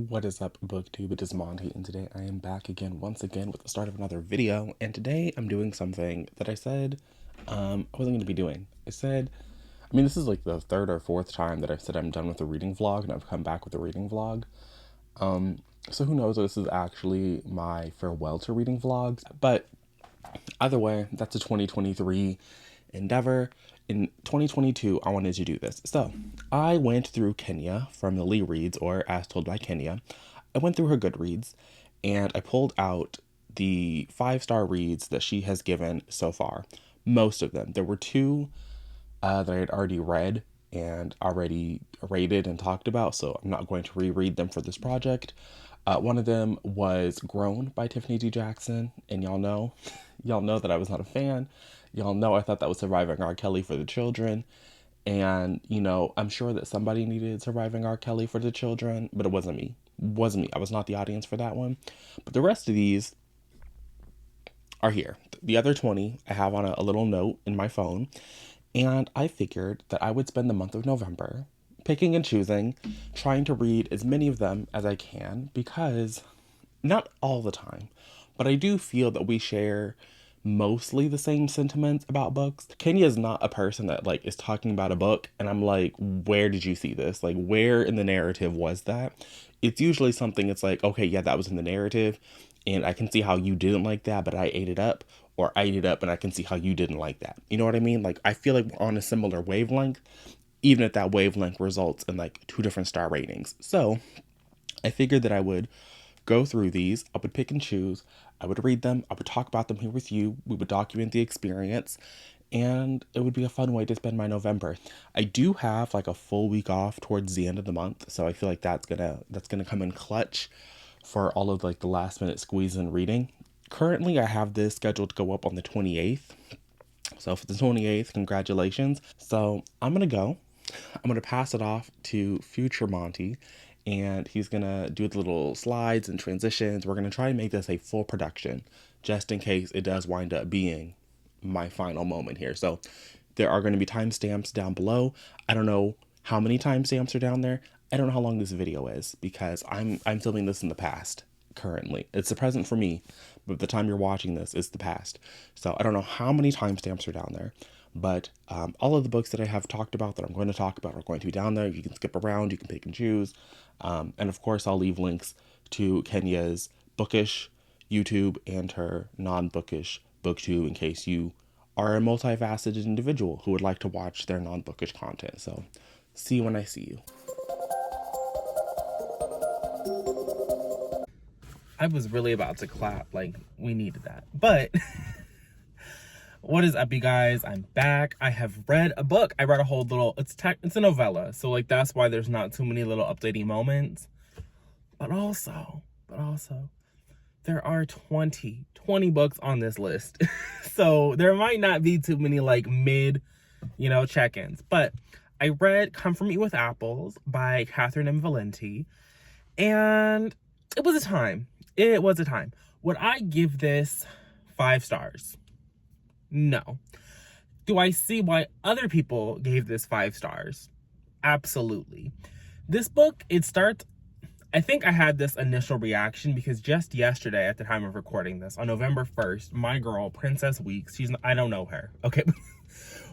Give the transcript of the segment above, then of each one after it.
What is up, booktube? It is Monty, and today I am back again, once again, with the start of another video. And today I'm doing something that I said I wasn't going to be doing. This is like the third or fourth time that I've said I'm done with the reading vlog, and I've come back with a reading vlog. So who knows, this is actually my farewell to reading vlogs. But either way, that's a 2023 endeavor. In 2022, I wanted to do this. So I went through Kenya from the Lee Reads, or As Told by Kenya. I went through her Goodreads and I pulled out the 5-star reads that she has given so far. Most of them. There were two that I had already read and already rated and talked about, so I'm not going to reread them for this project. One of them was Grown by Tiffany D. Jackson, and y'all know that I was not a fan. Y'all know I thought that was Surviving R. Kelly for the children. And, I'm sure that somebody needed Surviving R. Kelly for the children, but it wasn't me. I was not the audience for that one. But the rest of these are here. The other 20 I have on a little note in my phone. And I figured that I would spend the month of November picking and choosing, trying to read as many of them as I can, because not all the time, but I do feel that we share mostly the same sentiments about books. Kenya is not a person that is talking about a book and I'm like, where did you see this? Like, where in the narrative was that? It's usually something, it's like, okay, yeah, that was in the narrative and I can see how you didn't like that, but I ate it up. Or I ate it up and I can see how you didn't like that. You know what I mean? Like, I feel like we're on a similar wavelength, even if that wavelength results in like 2 different star ratings. So I figured that I would go through these. I would pick and choose. I would read them. I would talk about them here with you. We would document the experience. And it would be a fun way to spend my November. I do have like a full week off towards the end of the month. So I feel like that's gonna come in clutch for all of like the last minute squeeze in reading. Currently, I have this scheduled to go up on the 28th. So for the 28th, congratulations. So I'm going to go. I'm going to pass it off to future Monty. And he's going to do the little slides and transitions. We're going to try and make this a full production, just in case it does wind up being my final moment here. So there are going to be timestamps down below. I don't know how many timestamps are down there. I don't know how long this video is because I'm filming this in the past. Currently, it's the present for me, but the time you're watching this is the past. So I don't know how many timestamps are down there, but all of the books that I have talked about that I'm going to talk about are going to be down there. You can skip around, you can pick and choose, and of course I'll leave links to Kenya's bookish YouTube and her non-bookish booktube in case you are a multifaceted individual who would like to watch their non-bookish content. So see you when I see you. I was really about to clap, like we needed that. But what is up, you guys? I'm back. I have read a book. I read a whole little, it's a novella. So like that's why there's not too many little updating moments. But also there are 20 books on this list. So there might not be too many like mid, check-ins. But I read Come For Me With Apples by Catherine M. Valenti. And it was a time. It was a time. Would I give this 5 stars? No. Do I see why other people gave this 5 stars? Absolutely. This book, I think I had this initial reaction because just yesterday at the time of recording this, on November 1st, my girl, Princess Weeks, I don't know her, okay?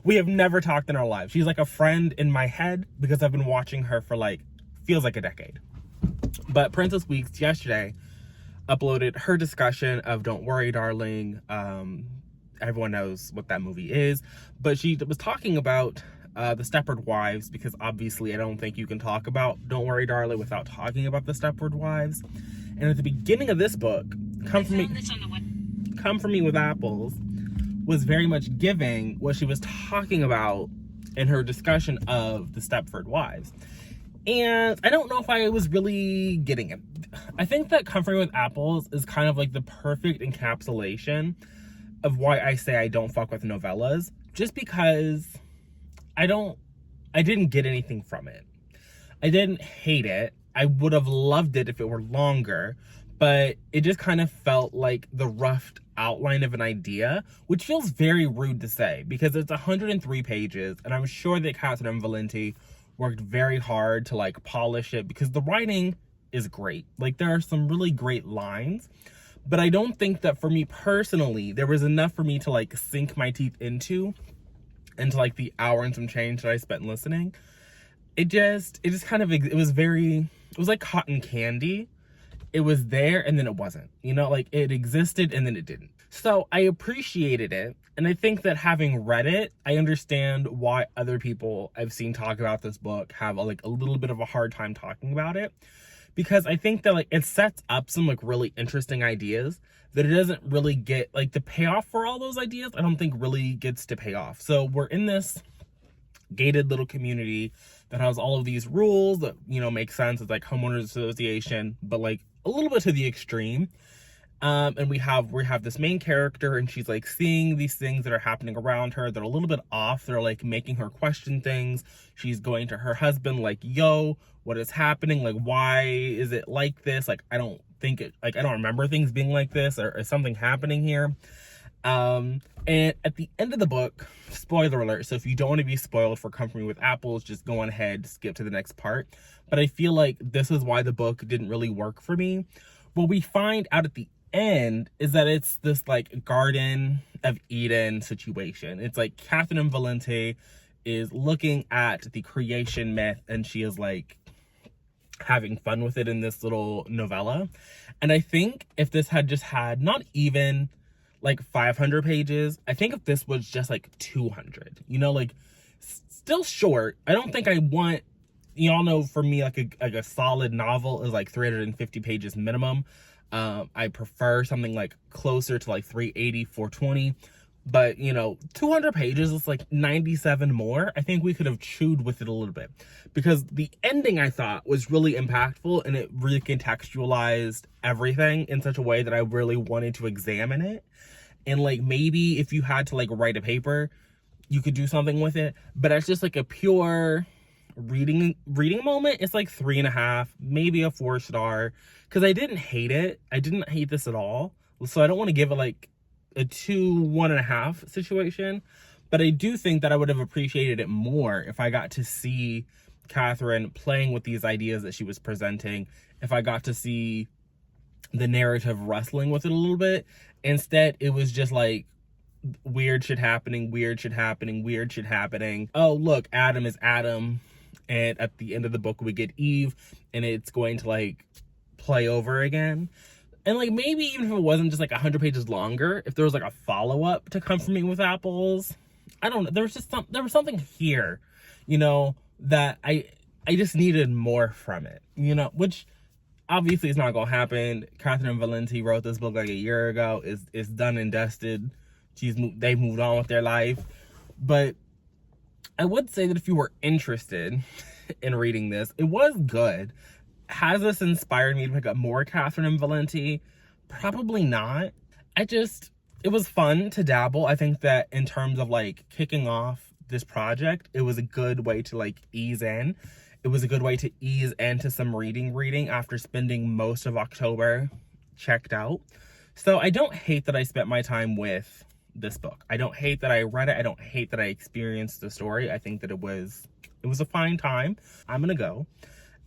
We have never talked in our lives. She's like a friend in my head because I've been watching her for feels like a decade. But Princess Weeks yesterday uploaded her discussion of Don't Worry, Darling. Everyone knows what that movie is. But she was talking about the Stepford Wives, because obviously I don't think you can talk about Don't Worry, Darling without talking about the Stepford Wives. And at the beginning of this book, Come For Me With Apples was very much giving what she was talking about in her discussion of the Stepford Wives. And I don't know if I was really getting it. I think that Come For Me With Apples is kind of like the perfect encapsulation of why I say I don't fuck with novellas. Just because I didn't get anything from it. I didn't hate it. I would have loved it if it were longer. But it just kind of felt like the roughed outline of an idea, which feels very rude to say because it's 103 pages. And I'm sure that Catherine Valenti worked very hard to polish it because the writing is great. Like, there are some really great lines, but I don't think that for me personally, there was enough for me to like sink my teeth into like the hour and some change that I spent listening. It just kind of, it was like cotton candy. It was there and then it wasn't, you know, like it existed and then it didn't. So I appreciated it. And I think that having read it, I understand why other people I've seen talk about this book have like a little bit of a hard time talking about it. Because I think that like it sets up some like really interesting ideas that it doesn't really get, like the payoff for all those ideas, I don't think really gets to pay off. So we're in this gated little community that has all of these rules that, you know, make sense. It's like homeowners association, but like a little bit to the extreme. And we have this main character, and she's like seeing these things that are happening around her that are a little bit off. They're like making her question things. She's going to her husband like, yo, what is happening? Like, why is it like this? Like, I don't remember things being like this, or is something happening here? And at the end of the book, spoiler alert, so if you don't want to be spoiled for Comfort Me with Apples, just go on ahead, skip to the next part. But I feel like this is why the book didn't really work for me. What we find out at the end is that it's this like Garden of Eden situation. It's like Catherine Valente is looking at the creation myth, and she is like having fun with it in this little novella. And I think if this had just had not even like 500 pages, I think if this was just like 200, you know, like still short. I don't think I want, you all know, for me, like a solid novel is like 350 pages minimum. I prefer something like closer to like 380, 420. But, you know, 200 pages is like 97 more. I think we could have chewed with it a little bit, because the ending I thought was really impactful, and it recontextualized everything in such a way that I really wanted to examine it. And like, maybe if you had to like write a paper, you could do something with it, but it's just like a pure reading moment. It's like 3.5, maybe a 4-star, because I didn't hate it. I didn't hate this at all. So I don't want to give it like a 2, 1.5 situation, but I do think that I would have appreciated it more if I got to see Catherine playing with these ideas that she was presenting, if I got to see the narrative wrestling with it a little bit. Instead, it was just like weird shit happening, weird shit happening, weird shit happening. Oh, look, Adam is Adam. And at the end of the book, we get Eve, and it's going to like play over again. And like, maybe even if it wasn't just like 100 pages longer, if there was like a follow-up to Comfort Me with Apples, I don't know. There was something here, you know, that I just needed more from it, you know, which obviously is not gonna happen. Catherine Valente wrote this book like a year ago. It's done and dusted. They've moved on with their life. But I would say that if you were interested in reading this, it was good. Has this inspired me to pick up more Catherine Valente? Probably not. It was fun to dabble. I think that in terms of like kicking off this project, it was a good way to like ease in. It was a good way to ease into some reading after spending most of October checked out. So I don't hate that I spent my time with this book. I don't hate that I read it. I don't hate that I experienced the story. I think that it was a fine time. I'm gonna go,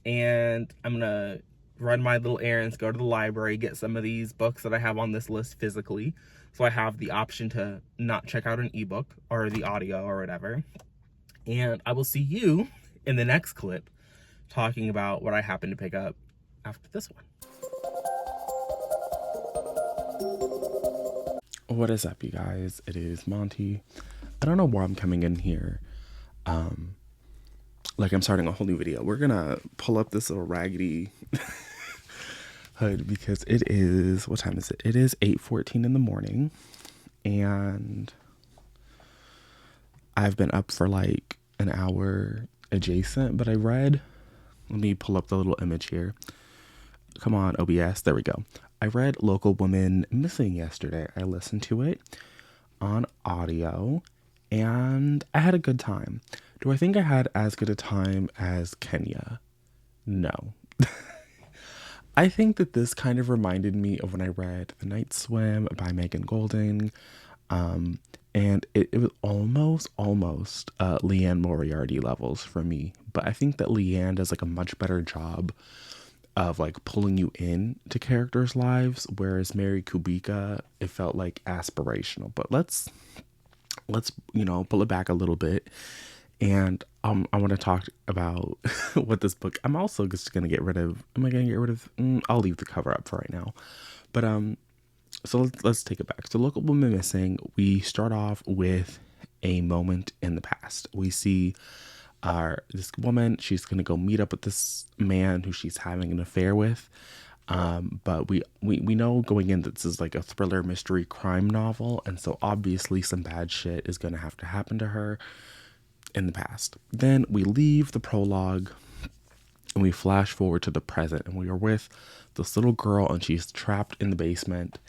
and I'm gonna run my little errands, go to the library, get some of these books that I have on this list physically, so I have the option to not check out an ebook or the audio or whatever. And I will see you in the next clip talking about what I happen to pick up after this one. What is up, you guys? It is Monty. I don't know why I'm coming in here like I'm starting a whole new video. We're gonna pull up this little raggedy hood because it is, what time is it? It is 8:14 in the morning, and I've been up for like an hour adjacent, but I read, let me pull up the little image here. Come on, OBS, there we go. I read Local Woman Missing yesterday. I listened to it on audio, and I had a good time. Do I think I had as good a time as Kenya? No. I think that this kind of reminded me of when I read The Night Swim by Megan Golding, and it was almost Leanne Moriarty levels for me. But I think that Leanne does like a much better job of like pulling you in to characters' lives, whereas Mary Kubica, it felt like aspirational. But let's pull it back a little bit, and I want to talk about what this book. I'm also just gonna get rid of. Am I gonna get rid of? I'll leave the cover up for right now. But so let's take it back. So Local Woman Missing. We start off with a moment in the past. We see this woman. She's gonna go meet up with this man who she's having an affair with. But we know going in that this is like a thriller mystery crime novel, and so obviously some bad shit is gonna have to happen to her in the past. Then we leave the prologue and we flash forward to the present, and we are with this little girl, and she's trapped in the basement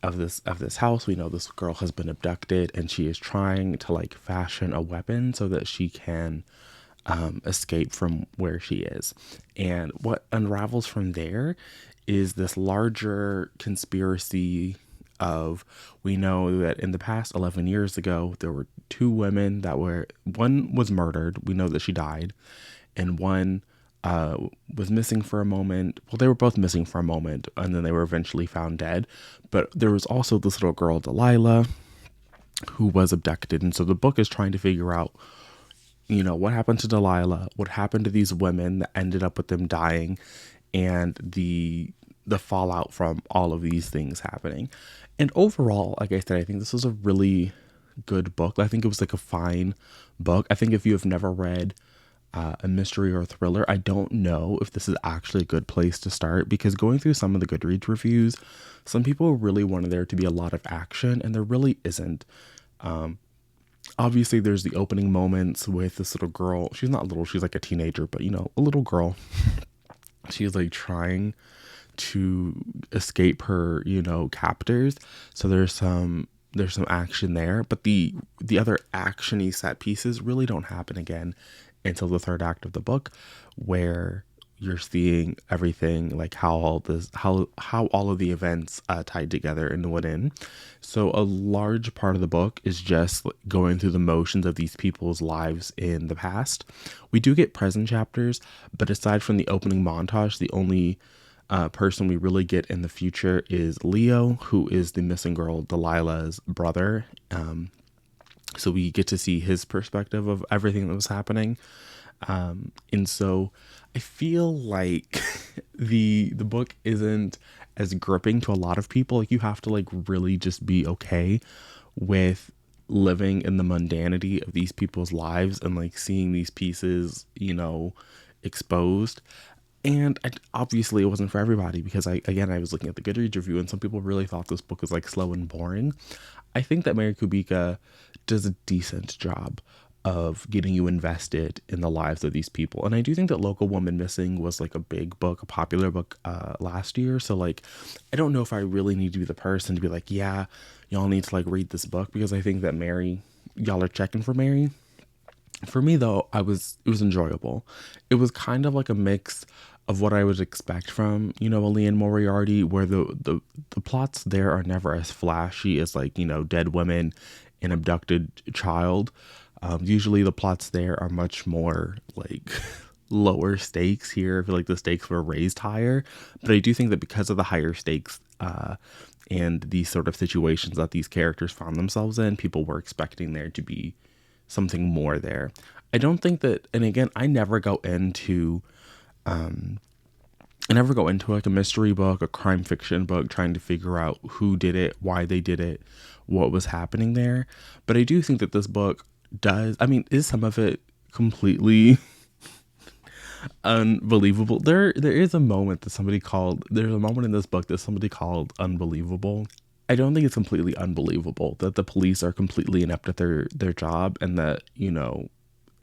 of this house. We know this girl has been abducted, and she is trying to like fashion a weapon so that she can escape from where she is. And what unravels from there is this larger conspiracy of, we know that in the past 11 years ago, there were two women one was murdered. We know that she died, and one was missing for a moment. Well, they were both missing for a moment, and then they were eventually found dead. But there was also this little girl, Delilah, who was abducted. And so the book is trying to figure out, what happened to Delilah, what happened to these women that ended up with them dying, and the fallout from all of these things happening. And overall, like I said, I think this was a really good book. I think it was like a fine book. I think if you have never read a mystery or a thriller, I don't know if this is actually a good place to start, because going through some of the Goodreads reviews, some people really wanted there to be a lot of action, and there really isn't. Obviously there's the opening moments with this little girl. She's not little, she's like a teenager, but a little girl. She's like trying to escape her, captors. So there's some action there, but the other actiony set pieces really don't happen again until the third act of the book, where you're seeing everything, like how all of the events tied together into one in. So a large part of the book is just going through the motions of these people's lives in the past. We do get present chapters, but aside from the opening montage, the only person we really get in the future is Leo, who is the missing girl Delilah's brother. So we get to see his perspective of everything that was happening. And so I feel like the book isn't as gripping to a lot of people. Like, you have to like really just be okay with living in the mundanity of these people's lives and like seeing these pieces, exposed. And obviously it wasn't for everybody, because I was looking at the Goodreads review, and some people really thought this book was like slow and boring. I think that Mary Kubica does a decent job of getting you invested in the lives of these people. And I do think that Local Woman Missing was like a big book, a popular book last year. So like, I don't know if I really need to be the person to be like, yeah, y'all need to like read this book, because I think that y'all are checking for Mary. For me though, it was enjoyable. It was kind of like a mix of what I would expect from, a Liane Moriarty, where the plots there are never as flashy as like, dead women and abducted child. Usually the plots there are much more like lower stakes. Here I feel like the stakes were raised higher, but I do think that because of the higher stakes and these sort of situations that these characters found themselves in, people were expecting there to be something more there. I don't think that, and again, I never go into like a mystery book, a crime fiction book, trying to figure out who did it, why they did it, what was happening there. But I do think that this book is some of it completely unbelievable. There is a moment there's a moment in this book that somebody called unbelievable. I don't think it's completely unbelievable that the police are completely inept at their job, and that,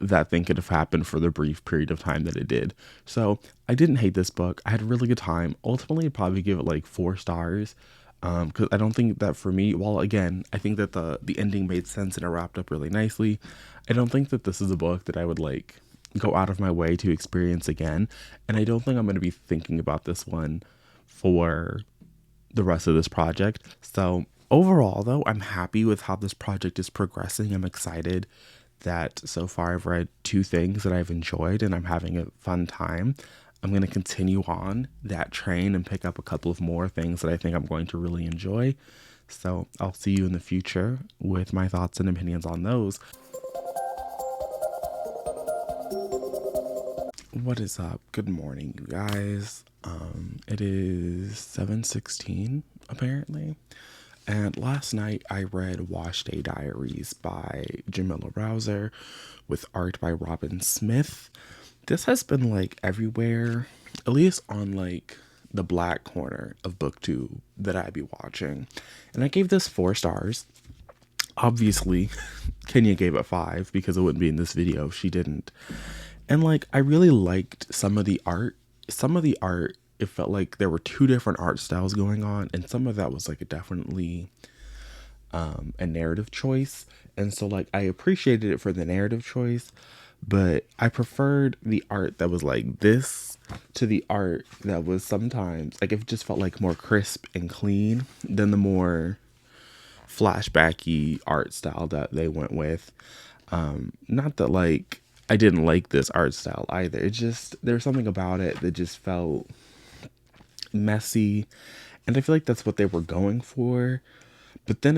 that thing could have happened for the brief period of time that it did. So I didn't hate this book. I had a really good time. Ultimately, I'd probably give it like 4 stars. Because I don't think that for me, while again, I think that the ending made sense and it wrapped up really nicely, I don't think that this is a book that I would like go out of my way to experience again. And I don't think I'm going to be thinking about this one for the rest of this project. So overall though, I'm happy with how this project is progressing. I'm excited that so far I've read 2 things that I've enjoyed and I'm having a fun time. I'm going to continue on that train and pick up a couple of more things that I think I'm going to really enjoy. So I'll see you in the future with my thoughts and opinions on those. What is up? Good morning, you guys. It is 7:16 apparently. And last night I read Wash Day Diaries by Jamila Rouser with art by Robin Smith. This has been like everywhere, at least on like the black corner of booktube that I'd be watching. And I gave this 4 stars. Obviously, Kenya gave it 5 because it wouldn't be in this video if she didn't. And like, I really liked some of the art. Some of the art, it felt like there were 2 different art styles going on, and some of that was like definitely a narrative choice. And so like, I appreciated it for the narrative choice, but I preferred the art that was like this to the art that was sometimes like, it just felt like more crisp and clean than the more flashbacky art style that they went with. Not that like I didn't like this art style either. It just, there's something about it that just felt messy, and I feel like that's what they were going for. But then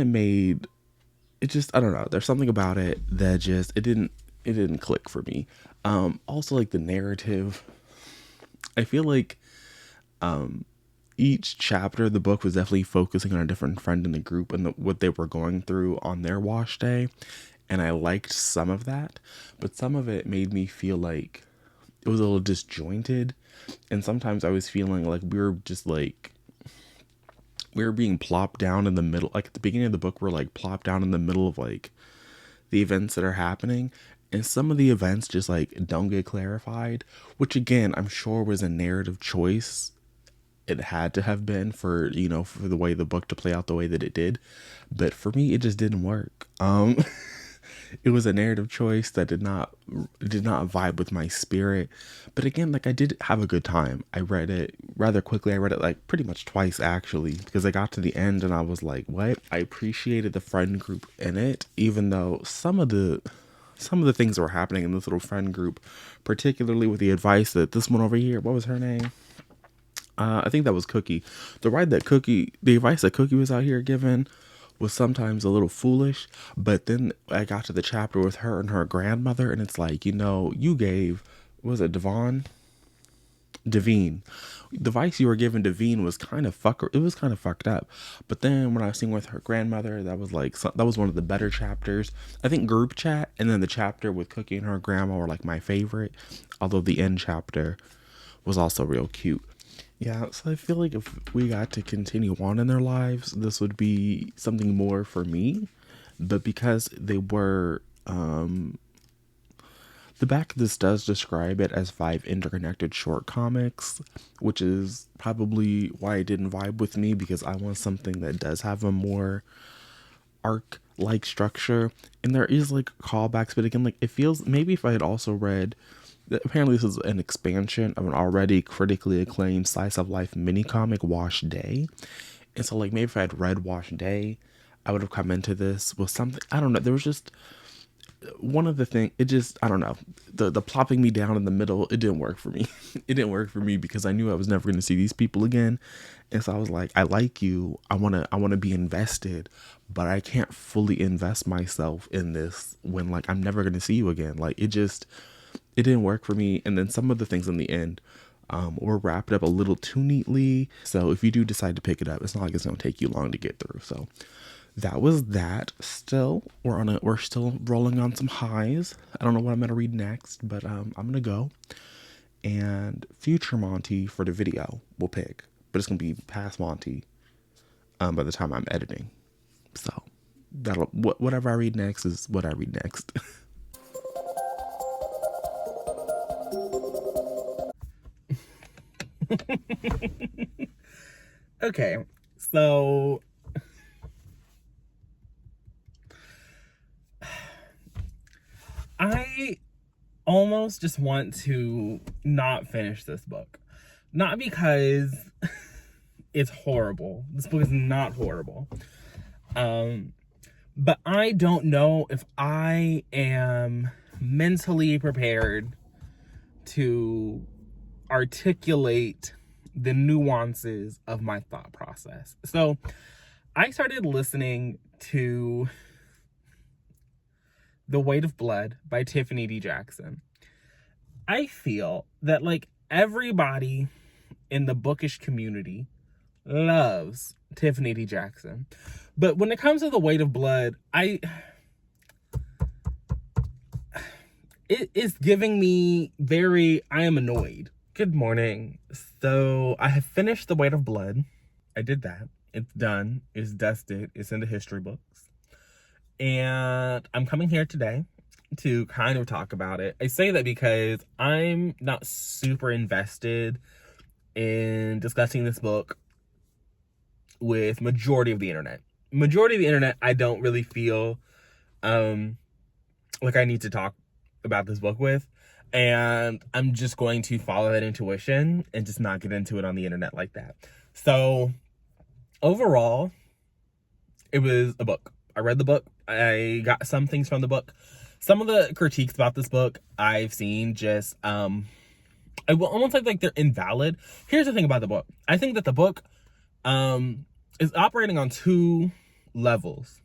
it just, I don't know. There's something about it that just, it didn't click for me. Also like the narrative, I feel like each chapter of the book was definitely focusing on a different friend in the group and what they were going through on their wash day. And I liked some of that, but some of it made me feel like it was a little disjointed. And sometimes I was feeling like we were being plopped down in the middle. Like at the beginning of the book, we're like plopped down in the middle of like the events that are happening. And some of the events just like don't get clarified, which again, I'm sure was a narrative choice. It had to have been for, you know, for the way the book to play out the way that it did. But for me, it just didn't work. It was a narrative choice that did not vibe with my spirit. But again, like I did have a good time. I read it rather quickly. I read it like pretty much twice actually, because I got to the end and I was like, what? I appreciated the friend group in it, even though some of the things that were happening in this little friend group, particularly with the advice that this one over here, what was her name? I think that was Cookie. The advice that Cookie was out here giving was sometimes a little foolish. But then I got to the chapter with her and her grandmother, and it's like, you know, you gave, was it Devine? The advice you were giving Devine was kind of fucked up. But then when I was seeing with her grandmother, that was like, that was one of the better chapters. I think group chat and then the chapter with Cookie and her grandma were like my favorite, although the end chapter was also real cute. Yeah, so I feel like if we got to continue on in their lives, this would be something more for me. But because they were, the back of this does describe it as 5 interconnected short comics, which is probably why it didn't vibe with me, because I want something that does have a more arc-like structure. And there is like callbacks, but again, like it feels, maybe if I had also read, apparently this is an expansion of an already critically acclaimed slice of life mini comic, Wash Day. And so like maybe if I had read Wash Day, I would have come into this with something, I don't know, there was just one of the things, it just, I don't know, the plopping me down in the middle, it didn't work for me. It didn't work for me because I knew I was never going to see these people again. And so I was like, I like you, I want to be invested, but I can't fully invest myself in this when like I'm never going to see you again. Like it didn't work for me. And then some of the things in the end were wrapped up a little too neatly. So if you do decide to pick it up, it's not like it's going to take you long to get through. So that was that. Still, we're still rolling on some highs. I don't know what I'm going to read next, but I'm going to go. And future Monty for the video we'll pick. But it's going to be past Monty by the time I'm editing. So whatever I read next is what I read next. Okay, so I almost just want to not finish this book. Not because it's horrible. This book is not horrible. But I don't know if I am mentally prepared to articulate the nuances of my thought process. So I started listening to The Weight of Blood by Tiffany D. Jackson. I feel that like everybody in the bookish community loves Tiffany D. Jackson. But when it comes to The Weight of Blood, it is giving me I am annoyed. Good morning. So I have finished The Weight of Blood. I did that. It's done. It's dusted. It's in the history books. And I'm coming here today to kind of talk about it. I say that because I'm not super invested in discussing this book with majority of the internet. Majority of the internet, I don't really feel like I need to talk about this book with. And I'm just going to follow that intuition and just not get into it on the internet like that. So overall, it was a book. I read the book. I got some things from the book. Some of the critiques about this book I've seen just, I will almost like they're invalid. Here's the thing about the book. I think that the book is operating on two levels.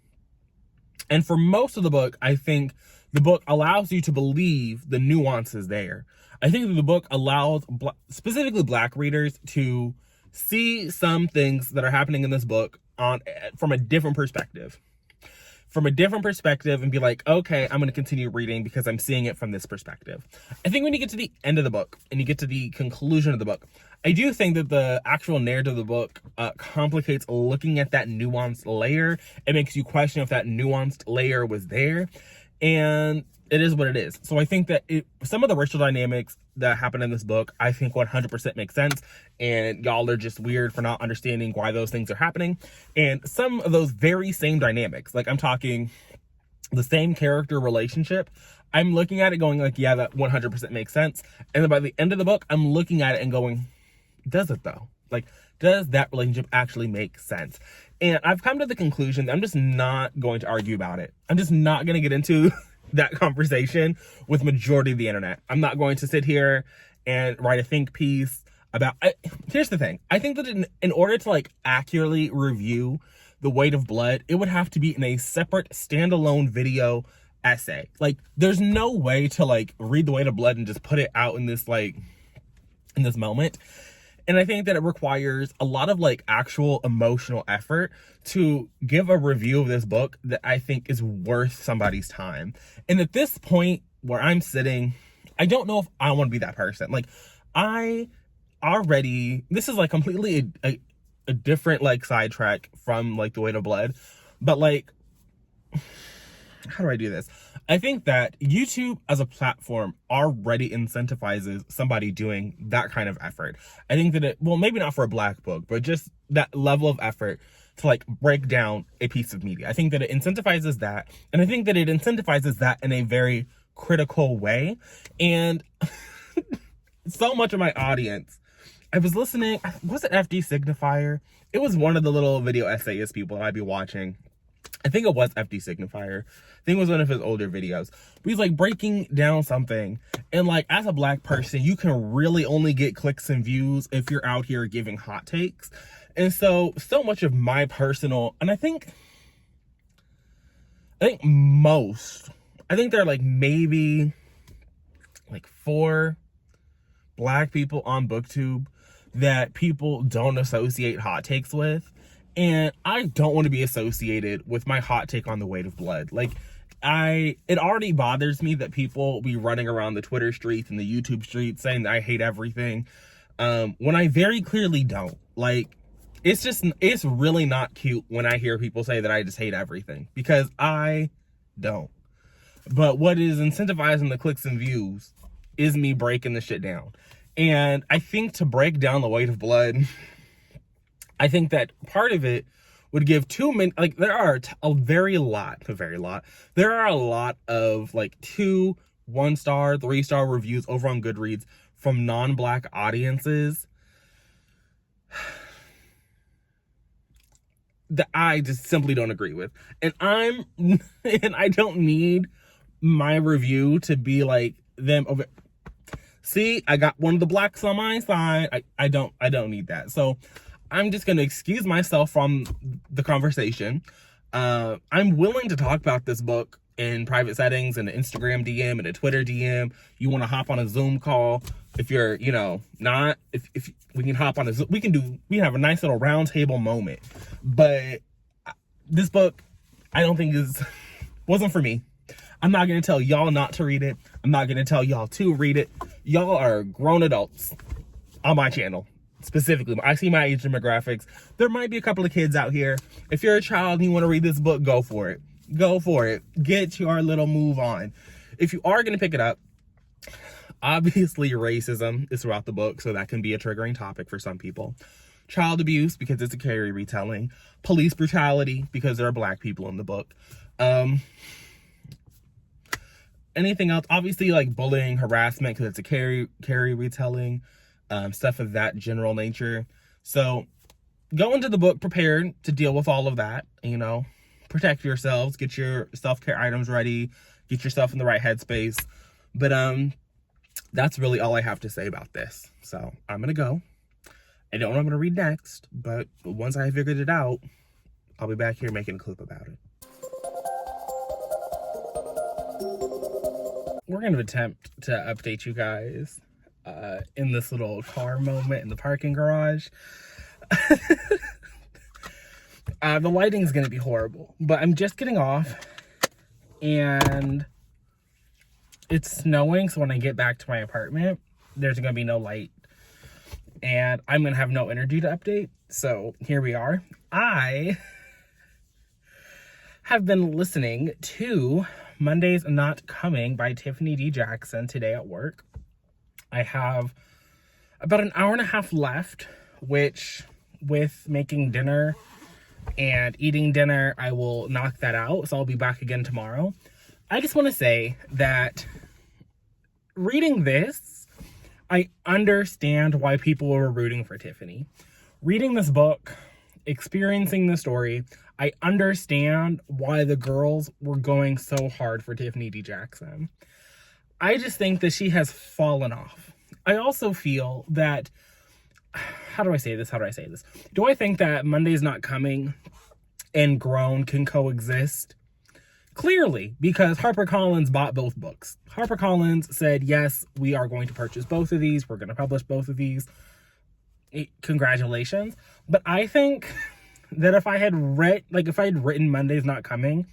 And for most of the book, I think the book allows you to believe the nuances there. I think that the book allows specifically Black readers to see some things that are happening in this book from a different perspective. And be like, okay, I'm going to continue reading because I'm seeing it from this perspective. I think when you get to the end of the book and you get to the conclusion of the book, I do think that the actual narrative of the book complicates looking at that nuanced layer. It makes you question if that nuanced layer was there. And it is what it is. So I think that some of the racial dynamics that happen in this book, I think 100% make sense. And y'all are just weird for not understanding why those things are happening. And some of those very same dynamics, like I'm talking the same character relationship, I'm looking at it going like, yeah, that 100% makes sense. And then by the end of the book, I'm looking at it and going, does it though? Like, does that relationship actually make sense? And I've come to the conclusion that I'm just not going to argue about it. I'm just not going to get into that conversation with majority of the internet. I'm not going to sit here and write a think piece about here's the thing. I think that in order to like accurately review The Weight of Blood, it would have to be in a separate standalone video essay. Like there's no way to like read The Weight of Blood and just put it out in this moment. And I think that it requires a lot of like actual emotional effort to give a review of this book that I think is worth somebody's time. And at this point where I'm sitting, I don't know if I want to be that person. Like this is like completely a different like sidetrack from like The Weight of Blood. But like, how do I do this? I think that YouTube as a platform already incentivizes somebody doing that kind of effort. I think that maybe not for a Black book, but just that level of effort to like break down a piece of media. I think that it incentivizes that. And I think that it incentivizes that in a very critical way. And so much of my audience, I was listening, was it FD Signifier? It was one of the little video essayist people I'd be watching. I think it was FD Signifier. I think it was one of his older videos. But he's like breaking down something. And like as a Black person, you can really only get clicks and views if you're out here giving hot takes. And so much of my personal, and I think there are like maybe like 4 Black people on BookTube that people don't associate hot takes with. And I don't want to be associated with my hot take on The Weight of Blood. Like, it already bothers me that people be running around the Twitter streets and the YouTube streets saying that I hate everything, when I very clearly don't. Like, it's really not cute when I hear people say that I just hate everything, because I don't. But what is incentivizing the clicks and views is me breaking the shit down. And I think to break down The Weight of Blood, I think that part of it would give too many, like there are there are a lot of like 2 1-star, 3-star reviews over on Goodreads from non-Black audiences that I just simply don't agree with. And I don't need my review to be like them over. See, I got one of the blacks on my side. I don't need that. So I'm just going to excuse myself from the conversation. I'm willing to talk about this book in private settings, in an Instagram DM, and a Twitter DM. You want to hop on a Zoom call. If you're, not, if we can hop on a Zoom, we can have a nice little round table moment. But this book, I don't think wasn't for me. I'm not going to tell y'all not to read it. I'm not going to tell y'all to read it. Y'all are grown adults on my channel. Specifically, I see my age demographics. There might be a couple of kids out here. If you're a child and you want to read this book, go for it. Go for it. Get your little move on. If you are going to pick it up, obviously racism is throughout the book, so that can be a triggering topic for some people. Child abuse, because it's a Carrie retelling. Police brutality, because there are black people in the book. Anything else? Obviously, like bullying, harassment, because it's a Carrie retelling. Stuff of that general nature. So go into the book prepared to deal with all of that. Protect yourselves, get your self-care items ready, get yourself in the right headspace. But that's really all I have to say about this. So I'm gonna go. I don't know what I'm gonna read next, but once I figured it out, I'll be back here making a clip about it. We're gonna attempt to update you guys in this little car moment in the parking garage. The lighting is going to be horrible, but I'm just getting off and it's snowing. So when I get back to my apartment, there's going to be no light and I'm going to have no energy to update. So here we are. I have been listening to Monday's Not Coming by Tiffany D. Jackson today at work. I have about an hour and a half left, which with making dinner and eating dinner, I will knock that out. So I'll be back again tomorrow. I just want to say that reading this, I understand why people were rooting for Tiffany. Reading this book, experiencing the story, I understand why the girls were going so hard for Tiffany D. Jackson. I just think that she has fallen off. I also feel that, how do I say this? Do I think that Monday's Not Coming and Grown can coexist? Clearly, because HarperCollins bought both books. HarperCollins said, yes, we are going to purchase both of these. We're going to publish both of these. Congratulations. But I think that if I had written Monday's Not Coming,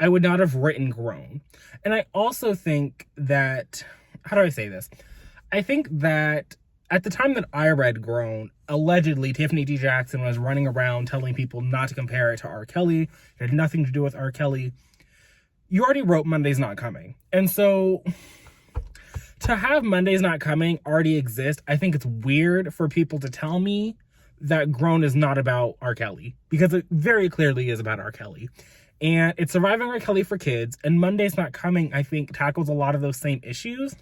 I would not have written Grown. And I also think that, how do I say this? I think that at the time that I read Grown, allegedly Tiffany D. Jackson was running around telling people not to compare it to R. Kelly. It had nothing to do with R. Kelly. You already wrote Monday's Not Coming. And so to have Monday's Not Coming already exist, I think it's weird for people to tell me that Grown is not about R. Kelly, because it very clearly is about R. Kelly. And it's surviving R. Kelly for kids. And Monday's Not Coming, I think, tackles a lot of those same issues.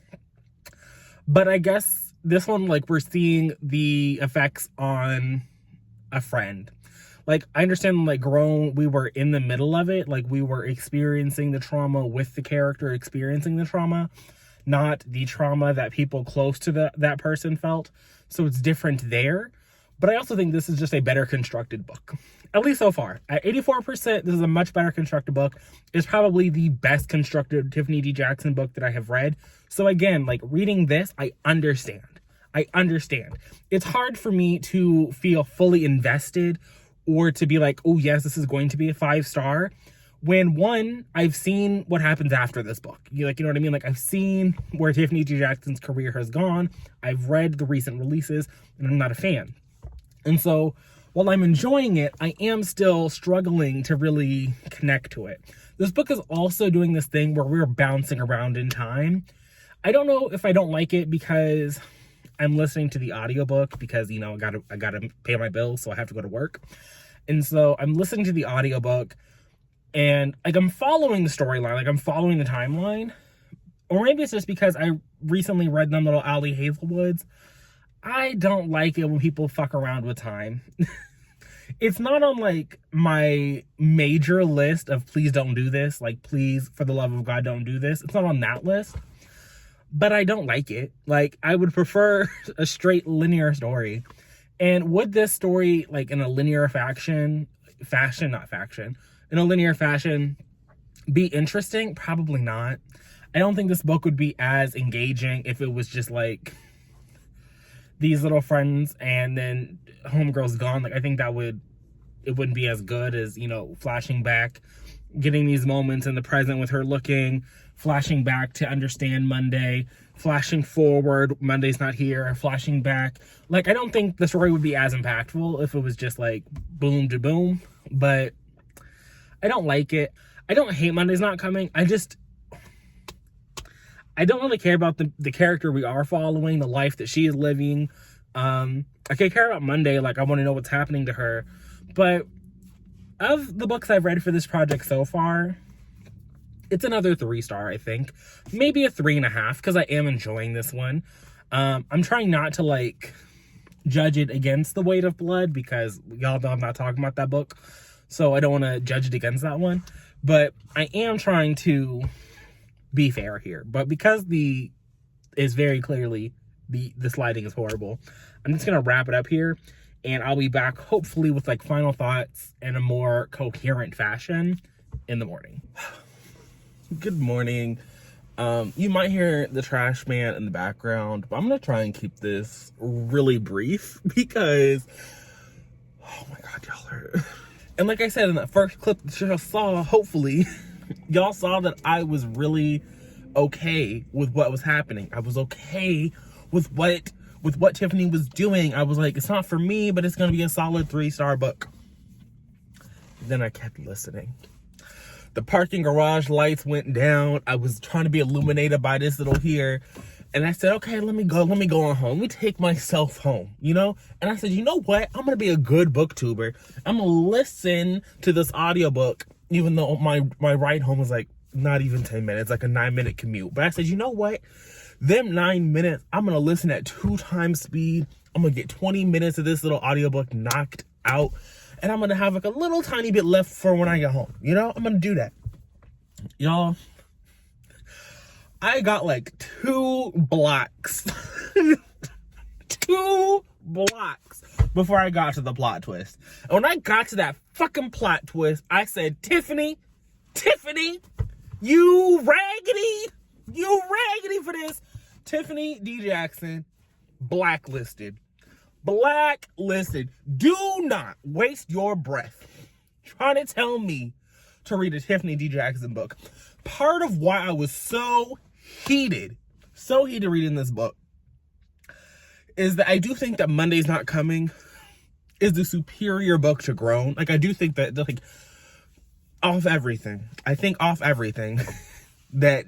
But I guess this one, we're seeing the effects on a friend. I understand, Grown, we were in the middle of it. We were experiencing the trauma with the character experiencing the trauma, not the trauma that people close to that person felt. So it's different there. But I also think this is just a better constructed book. At least so far. At 84%, this is a much better constructed book. It's probably the best constructed Tiffany D. Jackson book that I have read. So again, reading this, I understand. It's hard for me to feel fully invested or to be oh yes, this is going to be a 5-star. When one, I've seen what happens after this book. You know what I mean? I've seen where Tiffany D. Jackson's career has gone. I've read the recent releases and I'm not a fan. And so while I'm enjoying it, I am still struggling to really connect to it. This book is also doing this thing where we're bouncing around in time. I don't know if I don't like it because I'm listening to the audiobook because, I gotta pay my bills, so I have to go to work. And so I'm listening to the audiobook and I'm following the storyline, I'm following the timeline. Or maybe it's just because I recently read them little Allie Hazelwood's. I don't like it when people fuck around with time. It's not on my major list of please don't do this. Please, for the love of God, don't do this. It's not on that list. but I don't like it. Like, I would prefer a straight linear story. And would this story, like, in a linear in a linear fashion, be interesting? Probably not. I don't think this book would be as engaging if it was just like these little friends and then homegirl's gone. Like, I think it wouldn't be as good as, you know, flashing back, getting these moments in the present with her looking, flashing back to understand Monday, flashing forward, Monday's not here, flashing back. Like, I don't think the story would be as impactful if it was just like boom to boom, but I don't like it. I don't hate Monday's not coming. I don't really care about the character we are following, the life that she is living. I can care about Monday, like I want to know what's happening to her. But of the books I've read for this project so far, it's another 3-star, I think. Maybe a 3.5, because I am enjoying this one. I'm trying not to, like, judge it against The Weight of Blood, because y'all know I'm not talking about that book. So I don't want to judge it against that one. But I am trying to be fair here. But because is very clearly the sliding is horrible, I'm just going to wrap it up here. And I'll be back hopefully with like final thoughts in a more coherent fashion in the morning. Good morning. You might hear the trash man in the background, but I'm going to try and keep this really brief because, oh my God, y'all are... And like I said in that first clip that y'all saw, hopefully, y'all saw that I was really okay with what was happening. I was okay with what Tiffany was doing. I was like, it's not for me, but it's going to be a solid 3-star book. Then I kept listening. The parking garage lights went down. I was trying to be illuminated by this little here. And I said, okay, let me go on home. Let me take myself home, you know? And I said, you know what? I'm going to be a good booktuber. I'm going to listen to this audiobook, even though my ride home was like not even 10 minutes, like a 9-minute commute. But I said, you know what? Them 9 minutes, I'm going to listen at 2 times speed. I'm going to get 20 minutes of this little audiobook knocked out. And I'm going to have like a little tiny bit left for when I get home. You know, I'm going to do that. Y'all, I got like 2 blocks. 2 blocks before I got to the plot twist. And when I got to that fucking plot twist, I said, Tiffany, you raggedy for this. Tiffany D. Jackson, blacklisted. Do not waste your breath trying to tell me to read a Tiffany D. Jackson book. Part of why I was so heated reading this book is that I do think that Monday's Not Coming is the superior book to Grown. Like, I do think that, like, off everything, that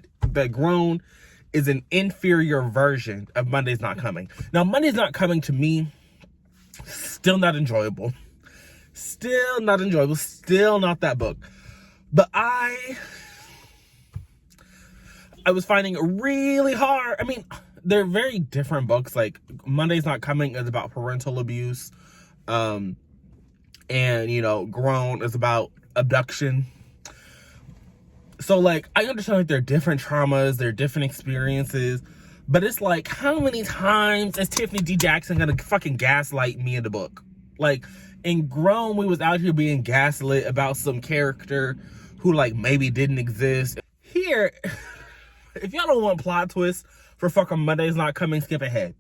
Grown is an inferior version of Monday's Not Coming. Now, Monday's Not Coming to me, still not enjoyable. Still not that book. But I was finding it really hard. I mean, they're very different books. Like, Monday's Not Coming is about parental abuse. And, you know, Grown is about abduction. So, like, I understand, like, they're different traumas, they're different experiences. But it's like, how many times is Tiffany D. Jackson gonna fucking gaslight me in the book? Like, in Grown, we was out here being gaslit about some character who, like, maybe didn't exist. Here, if y'all don't want plot twists for fucking Monday's Not Coming, skip ahead.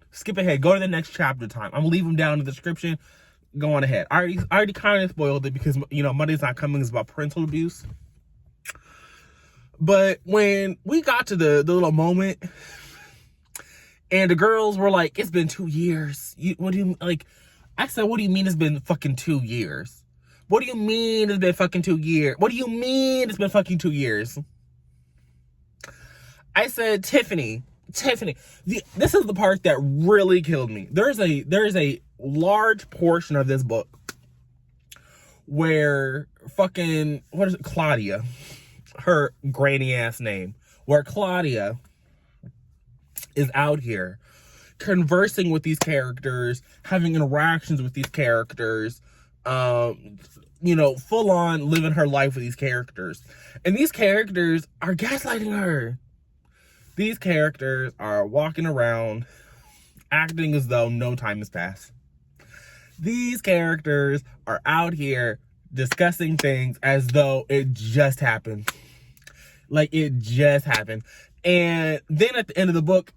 Go to the next chapter time. I'm gonna leave them down in the description. Go on ahead. I already kind of spoiled it because, you know, Monday's Not Coming is about parental abuse. But when we got to the little moment, and the girls were like, it's been 2 years. What do you, like, I said, what do you mean it's been fucking 2 years? What do you mean it's been fucking 2 years? What do you mean it's been fucking 2 years? I said, Tiffany, this is the part that really killed me. There is a large portion of this book where fucking, what is it, Claudia, her granny ass name, where Claudia is out here conversing with these characters, having interactions with these characters, you know, full on living her life with these characters. And these characters are gaslighting her. These characters are walking around acting as though no time has passed. These characters are out here discussing things as though it just happened. Like, it just happened. And then at the end of the book,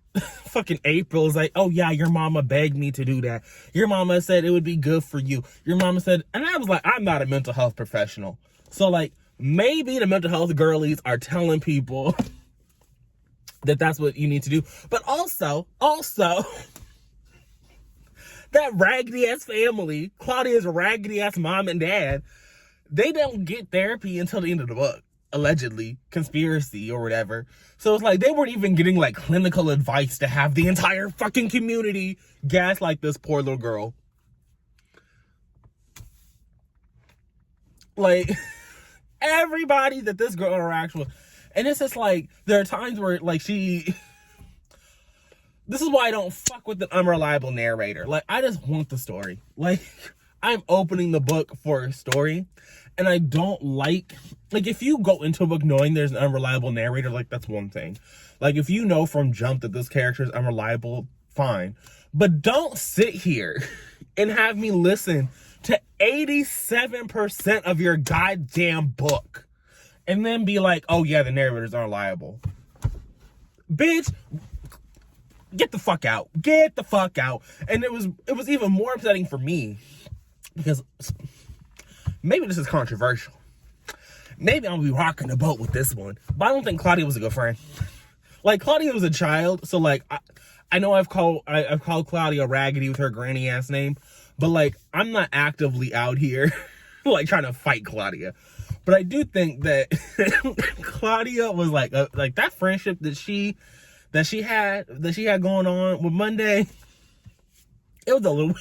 fucking April's like, oh yeah, your mama begged me to do that. Your mama said it would be good for you. Your mama said, and I was like, I'm not a mental health professional. So like, maybe the mental health girlies are telling people that that's what you need to do. But also, that raggedy ass family, Claudia's raggedy ass mom and dad, they don't get therapy until the end of the book. Allegedly, conspiracy or whatever. So it's like they weren't even getting like clinical advice to have the entire fucking community gaslight this poor little girl. Like, everybody that this girl interacts with. And it's just like, there are times where like this is why I don't fuck with an unreliable narrator. Like, I just want the story. Like, I'm opening the book for a story. And I don't like, if you go into a book knowing there's an unreliable narrator, like, that's one thing. Like, if you know from jump that this character is unreliable, fine. But don't sit here and have me listen to 87% of your goddamn book and then be like, oh yeah, the narrator's unreliable. Bitch, get the fuck out. Get the fuck out. And it was even more upsetting for me because maybe this is controversial. Maybe I'll be rocking the boat with this one. But I don't think Claudia was a good friend. Like, Claudia was a child, so like I know I've called Claudia raggedy with her granny ass name, but like, I'm not actively out here like trying to fight Claudia. But I do think that Claudia was like that friendship that she had going on with Monday. It was a little weird.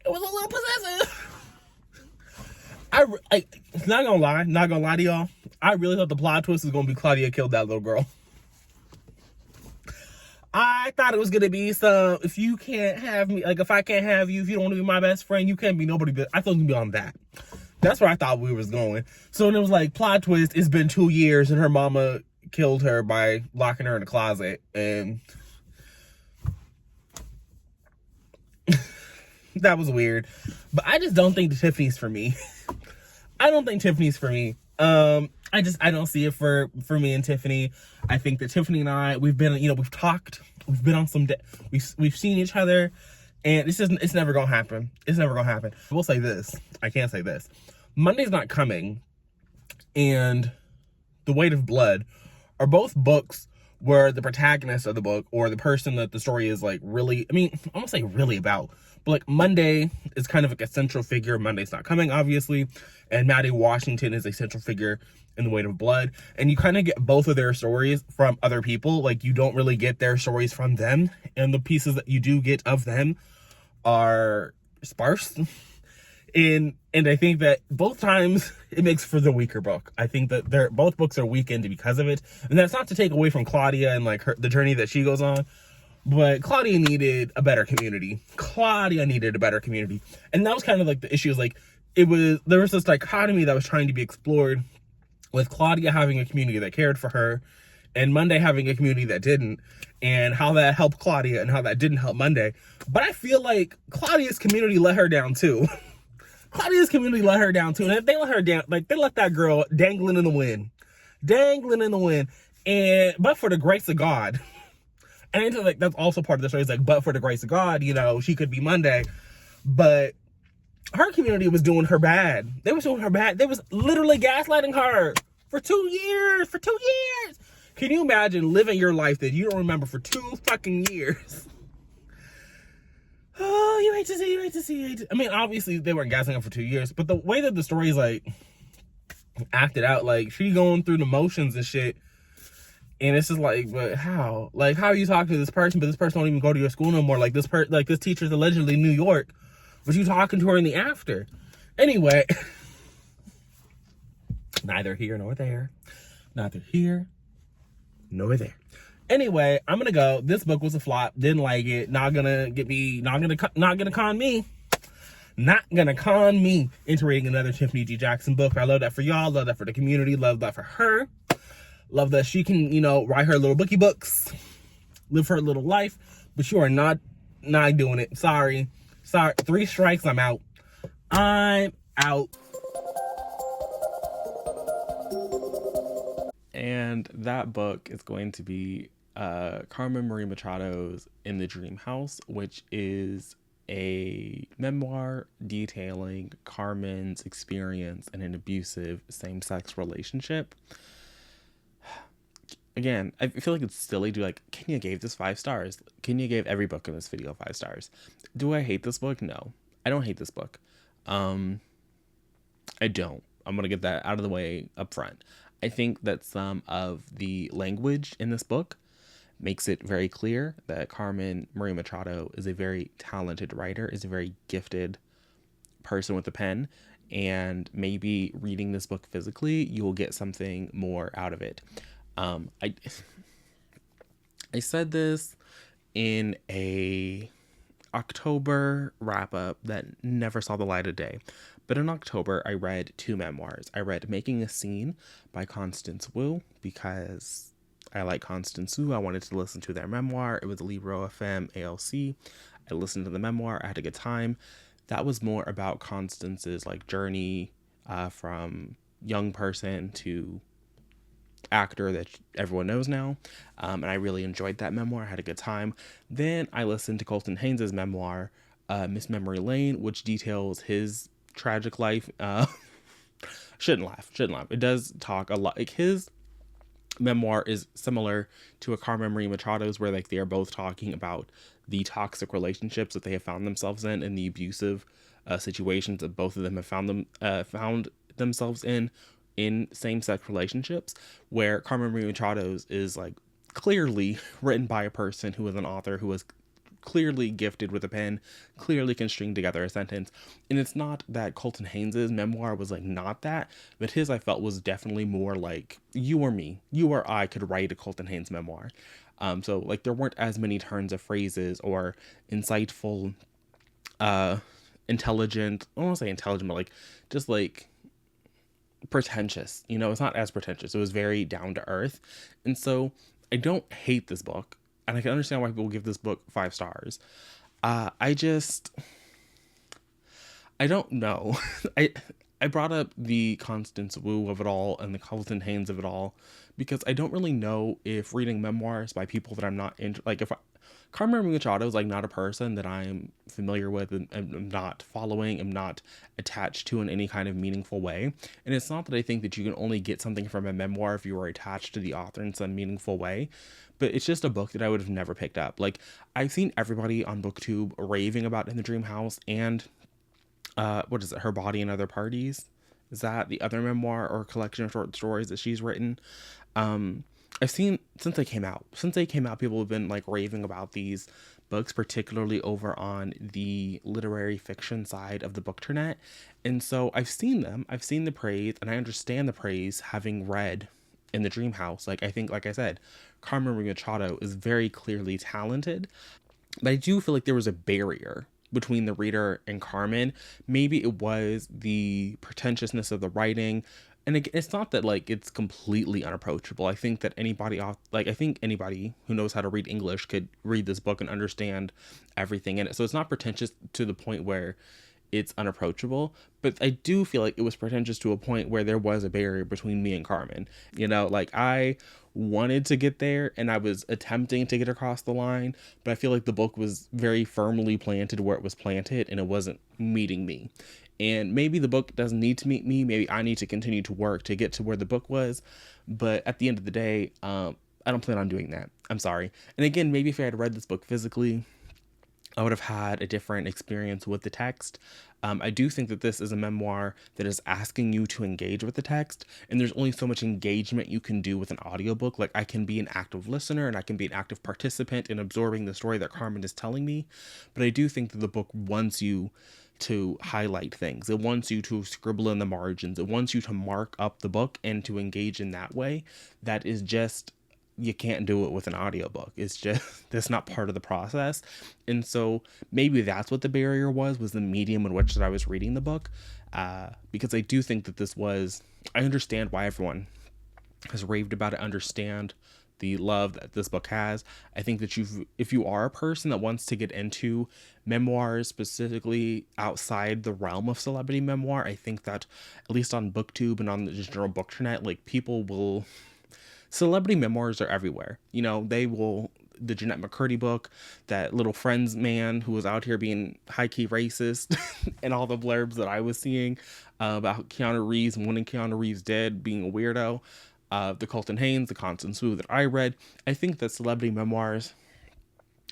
It was a little possessive. I not gonna lie to y'all. I really thought the plot twist was gonna be Claudia killed that little girl. I thought it was gonna be if you can't have me, like, if I can't have you, if you don't want to be my best friend, you can't be nobody. But I thought it was gonna be on that. That's where I thought we was going. So when it was like plot twist, it's been 2 years and her mama killed her by locking her in a closet, and that was weird. But I just don't think Tiffany's for me. I don't think Tiffany's for me. I don't see it for me and Tiffany. I think that Tiffany and I, we've been, we've talked, we've been on we've seen each other, and it's never gonna happen. It's never gonna happen. I will say this. I can't say this. Monday's Not Coming and The Weight of Blood are both books where the protagonist of the book, or the person that the story is like really, I won't say really about, but like Monday is kind of like a central figure. Monday's Not Coming, obviously. And Maddie Washington is a central figure in The Weight of Blood. And you kind of get both of their stories from other people. Like, you don't really get their stories from them. And the pieces that you do get of them are sparse. And I think that both times it makes for the weaker book. I think that both books are weakened because of it. And that's not to take away from Claudia and like the journey that she goes on. But Claudia needed a better community. And that was kind of like the issue. Like, there was this dichotomy that was trying to be explored with Claudia having a community that cared for her and Monday having a community that didn't, and how that helped Claudia and how that didn't help Monday. But I feel like Claudia's community let her down too. And if they let her down, like, they let that girl dangling in the wind. And but for the grace of God. And I think like that's also part of the story. It's like, but for the grace of God, she could be Monday. But her community was doing her bad. They was literally gaslighting her for 2 years. Can you imagine living your life that you don't remember for 2 fucking years? Oh, you hate to see. Obviously they weren't gaslighting her for 2 years, but the way that the story is like acted out, like, she going through the motions and shit. And it's just like, but how? Like, how are you talking to this person, but this person don't even go to your school no more? Like, this teacher's allegedly in New York, but you talking to her in the after. Anyway, neither here nor there. Anyway, I'm gonna go. This book was a flop. Didn't like it. Not gonna con me into reading another Tiffany D. Jackson book. I love that for y'all. Love that for the community. Love that for her. Love that she can, write her little bookie books, live her little life, but you are not doing it. Sorry. 3 strikes, I'm out. I'm out. And that book is going to be Carmen Marie Machado's In the Dream House, which is a memoir detailing Carmen's experience in an abusive same-sex relationship. Again, I feel like it's silly to like, Kenya gave this 5 stars. Kenya gave every book in this video 5 stars. Do I hate this book? No, I don't hate this book. I don't. I'm going to get that out of the way up front. I think that some of the language in this book makes it very clear that Carmen Marie Machado is a very talented writer, is a very gifted person with a pen, and maybe reading this book physically, you will get something more out of it. I said this in a October wrap up that never saw the light of day. But in October, I read 2 memoirs. I read Making a Scene by Constance Wu because I like Constance Wu. I wanted to listen to their memoir. It was Libro FM ALC. I listened to the memoir. I had a good time. That was more about Constance's like journey from young person to actor that everyone knows now, and I really enjoyed that memoir. I had a good time. Then I listened to Colton Haynes' memoir, Miss Memory Lane, which details his tragic life. Shouldn't laugh. It does talk a lot. Like his memoir is similar to a Carmen Marie Machado's, where like they are both talking about the toxic relationships that they have found themselves in and the abusive situations that both of them have found themselves in same-sex relationships, where Carmen Marie Machado's is like clearly written by a person who is an author who was clearly gifted with a pen, clearly can string together a sentence. And it's not that Colton Haynes' memoir was like not that, but his I felt was definitely more like you or me, you or I could write a Colton Haynes memoir. So like there weren't as many turns of phrases or insightful, intelligent, I don't want to say intelligent, but like just like pretentious. It's not as pretentious. It was very down to earth. And so I don't hate this book, and I can understand why people give this book 5 stars. I don't know. I brought up the Constance Wu of it all and the Colton Haynes of it all because I don't really know if reading memoirs by people that I'm not into, like if Carmen Machado is like not a person that I'm familiar with and I'm not following, I'm not attached to in any kind of meaningful way. And it's not that I think that you can only get something from a memoir if you are attached to the author in some meaningful way, but it's just a book that I would have never picked up. Like I've seen everybody on BookTube raving about In the Dream House and what is it, Her Body and Other Parties? Is that the other memoir or collection of short stories that she's written? I've seen since they came out, people have been like raving about these books, particularly over on the literary fiction side of the bookternet. And so I've seen them, I've seen the praise, and I understand the praise having read In the Dream House. Like I think, like I said, Carmen Marie Machado is very clearly talented, but I do feel like there was a barrier between the reader and Carmen. Maybe it was the pretentiousness of the writing. And it's not that like it's completely unapproachable. I think that anybody who knows how to read English could read this book and understand everything in it. So it's not pretentious to the point where it's unapproachable, but I do feel like it was pretentious to a point where there was a barrier between me and Carmen. Like I wanted to get there and I was attempting to get across the line, but I feel like the book was very firmly planted where it was planted and it wasn't meeting me. And maybe the book doesn't need to meet me. Maybe I need to continue to work to get to where the book was. But at the end of the day, I don't plan on doing that. I'm sorry. And again, maybe if I had read this book physically, I would have had a different experience with the text. I do think that this is a memoir that is asking you to engage with the text, and there's only so much engagement you can do with an audiobook. Like I can be an active listener and I can be an active participant in absorbing the story that Carmen is telling me, but I do think that the book wants you to highlight things. It wants you to scribble in the margins. It wants you to mark up the book and to engage in that way. That is just, you can't do it with an audiobook. It's just, that's not part of the process. And so maybe that's what the barrier was the medium in which that I was reading the book. Because I do think that I understand why everyone has raved about it, understand the love that this book has. I think that if you are a person that wants to get into memoirs, specifically outside the realm of celebrity memoir, I think that at least on booktube and on the general bookternet, like, people will, celebrity memoirs are everywhere. You know, they will, the Jeanette McCurdy book, that little Friends man who was out here being high-key racist, and all the blurbs that I was seeing about Keanu Reeves, and when Keanu Reeves dead, being a weirdo. The Colton Haynes, the Constance Wu that I read. I think that celebrity memoirs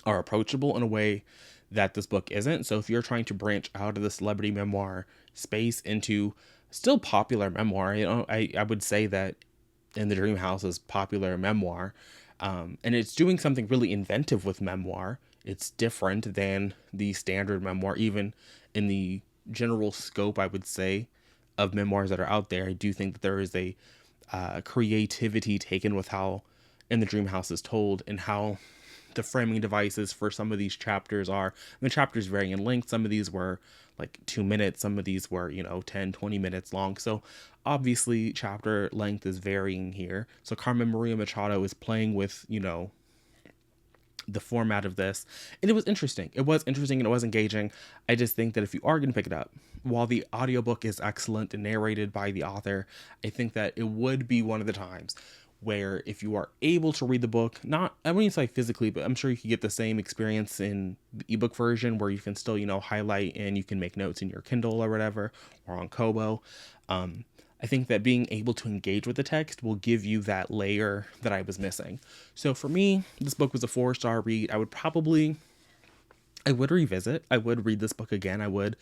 are approachable in a way that this book isn't. So if you're trying to branch out of the celebrity memoir space into still popular memoir, you know, I would say that In the Dream House is popular memoir, and it's doing something really inventive with memoir. It's different than the standard memoir, even in the general scope, I would say, of memoirs that are out there. I do think that there is a creativity taken with how In the Dream House is told, and how the framing devices for some of these chapters are. And the chapters vary in length. Some of these were like 2 minutes. Some of these were, 10, 20 minutes long. So obviously chapter length is varying here. So Carmen Maria Machado is playing with, the format of this. And it was interesting. It was interesting and it was engaging. I just think that if you are going to pick it up, while the audiobook is excellent and narrated by the author, I think that it would be one of the times where, if you are able to read the book, not, I wouldn't say physically, but I'm sure you could get the same experience in the ebook version, where you can still, highlight and you can make notes in your Kindle or whatever, or on Kobo. I think that being able to engage with the text will give you that layer that I was missing. So for me, this book was a 4-star read. I would revisit. I would read this book again. I would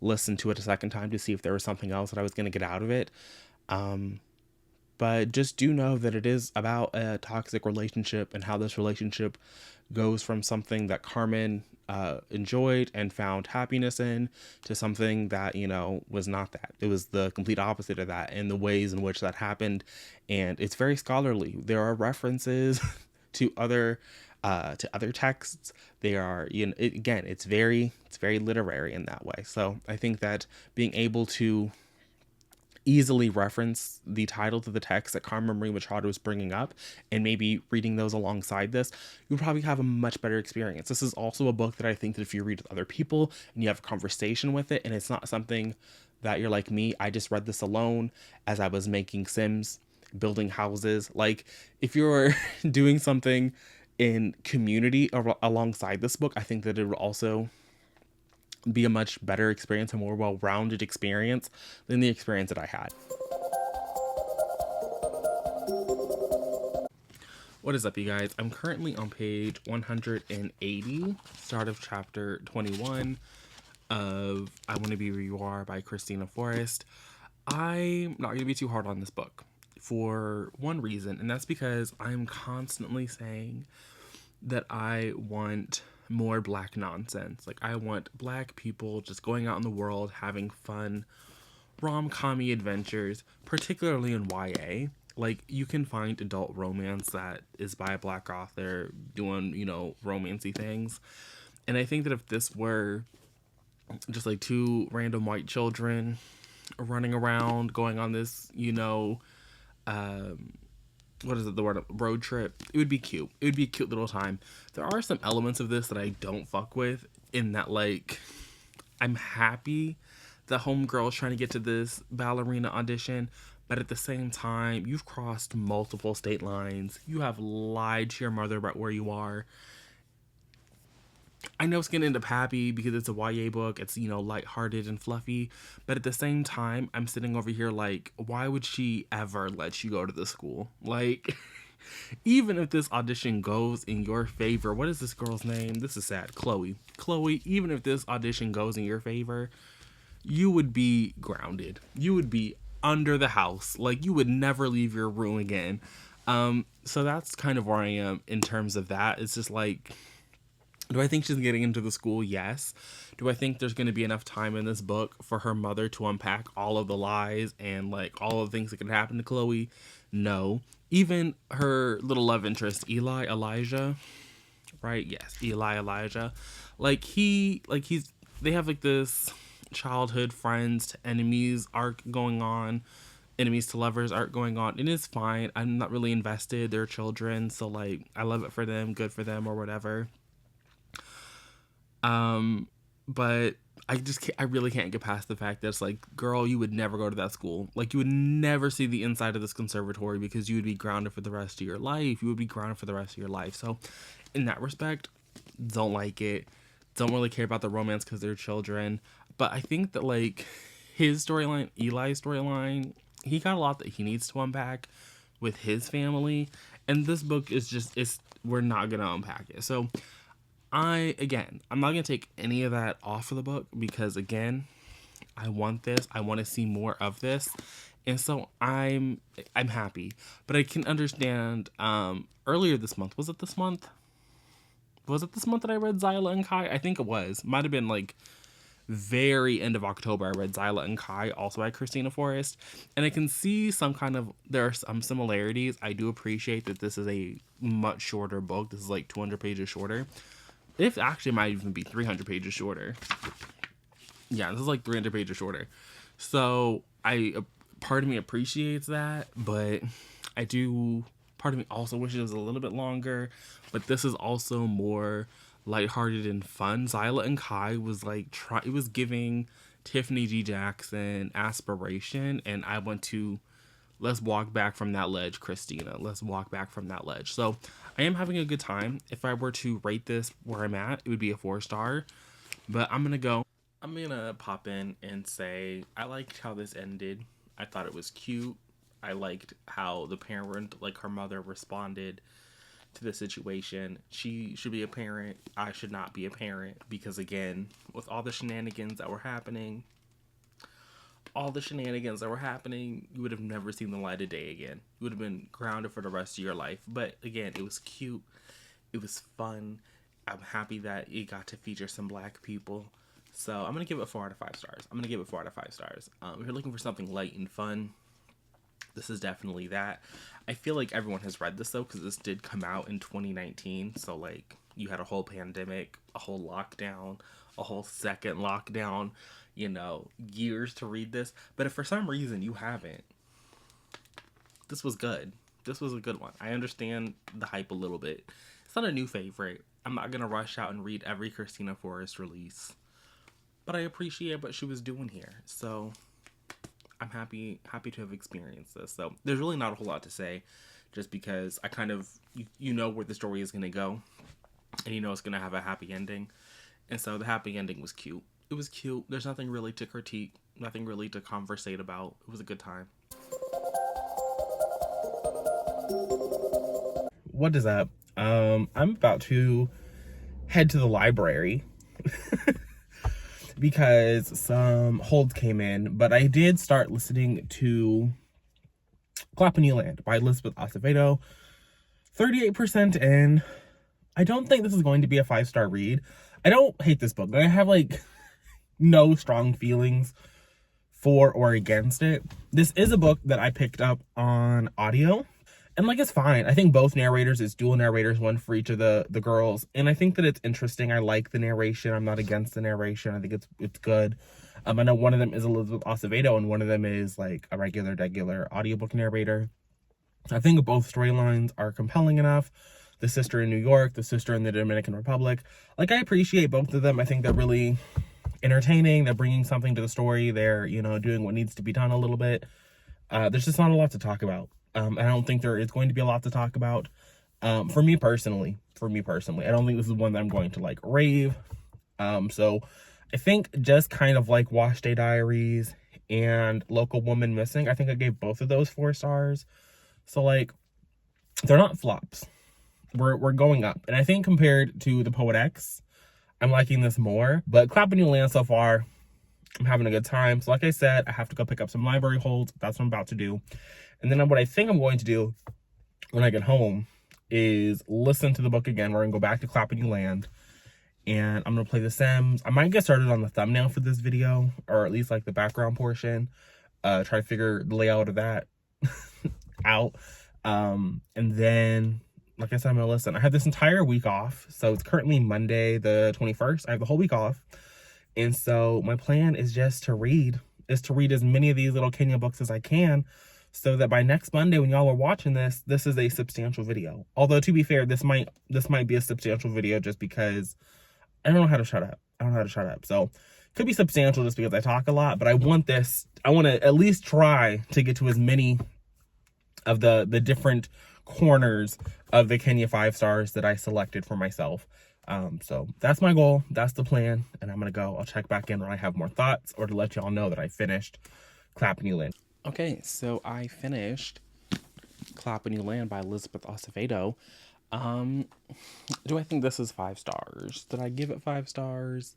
listen to it a second time to see if there was something else that I was going to get out of it. But just do know that it is about a toxic relationship, and how this relationship goes from something that Carmen enjoyed and found happiness in, to something that, was not that. It was the complete opposite of that, and the ways in which that happened. And it's very scholarly. There are references to other texts. They are, again, it's very literary in that way. So I think that being able to easily reference the title to the text that Carmen Maria Machado is bringing up, and maybe reading those alongside this, you'll probably have a much better experience. This is also a book that I think that if you read with other people and you have a conversation with it, and it's not something that you're like me, I just read this alone as I was making Sims, building houses. Like, if you're doing something in community alongside this book, I think that it would also be a much better experience, a more well-rounded experience than the experience that I had. What is up, you guys? I'm currently on page 180, start of chapter 21 of I Want to Be Where You Are by Christina Forrest. I'm not going to be too hard on this book for one reason, and that's because I'm constantly saying that I want more Black nonsense. Like, I want Black people just going out in the world, having fun, rom-com-y adventures, particularly in YA. Like, you can find adult romance that is by a Black author doing, romancy things. And I think that if this were just like two random white children running around, going on this, what is it, the word, road trip, it would be cute. It would be a cute little time. There are some elements of this that I don't fuck with, in that, like, I'm happy the homegirl's trying to get to this ballerina audition, but at the same time, you've crossed multiple state lines. You have lied to your mother about where you are. I know it's gonna end up happy because it's a YA book. It's, lighthearted and fluffy. But at the same time, I'm sitting over here like, why would she ever let you go to the school? Like, even if this audition goes in your favor, what is this girl's name? This is sad. Chloe, even if this audition goes in your favor, you would be grounded. You would be under the house. Like, you would never leave your room again. So that's kind of where I am in terms of that. It's just like, do I think she's getting into the school? Yes. Do I think there's going to be enough time in this book for her mother to unpack all of the lies and, like, all of the things that can happen to Chloe? No. Even her little love interest, Elijah, right? Yes, Elijah. They have, like, this childhood friends to enemies arc going on. enemies to lovers arc going on. It is fine. I'm not really invested. They're children, so like I love it for them, good for them, or whatever. But I really can't get past the fact that it's like, girl, you would never go to that school. Like, you would never see the inside of this conservatory because you would be grounded for the rest of your life. You would be grounded for the rest of your life. So, in that respect, don't like it. Don't really care about the romance because they're children. But I think that, like, his storyline, Eli's storyline, he got a lot that he needs to unpack with his family. And this book is just, we're not going to unpack it. So, I'm not gonna take any of that off of the book because again, I want this. I want to see more of this, and so I'm happy. But I can understand. Earlier this month, was it this month? Was it this month that I read Zyla and Kai? I think it was. Might have been like very end of October. I read Zyla and Kai, also by Christina Forrest, and I can see there are some similarities. I do appreciate that this is a much shorter book. This is like 200 pages shorter. It actually might even be 300 pages shorter. Yeah, this is like 300 pages shorter. So part of me appreciates that, but part of me also wishes it was a little bit longer. But this is also more lighthearted and fun. Zyla and Kai was like, it was giving Tiffany G. Jackson aspiration, and I went to, let's walk back from that ledge, Christina. Let's walk back from that ledge. So I am having a good time. If I were to rate this where I'm at, it would be a 4-star. But I'm going to pop in and say I liked how this ended. I thought it was cute. I liked how the parent, like her mother, responded to the situation. She should be a parent. I should not be a parent because, again, with all the shenanigans that were happening, you would have never seen the light of day again. You would have been grounded for the rest of your life. But again, it was cute. It was fun. I'm happy that it got to feature some black people. So I'm going to give it 4 out of 5 stars. If you're looking for something light and fun, this is definitely that. I feel like everyone has read this, though, because this did come out in 2019. So, like, you had a whole pandemic, a whole lockdown, a whole second lockdown, years to read this. But if for some reason you haven't, this was good. This was a good one. I understand the hype a little bit. It's not a new favorite. I'm not going to rush out and read every Christina Forrest release. But I appreciate what she was doing here. So I'm happy to have experienced this. So there's really not a whole lot to say, just because I kind of, you know where the story is going to go. And it's going to have a happy ending. And so the happy ending was cute. It was cute. There's nothing really to critique. Nothing really to conversate about. It was a good time. What is up? I'm about to head to the library because some holds came in, but I did start listening to Clapping You Land by Elizabeth Acevedo. 38% in. I don't think this is going to be a 5-star read. I don't hate this book. I have like no strong feelings for or against it. This is a book that I picked up on audio, and like it's fine. I think both narrators, it's dual narrators, one for each of the girls, and I think that it's interesting. I like the narration. I'm not against the narration. I think it's good. I know one of them is Elizabeth Acevedo and one of them is like a regular audiobook narrator. I think both storylines are compelling enough. The sister in New York, the sister in the Dominican Republic. Like, I appreciate both of them. I think they're really entertaining. They're bringing something to the story. They're, doing what needs to be done a little bit. There's just not a lot to talk about. I don't think there is going to be a lot to talk about. For me personally, I don't think this is one that I'm going to like rave. So I think just kind of like Wash Day Diaries and Local Woman Missing, I think I gave both of those 4 stars. So like, they're not flops. We're going up. And I think compared to The Poet X, I'm liking this more. But Clapping You Land so far, I'm having a good time. So like I said, I have to go pick up some library holds. That's what I'm about to do. And then what I think I'm going to do when I get home is listen to the book again. We're going to go back to Clapping You Land. And I'm going to play The Sims. I might get started on the thumbnail for this video, or at least like the background portion. Try to figure the layout of that out. And then, like I said, I'm going to listen. I have this entire week off. So it's currently Monday the 21st. I have the whole week off. And so my plan is just to read is to read as many of these little Kenya books as I can, so that by next Monday when y'all are watching this, this is a substantial video. Although to be fair, this might be a substantial video just because I don't know how to shut up. I don't know how to shut up. So could be substantial just because I talk a lot, but I want to at least try to get to as many of the different corners of the Kenya 5 stars that I selected for myself. So that's my goal. That's the plan. And I'm going to go. I'll check back in when I have more thoughts, or to let y'all know that I finished Clap and You Land. Okay, so I finished Clap and You Land by Elizabeth Acevedo. Do I think this is 5 stars? Did I give it 5 stars?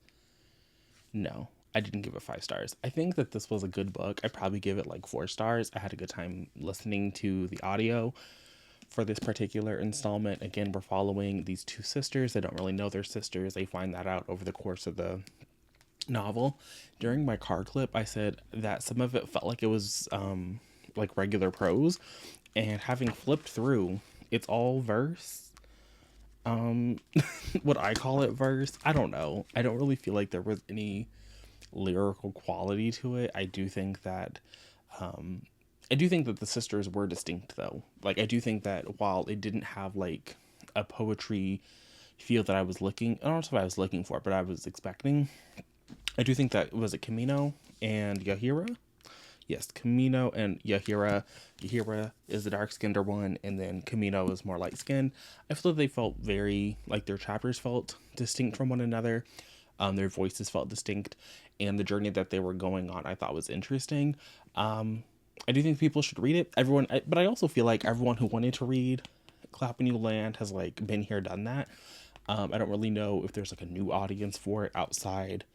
No, I didn't give it 5 stars. I think that this was a good book. I'd probably give it like 4 stars. I had a good time listening to the audio for this particular installment. Again, we're following these 2 sisters. They don't really know they're sisters. They find that out over the course of the novel. During my car clip, I said that some of it felt like it was like regular prose, and having flipped through, it's all verse. Would I call it verse? I don't know. I don't really feel like there was any lyrical quality to it. I do think that the sisters were distinct, though. Like, I do think that while it didn't have like a poetry feel that I was looking, I don't know if I was looking for, but I was expecting. I do think that, was it Camino and Yahira? Yes, Camino and Yahira. Yahira is the dark-skinned one, and then Camino is more light-skinned. I feel like they felt very, like, their chapters felt distinct from one another. Their voices felt distinct, and the journey that they were going on I thought was interesting. I do think people should read it. But I also feel like everyone who wanted to read Clap and You Land has, like, been here, done that. I don't really know if there's, like, a new audience for it outside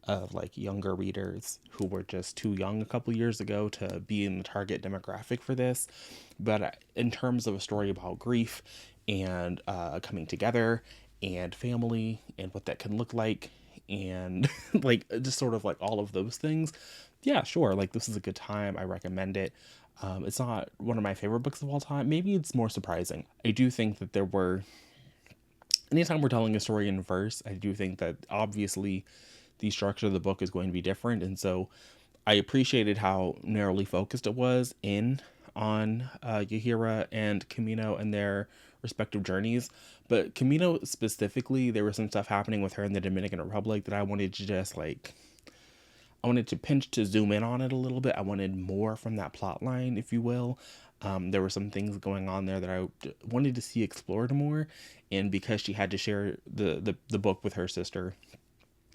of like younger readers who were just too young a couple years ago to be in the target demographic for this. But in terms of a story about grief and coming together and family and what that can look like, and like just sort of like all of those things, yeah, sure, like this is a good time. I recommend it. It's not one of my favorite books of all time. Maybe it's more surprising. I do think that anytime we're telling a story in verse, I do think that obviously the structure of the book is going to be different. And so I appreciated how narrowly focused it was on Yahira and Camino and their respective journeys. But Camino specifically, there was some stuff happening with her in the Dominican Republic that I wanted to zoom in on it a little bit. I wanted more from that plot line, if you will. There were some things going on there that I wanted to see explored more. And because she had to share the book with her sister,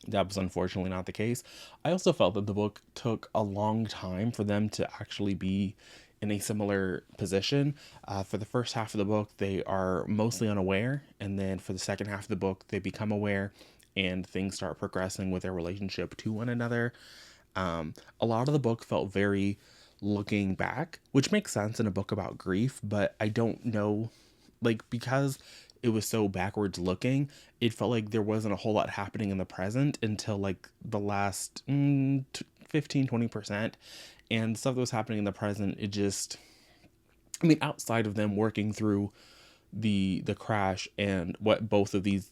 that was unfortunately not the case. I also felt that the book took a long time for them to actually be in a similar position. For the first half of the book, they are mostly unaware. And then for the second half of the book, they become aware and things start progressing with their relationship to one another. A lot of the book felt very looking back, which makes sense in a book about grief, but I don't know, like, because it was so backwards looking, it felt like there wasn't a whole lot happening in the present until like the last 15-20%. And stuff that was happening in the present, outside of them working through the crash and what both of these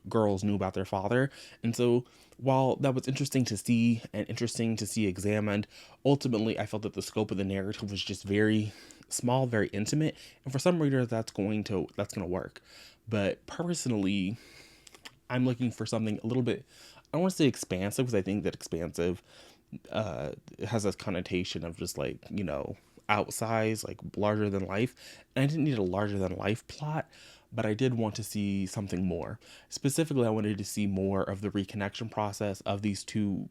girls knew about their father. And so while that was interesting to see and interesting to see examined, ultimately I felt that the scope of the narrative was just very small, very intimate, and for some readers that's going to work. But personally, I'm looking for something a little bit, I don't want to say expansive, because I think that expansive has this connotation of just like, outsized, like larger than life, and I didn't need a larger than life plot, but I did want to see something more. Specifically, I wanted to see more of the reconnection process of these two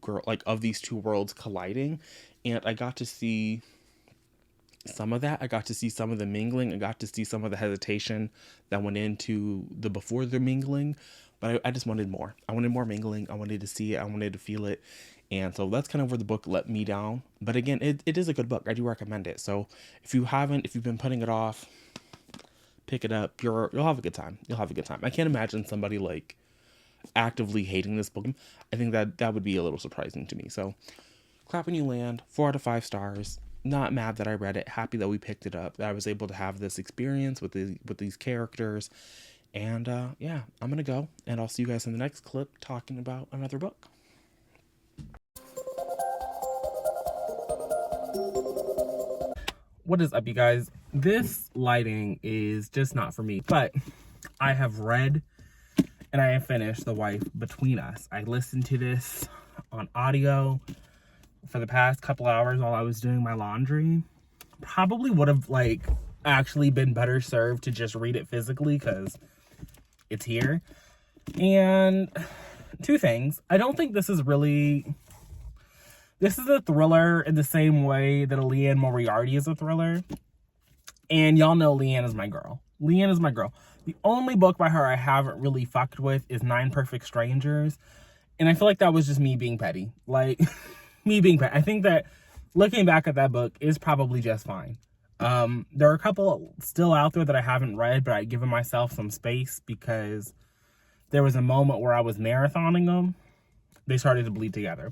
worlds colliding, and I got to see some of that. I got to see some of the mingling. I got to see some of the hesitation that went into the before the mingling, but I just wanted more. I wanted more mingling. I wanted to see it. I wanted to feel it. And so that's kind of where the book let me down. But again, it is a good book. I do recommend it. So if you've been putting it off, pick it up. You'll have a good time. You'll have a good time. I can't imagine somebody like actively hating this book. I think that would be a little surprising to me. So Clap and You Land, 4 out of 5 stars. Not mad that I read it. Happy that we picked it up. That I was able to have this experience with these characters. And yeah, I'm going to go. And I'll see you guys in the next clip talking about another book. What is up, you guys? This lighting is just not for me, but I have read and I have finished The Wife Between Us. I listened to this on audio for the past couple hours while I was doing my laundry. Probably would have actually been better served to just read it physically because it's here. And two things. I don't think this is a thriller in the same way that a Leanne Moriarty is a thriller. And y'all know Leanne is my girl. Leanne is my girl. The only book by her I haven't really fucked with is 9 Perfect Strangers. And I feel like that was just me being petty. Me being petty. I think that looking back at that book is probably just fine. There are a couple still out there that I haven't read, but I've given myself some space because there was a moment where I was marathoning them. They started to bleed together.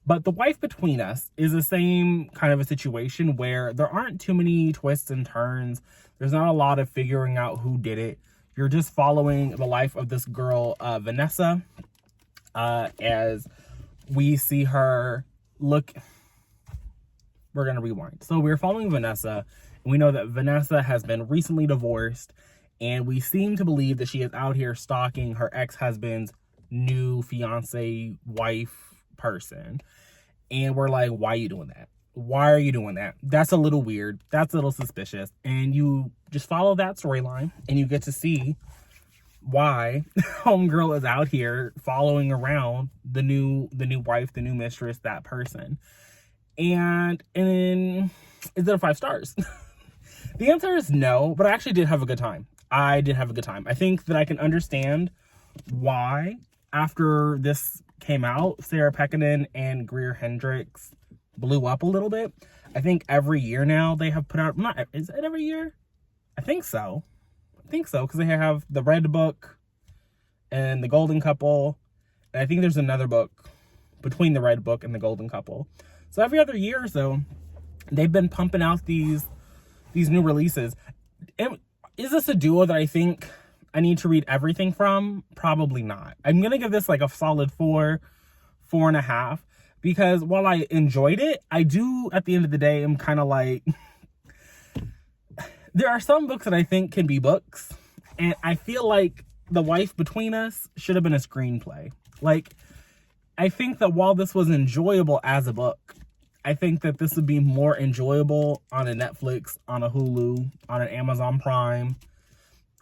But The Wife Between Us is the same kind of a situation where there aren't too many twists and turns. There's not a lot of figuring out who did it. You're just following the life of this girl, Vanessa, as we see her look. We're going to rewind. So we're following Vanessa, and we know that Vanessa has been recently divorced, and we seem to believe that she is out here stalking her ex-husband's new fiance, wife, person. And we're like, why are you doing that? Why are you doing that? That's a little weird. That's a little suspicious. And you just follow that storyline and you get to see why homegirl is out here following around the new wife, the new mistress, that person. And is it a 5 stars? The answer is no, but I actually did have a good time. I think that I can understand why after this came out, Sarah Pekkanen and Greer Hendricks blew up a little bit. I think every year now they have put out, is it every year? I think so, because they have the Red Book and the Golden Couple, and I think there's another book between the Red Book and the Golden Couple. So every other year or so, they've been pumping out these new releases. And is this a duo that I think I need to read everything from? Probably not. I'm going to give this a solid 4.5, because while I enjoyed it, I do, at the end of the day, I'm kind of like, there are some books that I think can be books, and I feel like The Wife Between Us should have been a screenplay. I think that while this was enjoyable as a book, I think that this would be more enjoyable on a Netflix, on a Hulu, on an Amazon Prime.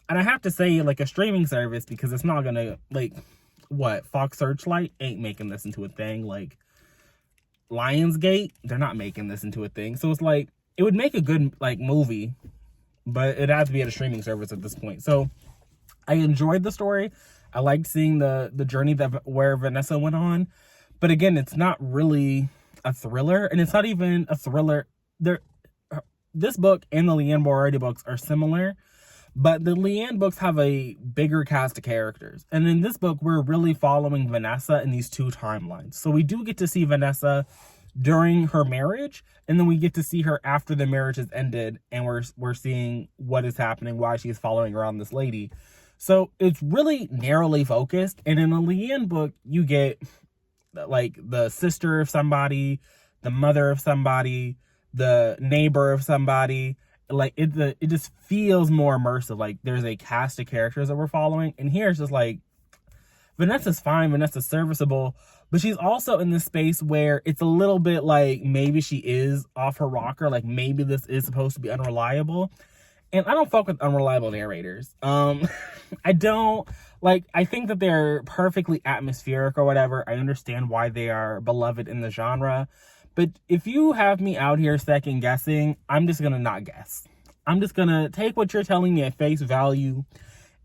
And I have to say, a streaming service, because it's not gonna, Fox Searchlight ain't making this into a thing. Lionsgate, they're not making this into a thing. So it's it would make a good, movie, but it'd have to be at a streaming service at this point. So I enjoyed the story. I liked seeing the journey where Vanessa went on. But again, it's not really a thriller, and it's not even a thriller. This book and the Leanne Moriarty books are similar, but the Leanne books have a bigger cast of characters. And in this book, we're really following Vanessa in these 2 timelines. So we do get to see Vanessa during her marriage, and then we get to see her after the marriage has ended, and we're seeing what is happening, why she's following around this lady. So it's really narrowly focused. And in a Leanne book, you get the sister of somebody, the mother of somebody, the neighbor of somebody. It just feels more immersive. There's a cast of characters that we're following, and here it's just Vanessa's fine, Vanessa's serviceable, but she's also in this space where it's a little bit maybe she is off her rocker, maybe this is supposed to be unreliable, and I don't fuck with unreliable narrators. I don't I think that they're perfectly atmospheric or whatever. I understand why they are beloved in the genre. But if you have me out here second guessing, I'm just going to not guess. I'm just going to take what you're telling me at face value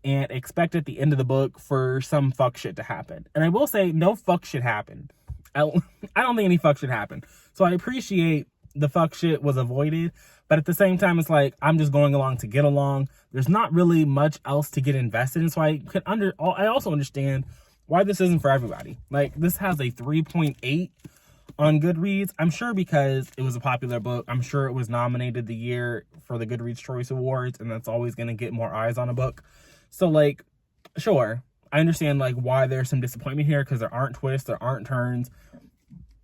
and expect at the end of the book for some fuck shit to happen. And I will say, no fuck shit happened. I don't think any fuck shit happened. So I appreciate the fuck shit was avoided. But at the same time, it's I'm just going along to get along. There's not really much else to get invested in. So I also understand why this isn't for everybody. This has a 3.8 on Goodreads. I'm sure because it was a popular book. I'm sure it was nominated the year for the Goodreads Choice Awards, and that's always going to get more eyes on a book. So sure, I understand why there's some disappointment here, because there aren't twists, there aren't turns.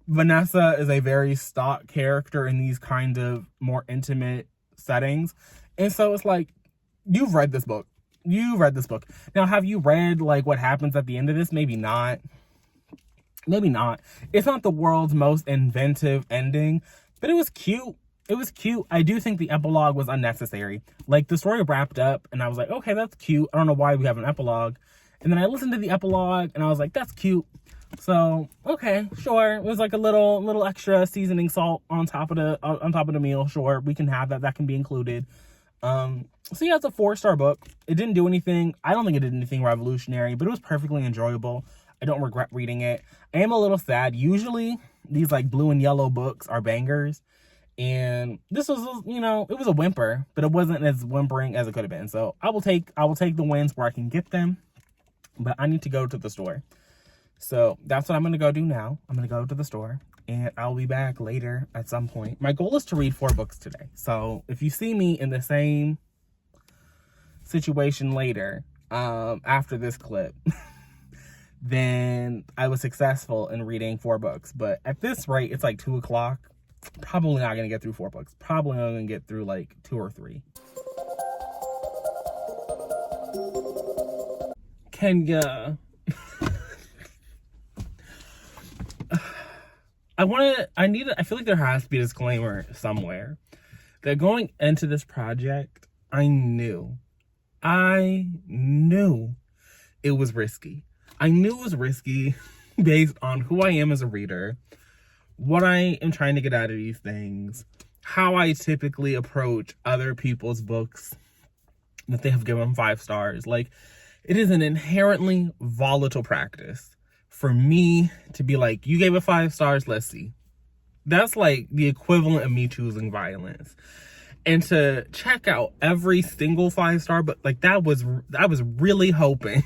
Vanessa is a very stock character in these kind of more intimate settings. And so it's like, you've read this book. Now, have you read like what happens at the end of this? Maybe not. It's not the world's most inventive ending, but it was cute. I do think the epilogue was unnecessary. Like, the story wrapped up and I was like, okay, that's cute. I don't know why we have an epilogue. And then I listened to the epilogue and I was like, that's cute. So, okay, sure. It was like a little extra seasoning salt on top of the meal. Sure, we can have that. That can be included. So yeah, it's a 4-star book. It didn't do anything. I don't think it did anything revolutionary, but it was perfectly enjoyable. I don't regret reading it. I am a little sad. Usually these like blue and yellow books are bangers. And this was, it was a whimper, but it wasn't as whimpering as it could have been. So I will take the wins where I can get them, but I need to go to the store. So that's what I'm going to go do now. I'm going to go to the store and I'll be back later at some point. My goal is to read 4 books today. So if you see me in the same situation later, after this clip, then I was successful in reading 4 books. But at this rate, it's like 2 o'clock. Probably not going to get through 4 books. Probably only going to get through like 2 or 3. Kenya. I feel like there has to be a disclaimer somewhere that going into this project, I knew it was risky. I knew it was risky based on who I am as a reader, what I am trying to get out of these things, how I typically approach other people's books that they have given 5 stars. Like, it is an inherently volatile practice for me to be like, you gave it 5 stars, let's see. That's like the equivalent of me choosing violence. And to check out every single 5-star, but like I was really hoping.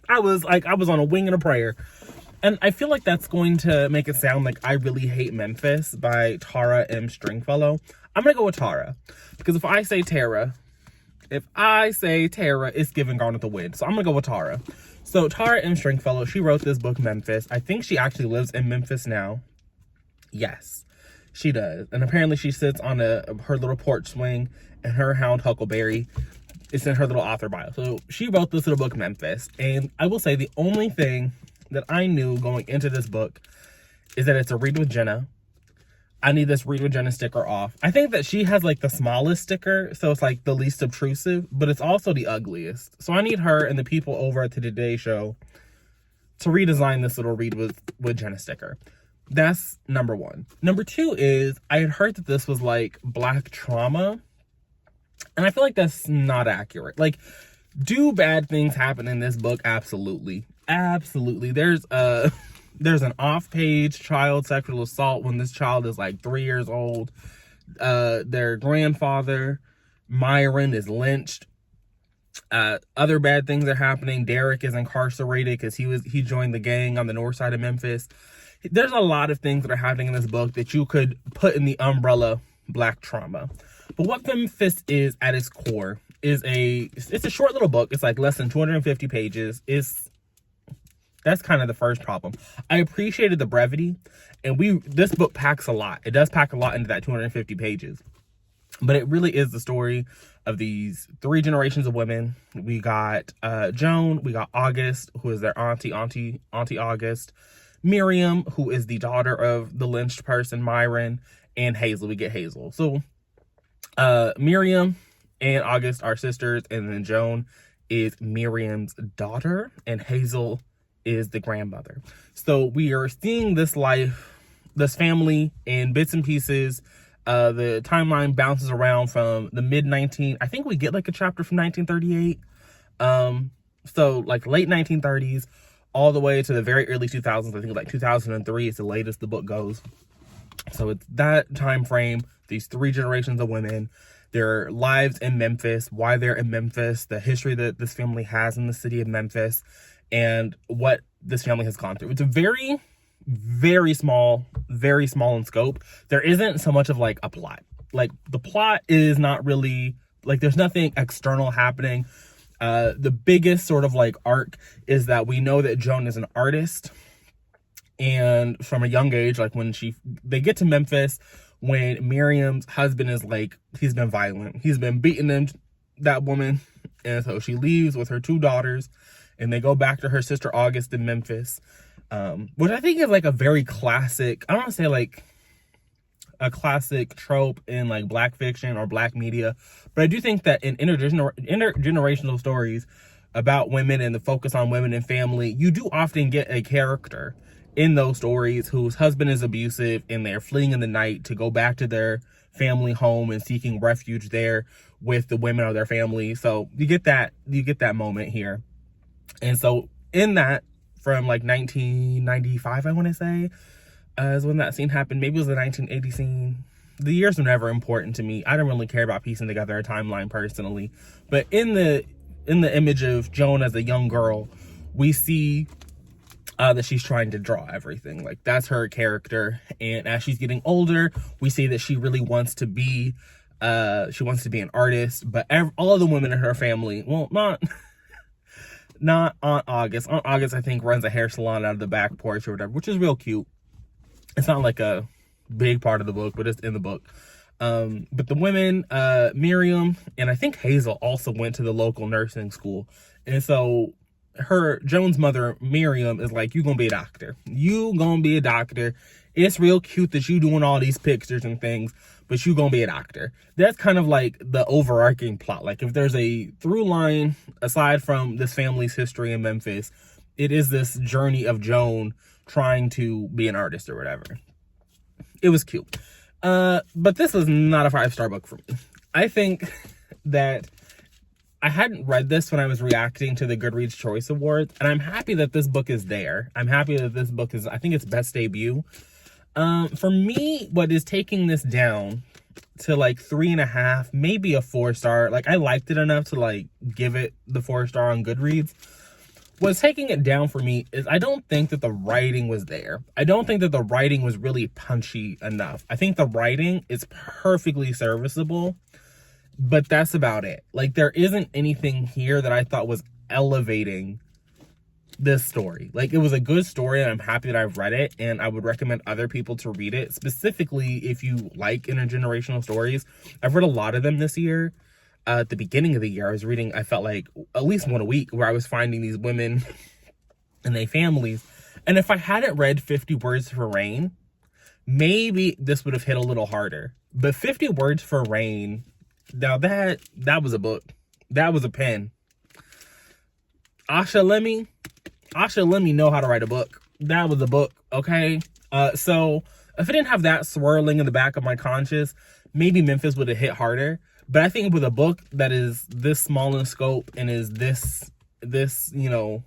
I was on a wing and a prayer. And I feel like that's going to make it sound like I Really Hate Memphis by Tara M. Stringfellow. I'm going to go with Tara. Because if I say Tara, it's giving Garnet the win. So I'm going to go with Tara. So Tara M. Stringfellow, she wrote this book, Memphis. I think she actually lives in Memphis now. Yes, she does. And apparently she sits on her little porch swing, and her hound, Huckleberry, is in her little author bio. So she wrote this little book, Memphis. And I will say the only thing that I knew going into this book is that it's a read with Jenna. I need this read with Jenna sticker off. I think that she has like the smallest sticker, so it's like the least obtrusive, but it's also the ugliest. So I need her and the people over at the Today Show to redesign this little read with Jenna sticker. That's number 1. Number 2 is I had heard that this was like Black trauma, and I feel like that's not accurate. Like, do bad things happen in this book? Absolutely. There's an off-page child sexual assault when this child is like 3 years old. Their grandfather, Myron, is lynched. Other bad things are happening. Derek is incarcerated because he joined the gang on the north side of Memphis. There's a lot of things that are happening in this book that you could put in the umbrella Black trauma. But what Memphis is at its core is it's a short little book. It's like less than 250 pages. That's kind of the first problem. I appreciated the brevity, and this book packs a lot. It does pack a lot into that 250 pages. But it really is the story of these 3 generations of women. We got Joan, we got August, who is their auntie August, Miriam, who is the daughter of the lynched person, Myron, and Hazel. We get Hazel. So Miriam and August are sisters, and then Joan is Miriam's daughter, and Hazel is the grandmother. So we are seeing this family in bits and pieces. The timeline bounces around from the I think we get like a chapter from 1938. So like late 1930s all the way to the very early 2000s. I think like 2003 is the latest the book goes. So it's that time frame, these 3 generations of women, their lives in Memphis, why they're in Memphis, the history that this family has in the city of Memphis, and what this family has gone through. It's a very, very small in scope. There isn't so much of like a plot. Like, the plot is not really, like, there's nothing external happening. The biggest sort of like arc is that we know that Joan is an artist, And from a young age, like when they get to Memphis, when Miriam's husband is like, he's been violent, he's been beating that woman, and so she leaves with her 2 daughters, and they go back to her sister August in Memphis, which I think is like a very classic, I don't want to say like a classic trope in like Black fiction or Black media, but I do think that in intergenerational stories about women and the focus on women and family, you do often get a character in those stories whose husband is abusive and they're fleeing in the night to go back to their family home and seeking refuge there with the women of their family. So you get that moment here. And so in that, from like 1995, I want to say, is when that scene happened. Maybe it was the 1980 scene. The years were never important to me. I didn't really care about piecing together a timeline personally. But in the image of Joan as a young girl, we see that she's trying to draw everything. Like, that's her character. And as she's getting older, we see that she really wants to be an artist. But all of the women in her family, well, not Aunt August. Aunt August, I think, runs a hair salon out of the back porch or whatever, which is real cute. It's not like a big part of the book, but it's in the book. But the women, Miriam and I think Hazel also went to the local nursing school. And so Joan's mother, Miriam, is like, you gonna be a doctor. You gonna be a doctor. It's real cute that you doing all these pictures and things, but you gonna be a doctor. That's kind of like the overarching plot. Like, if there's a through line, aside from this family's history in Memphis, it is this journey of Joan trying to be an artist or whatever. It was cute. But this was not a 5-star book for me. I think that I hadn't read this when I was reacting to the Goodreads Choice Awards, and I'm happy that this book is there. I'm happy that this book is, I think it's best debut. For me, what is taking this down to like 3.5, maybe a 4-star, like I liked it enough to like give it the 4-star on Goodreads. What's taking it down for me is I don't think that the writing was there. I don't think that the writing was really punchy enough. I think the writing is perfectly serviceable, but that's about it. Like, there isn't anything here that I thought was elevating this story. Like, it was a good story, and I'm happy that I've read it, and I would recommend other people to read it, specifically if you like intergenerational stories. I've read a lot of them this year. At the beginning of the year, I was reading, I felt like, at least one a week, where I was finding these women and their families. And if I hadn't read 50 Words for Rain, maybe this would have hit a little harder. But 50 Words for Rain, now that was a book. That was a pen. Asha, let me know how to write a book. That was a book, okay? So if I didn't have that swirling in the back of my conscience, maybe Memphis would have hit harder. But I think with a book that is this small in scope and is this, you know,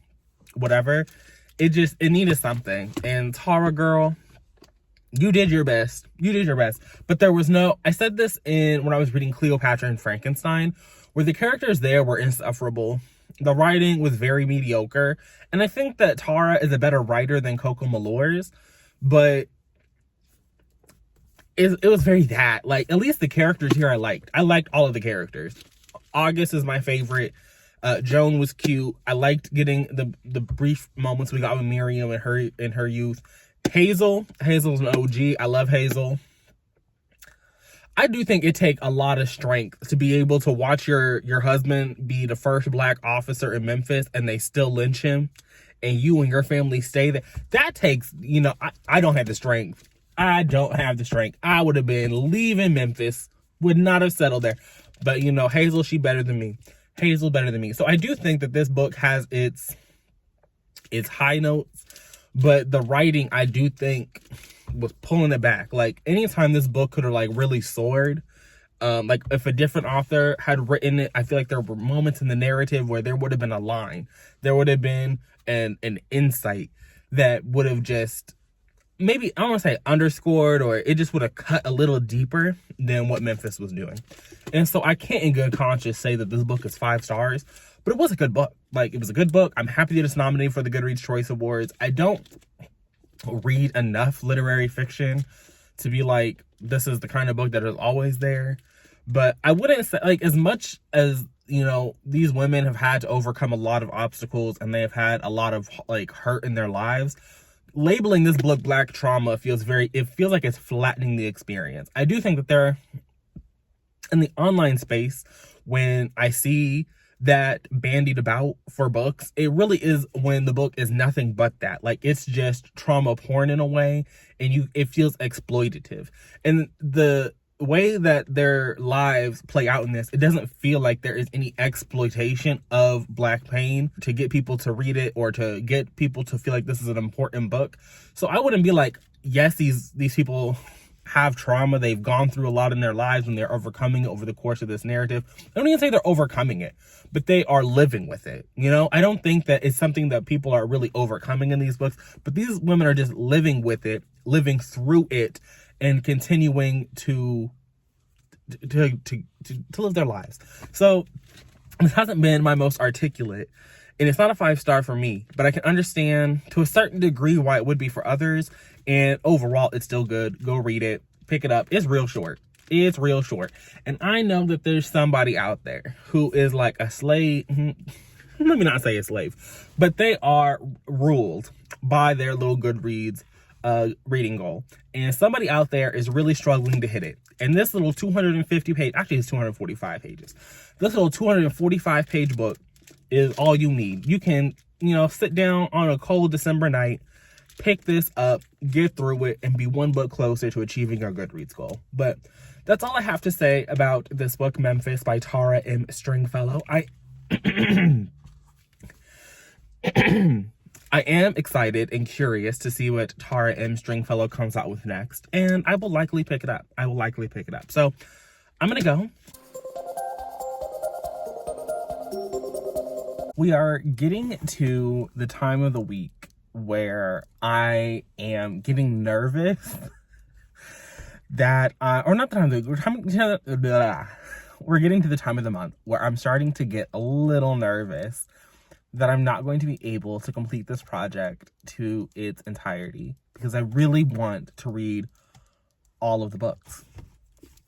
whatever, it needed something. And Tara, girl, you did your best. You did your best. But there was I said this when I was reading Cleopatra and Frankenstein, where the characters there were insufferable. The writing was very mediocre. And I think that Tara is a better writer than Coco Malors, but it was very that. Like, at least the characters here I liked. I liked all of the characters. August is my favorite. Joan was cute. I liked getting the brief moments we got with Miriam and her youth. Hazel's an OG. I love Hazel. I do think it takes a lot of strength to be able to watch your husband be the first Black officer in Memphis and they still lynch him, and you and your family stay there. That takes, you know, I don't have the strength. I don't have the strength. I would have been leaving Memphis, would not have settled there. But, you know, Hazel, she better than me. Hazel better than me. So I do think that this book has its high notes, but the writing, I do think, was pulling it back. Like, anytime this book could have like really soared, like if a different author had written it, I feel like there were moments in the narrative where there would have been a line, there would have been an insight that would have just maybe, I don't want to say underscored, or it just would have cut a little deeper than what Memphis was doing. And so I can't in good conscience say that this book is 5 stars, but it was a good book. Like, it was a good book. I'm happy that it's nominated for the Goodreads Choice Awards. I don't read enough literary fiction to be like, this is the kind of book that is always there. But I wouldn't say, like, as much as, you know, these women have had to overcome a lot of obstacles and they have had a lot of like hurt in their lives, labeling this book Black trauma feels like it's flattening the experience. I do think that there, in the online space, when I see that bandied about for books, it really is when the book is nothing but that. Like, it's just trauma porn in a way, and it feels exploitative. And the way that their lives play out in this, it doesn't feel like there is any exploitation of Black pain to get people to read it or to get people to feel like this is an important book. So I wouldn't be like, yes, these people have trauma, they've gone through a lot in their lives and they're overcoming it over the course of this narrative. I don't even say they're overcoming it, but they are living with it. You know, I don't think that it's something that people are really overcoming in these books, but these women are just living with it, living through it, and continuing to live their lives. So this hasn't been my most articulate, and it's not a 5-star for me, but I can understand to a certain degree why it would be for others. And overall, it's still good. Go read it. Pick it up. It's real short. It's real short. And I know that there's somebody out there who is like a slave. Let me not say a slave, but they are ruled by their little Goodreads reading goal. And somebody out there is really struggling to hit it. And this little 250 page, actually it's 245 pages. This little 245 page book is all you need. You can, sit down on a cold December night, pick this up, get through it, and be one book closer to achieving your Goodreads goal. But that's all I have to say about this book, Memphis, by Tara M. Stringfellow. I am excited and curious to see what Tara M. Stringfellow comes out with next, and I will likely pick it up. So I'm gonna go. We are getting to the time of the week where I am getting nervous that, or not the time of the week, we're getting to the time of the month where I'm starting to get a little nervous that I'm not going to be able to complete this project to its entirety, because I really want to read all of the books.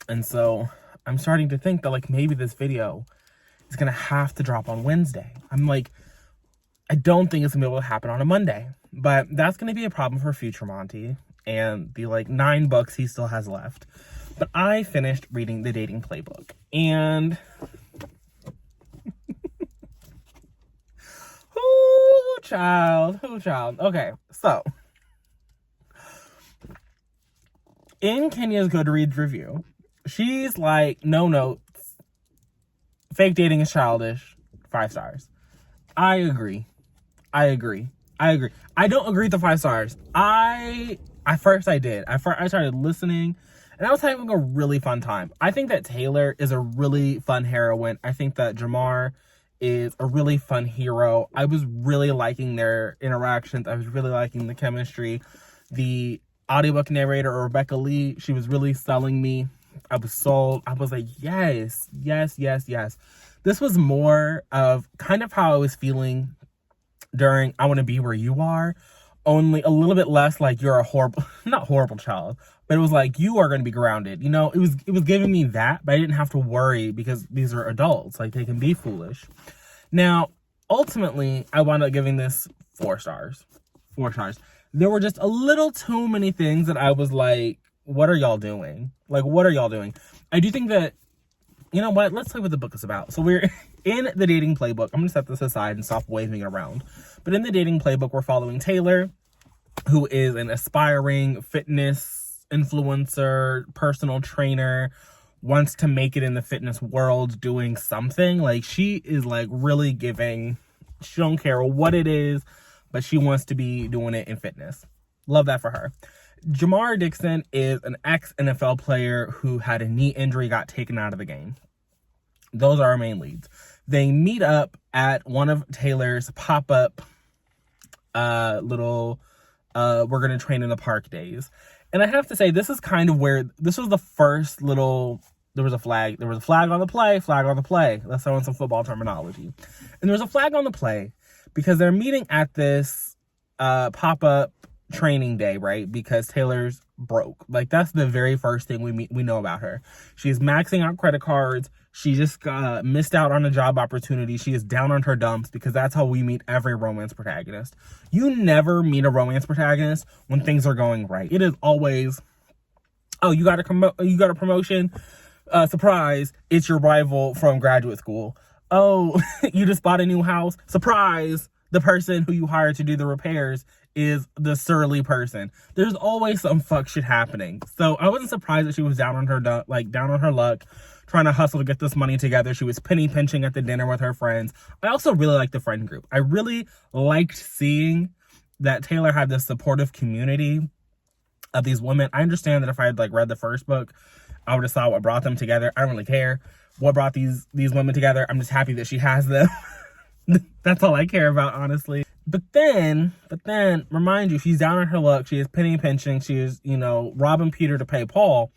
And so I'm starting to think that, like, maybe this video is gonna have to drop on Wednesday. I'm like, I don't think it's gonna be able to happen on a Monday, but that's gonna be a problem for future Monty and the 9 books he still has left. But I finished reading The Dating Playbook, and whoo child. Okay, so in Kenya's Goodreads review, she's like, no notes, fake dating is childish, 5 stars. I agree. I don't agree with the 5 stars. At first I did. I started listening, and I was having a really fun time. I think that Taylor is a really fun heroine. I think that Jamar is a really fun hero. I was really liking their interactions. I was really liking the chemistry. The audiobook narrator, Rebecca Lee, she was really selling me. I was sold. I was like, yes. This was more of kind of how I was feeling during I Want to Be Where You Are, only a little bit less like you're a not horrible child, but it was like you are going to be grounded. It was giving me that, but I didn't have to worry because these are adults. Like, they can be foolish. Now, ultimately, I wound up giving this 4 stars. 4 stars. There were just a little too many things that I was like, what are y'all doing? I do think that, you know what? Let's tell you what the book is about. So we're in The Dating Playbook. I'm going to set this aside and stop waving it around. But in The Dating Playbook, we're following Taylor, who is an aspiring fitness influencer, personal trainer, wants to make it in the fitness world doing something. Like, she is like really giving. She don't care what it is, but she wants to be doing it in fitness. Love that for her. Jamar Dixon is an ex-NFL player who had a knee injury, got taken out of the game. Those are our main leads. They meet up at one of Taylor's pop-up little we're going to train in the park days. And I have to say, this is kind of where, this was the first little, there was a flag on the play. Let's throw in some football terminology. And there was a flag on the play because they're meeting at this pop-up training day, right? Because Taylor's broke. Like, that's the very first thing we know about her. She's maxing out credit cards. She just missed out on a job opportunity. She is down on her dumps because that's how we meet every romance protagonist. You never meet a romance protagonist when things are going right. It is always, oh, you got a promotion, surprise, it's your rival from graduate school. Oh, you just bought a new house, surprise, the person who you hired to do the repairs is the surly person. There's always some fuck shit happening. So I wasn't surprised that she was down on her luck, trying to hustle to get this money together. She was penny pinching at the dinner with her friends. I also really liked the friend group. I really liked seeing that Taylor had this supportive community of these women. I understand that if I had read the first book, I would have saw what brought them together. I don't really care what brought these women together. I'm just happy that she has them. That's all I care about, honestly. But then, remind you, she's down on her luck. She is penny pinching. She is, robbing Peter to pay Paul.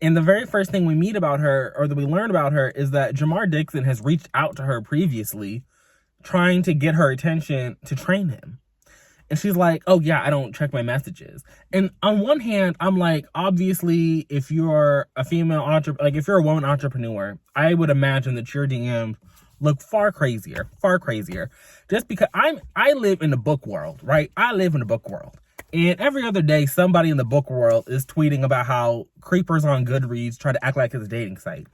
And the very first thing we meet about her, or that we learn about her, is that Jamar Dixon has reached out to her previously, trying to get her attention to train him. And she's like, oh yeah, I don't check my messages. And on one hand, I'm like, obviously, if you're a female entrepreneur, if you're a woman entrepreneur, I would imagine that your DMs look far crazier. Just because I live in the book world, right? I live in the book world. And every other day, somebody in the book world is tweeting about how creepers on Goodreads try to act like it's a dating site.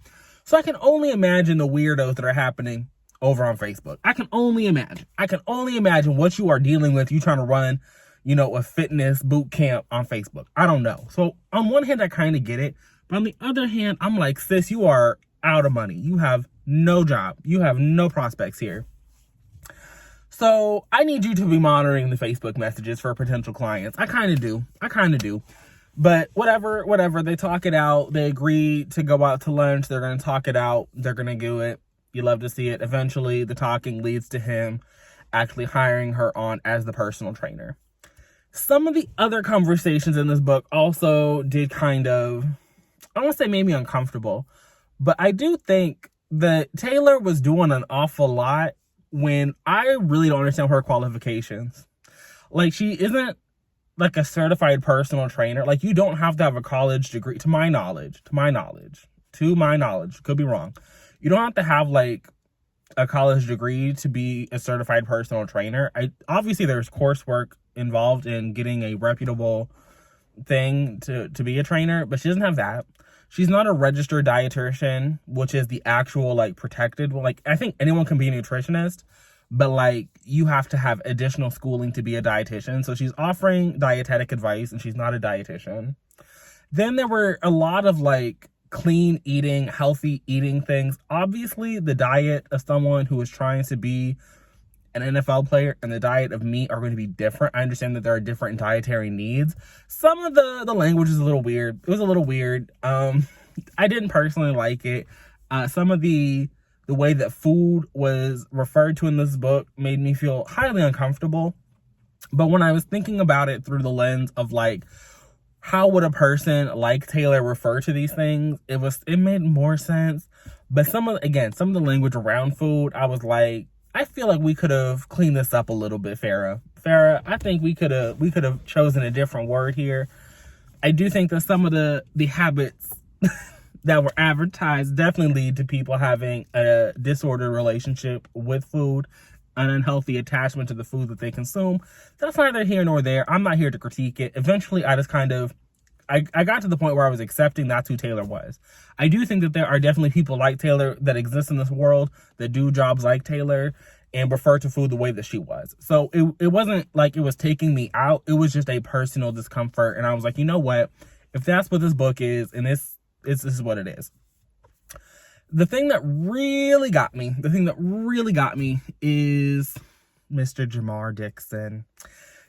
So I can only imagine the weirdos that are happening over on Facebook. I can only imagine what you are dealing with. You trying to run, a fitness boot camp on Facebook. I don't know. So on one hand, I kind of get it. But on the other hand, I'm like, sis, you are out of money. You have no job. You have no prospects here. So I need you to be monitoring the Facebook messages for potential clients. I kind of do. But whatever. They talk it out. They agree to go out to lunch. They're going to talk it out. They're going to do it. You love to see it. Eventually, the talking leads to him actually hiring her on as the personal trainer. Some of the other conversations in this book also did kind of, I don't want to say made me uncomfortable, but I do think that Taylor was doing an awful lot when I really don't understand her qualifications. She isn't a certified personal trainer. You don't have to have a college degree, to my knowledge, could be wrong. You don't have to have a college degree to be a certified personal trainer. Obviously there's coursework involved in getting a reputable thing to be a trainer, but she doesn't have that. She's not a registered dietitian, which is the actual protected. I think anyone can be a nutritionist, but you have to have additional schooling to be a dietitian. So she's offering dietetic advice and she's not a dietitian. Then there were a lot of clean eating, healthy eating things. Obviously, the diet of someone who is trying to be an NFL player and the diet of me are going to be different. I understand that there are different dietary needs. Some of the language is a little weird. It was a little weird. I didn't personally like it. Some of the way that food was referred to in this book made me feel highly uncomfortable. But when I was thinking about it through the lens of how would a person like Taylor refer to these things, it made more sense. But some of the language around food, I was like, I feel like we could have cleaned this up a little bit, Farrah. I think we could have chosen a different word here. I do think that some of the habits that were advertised definitely lead to people having a disordered relationship with food, an unhealthy attachment to the food that they consume. That's neither here nor there. I'm not here to critique it. Eventually, I just I got to the point where I was accepting that's who Taylor was. I do think that there are definitely people like Taylor that exist in this world that do jobs like Taylor and refer to food the way that she was. So it wasn't like it was taking me out. It was just a personal discomfort. And I was like, you know what? If that's what this book is, and this is what it is. The thing that really got me is Mr. Jamar Dixon.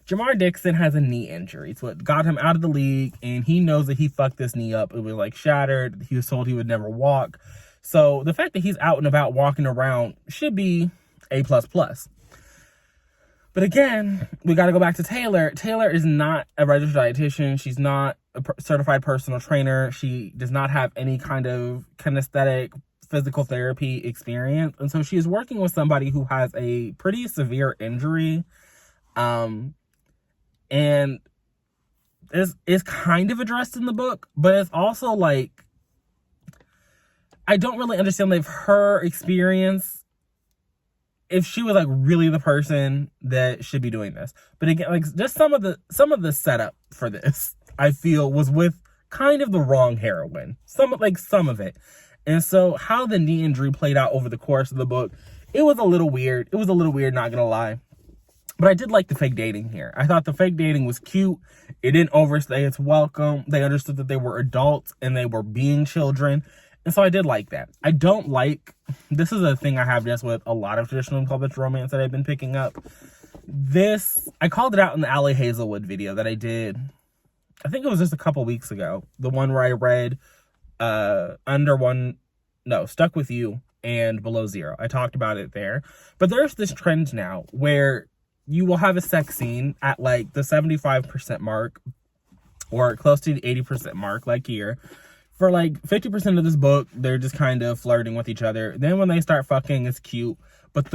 Jamar Dixon has a knee injury. It's what got him out of the league, and he knows that he fucked this knee up. It was shattered. He was told he would never walk. So the fact that he's out and about walking around should be A++. But again, we got to go back to Taylor. Taylor is not a registered dietitian. She's not a certified personal trainer. She does not have any kind of kinesthetic physical therapy experience. And so she is working with somebody who has a pretty severe injury. And is kind of addressed in the book, but it's also I don't really understand like her experience, if she was like really the person that should be doing this. But again, like just some of the setup for this, I feel, was with kind of the wrong heroine. Some of it. And so how the knee injury played out over the course of the book, it was a little weird. It was a little weird, not gonna lie. But I did like the fake dating here. I thought the fake dating was cute. It didn't overstay its welcome. They understood that they were adults and they were being children. And so I did like that. I don't like, this is a thing I have just with a lot of traditional published romance that I've been picking up. This, I called it out in the Allie Hazelwood video that I did. I think it was just a couple weeks ago. The one where I read Stuck With You and Below Zero. I talked about it there. But there's this trend now where you will have a sex scene at like the 75% mark or close to the 80% mark, like here. For like 50% of this book, they're just kind of flirting with each other. Then when they start fucking, it's cute. But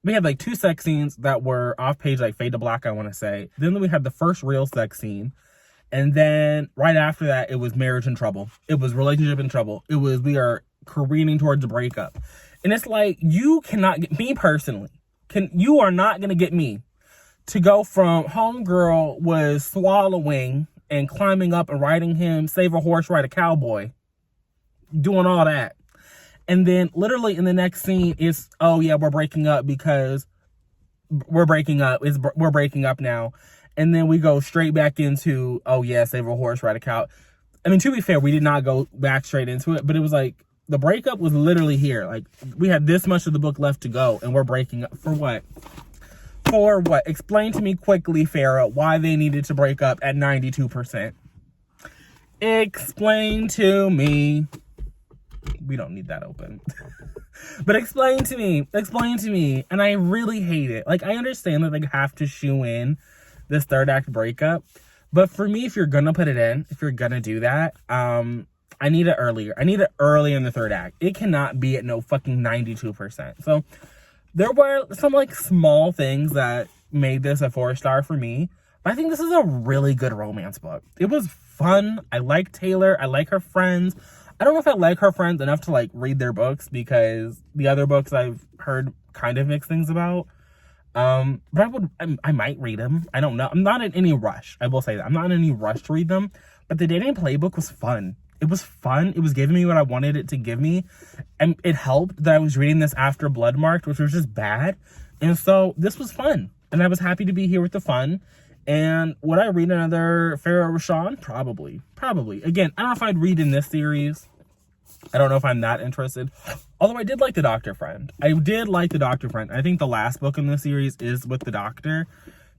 we had like 2 sex scenes that were off page, like fade to black, I want to say. Then we had the first real sex scene. And then right after that, it was marriage in trouble. It was relationship in trouble. It was, we are careening towards a breakup. And it's like, you cannot get me personally. You are not going to get me to go from homegirl was swallowing and climbing up and riding him, save a horse, ride a cowboy, doing all that. And then literally in the next scene is, oh yeah, we're breaking up because we're breaking up. We're breaking up now. And then we go straight back into, oh yeah, save a horse, ride a cow. I mean, to be fair, we did not go back straight into it, but it was like, the breakup was literally here. Like, we had this much of the book left to go, and we're breaking up. For what? For what? Explain to me quickly, Farrah, why they needed to break up at 92%. Explain to me. We don't need that open. But explain to me. Explain to me. And I really hate it. Like, I understand that they have to shoe in this third act breakup. But for me, if you're gonna put it in, if you're gonna do that, I need it earlier. I need it early in the third act. It cannot be at no fucking 92%. So there were some like small things that made this a 4-star for me. But I think this is a really good romance book. It was fun. I like Taylor. I like her friends. I don't know if I like her friends enough to like read their books because the other books I've heard kind of mixed things about. But I might read them. I don't know. I'm not in any rush. I will say that. I'm not in any rush to read them. But the dating playbook was fun. It was fun. It was giving me what I wanted it to give me. And it helped that I was reading this after Bloodmarked, which was just bad. And so this was fun. And I was happy to be here with the fun. And would I read another Farrah Rashan? Probably. Again, I don't know if I'd read in this series. I don't know if I'm that interested. Although I did like The Doctor Friend. I think the last book in the series is with the doctor.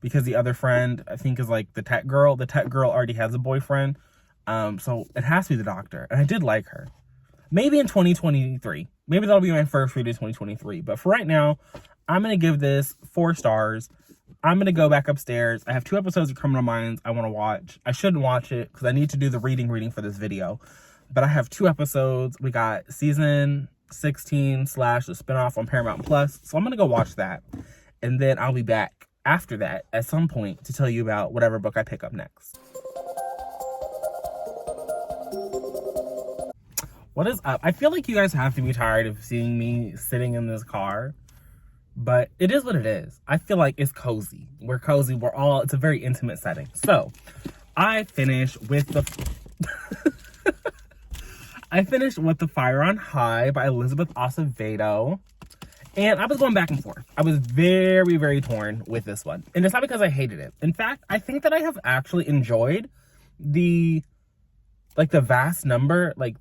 Because the other friend, I think, is like the tech girl. The tech girl already has a boyfriend. So it has to be the doctor. And I did like her. Maybe in 2023. Maybe that'll be my first read of 2023. But for right now, I'm going to give this 4 stars. I'm going to go back upstairs. I have 2 episodes of Criminal Minds I want to watch. I shouldn't watch it because I need to do the reading for this video. But I have 2 episodes. We got season 16 / the spinoff on Paramount Plus. So I'm going to go watch that. And then I'll be back after that at some point to tell you about whatever book I pick up next. What is up? I feel like you guys have to be tired of seeing me sitting in this car, but it is what it is. I feel like it's cozy. We're cozy. It's a very intimate setting. So I finished with the Fire on High by Elizabeth Acevedo. And I was going back and forth. I was very, very torn with this one. And it's not because I hated it. In fact, I think that I have actually enjoyed the vast number, a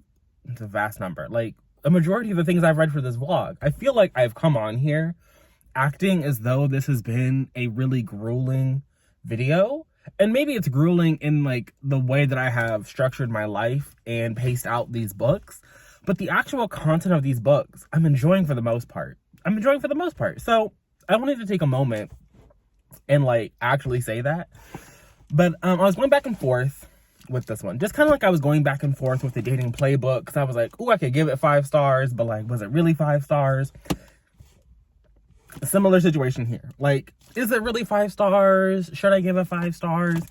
majority of the things I've read for this vlog. I feel like I've come on here acting as though this has been a really grueling video. And maybe it's grueling in like the way that I have structured my life and paced out these books. But the actual content of these books, I'm enjoying for the most part. So I wanted to take a moment and like actually say that. But I was going back and forth with this one. Just kind of like I was going back and forth with the dating playbook. Because I was like, oh, I could give it 5 stars. But like, was it really 5 stars? A similar situation here. Like, is it really 5 stars? Should I give it 5 stars?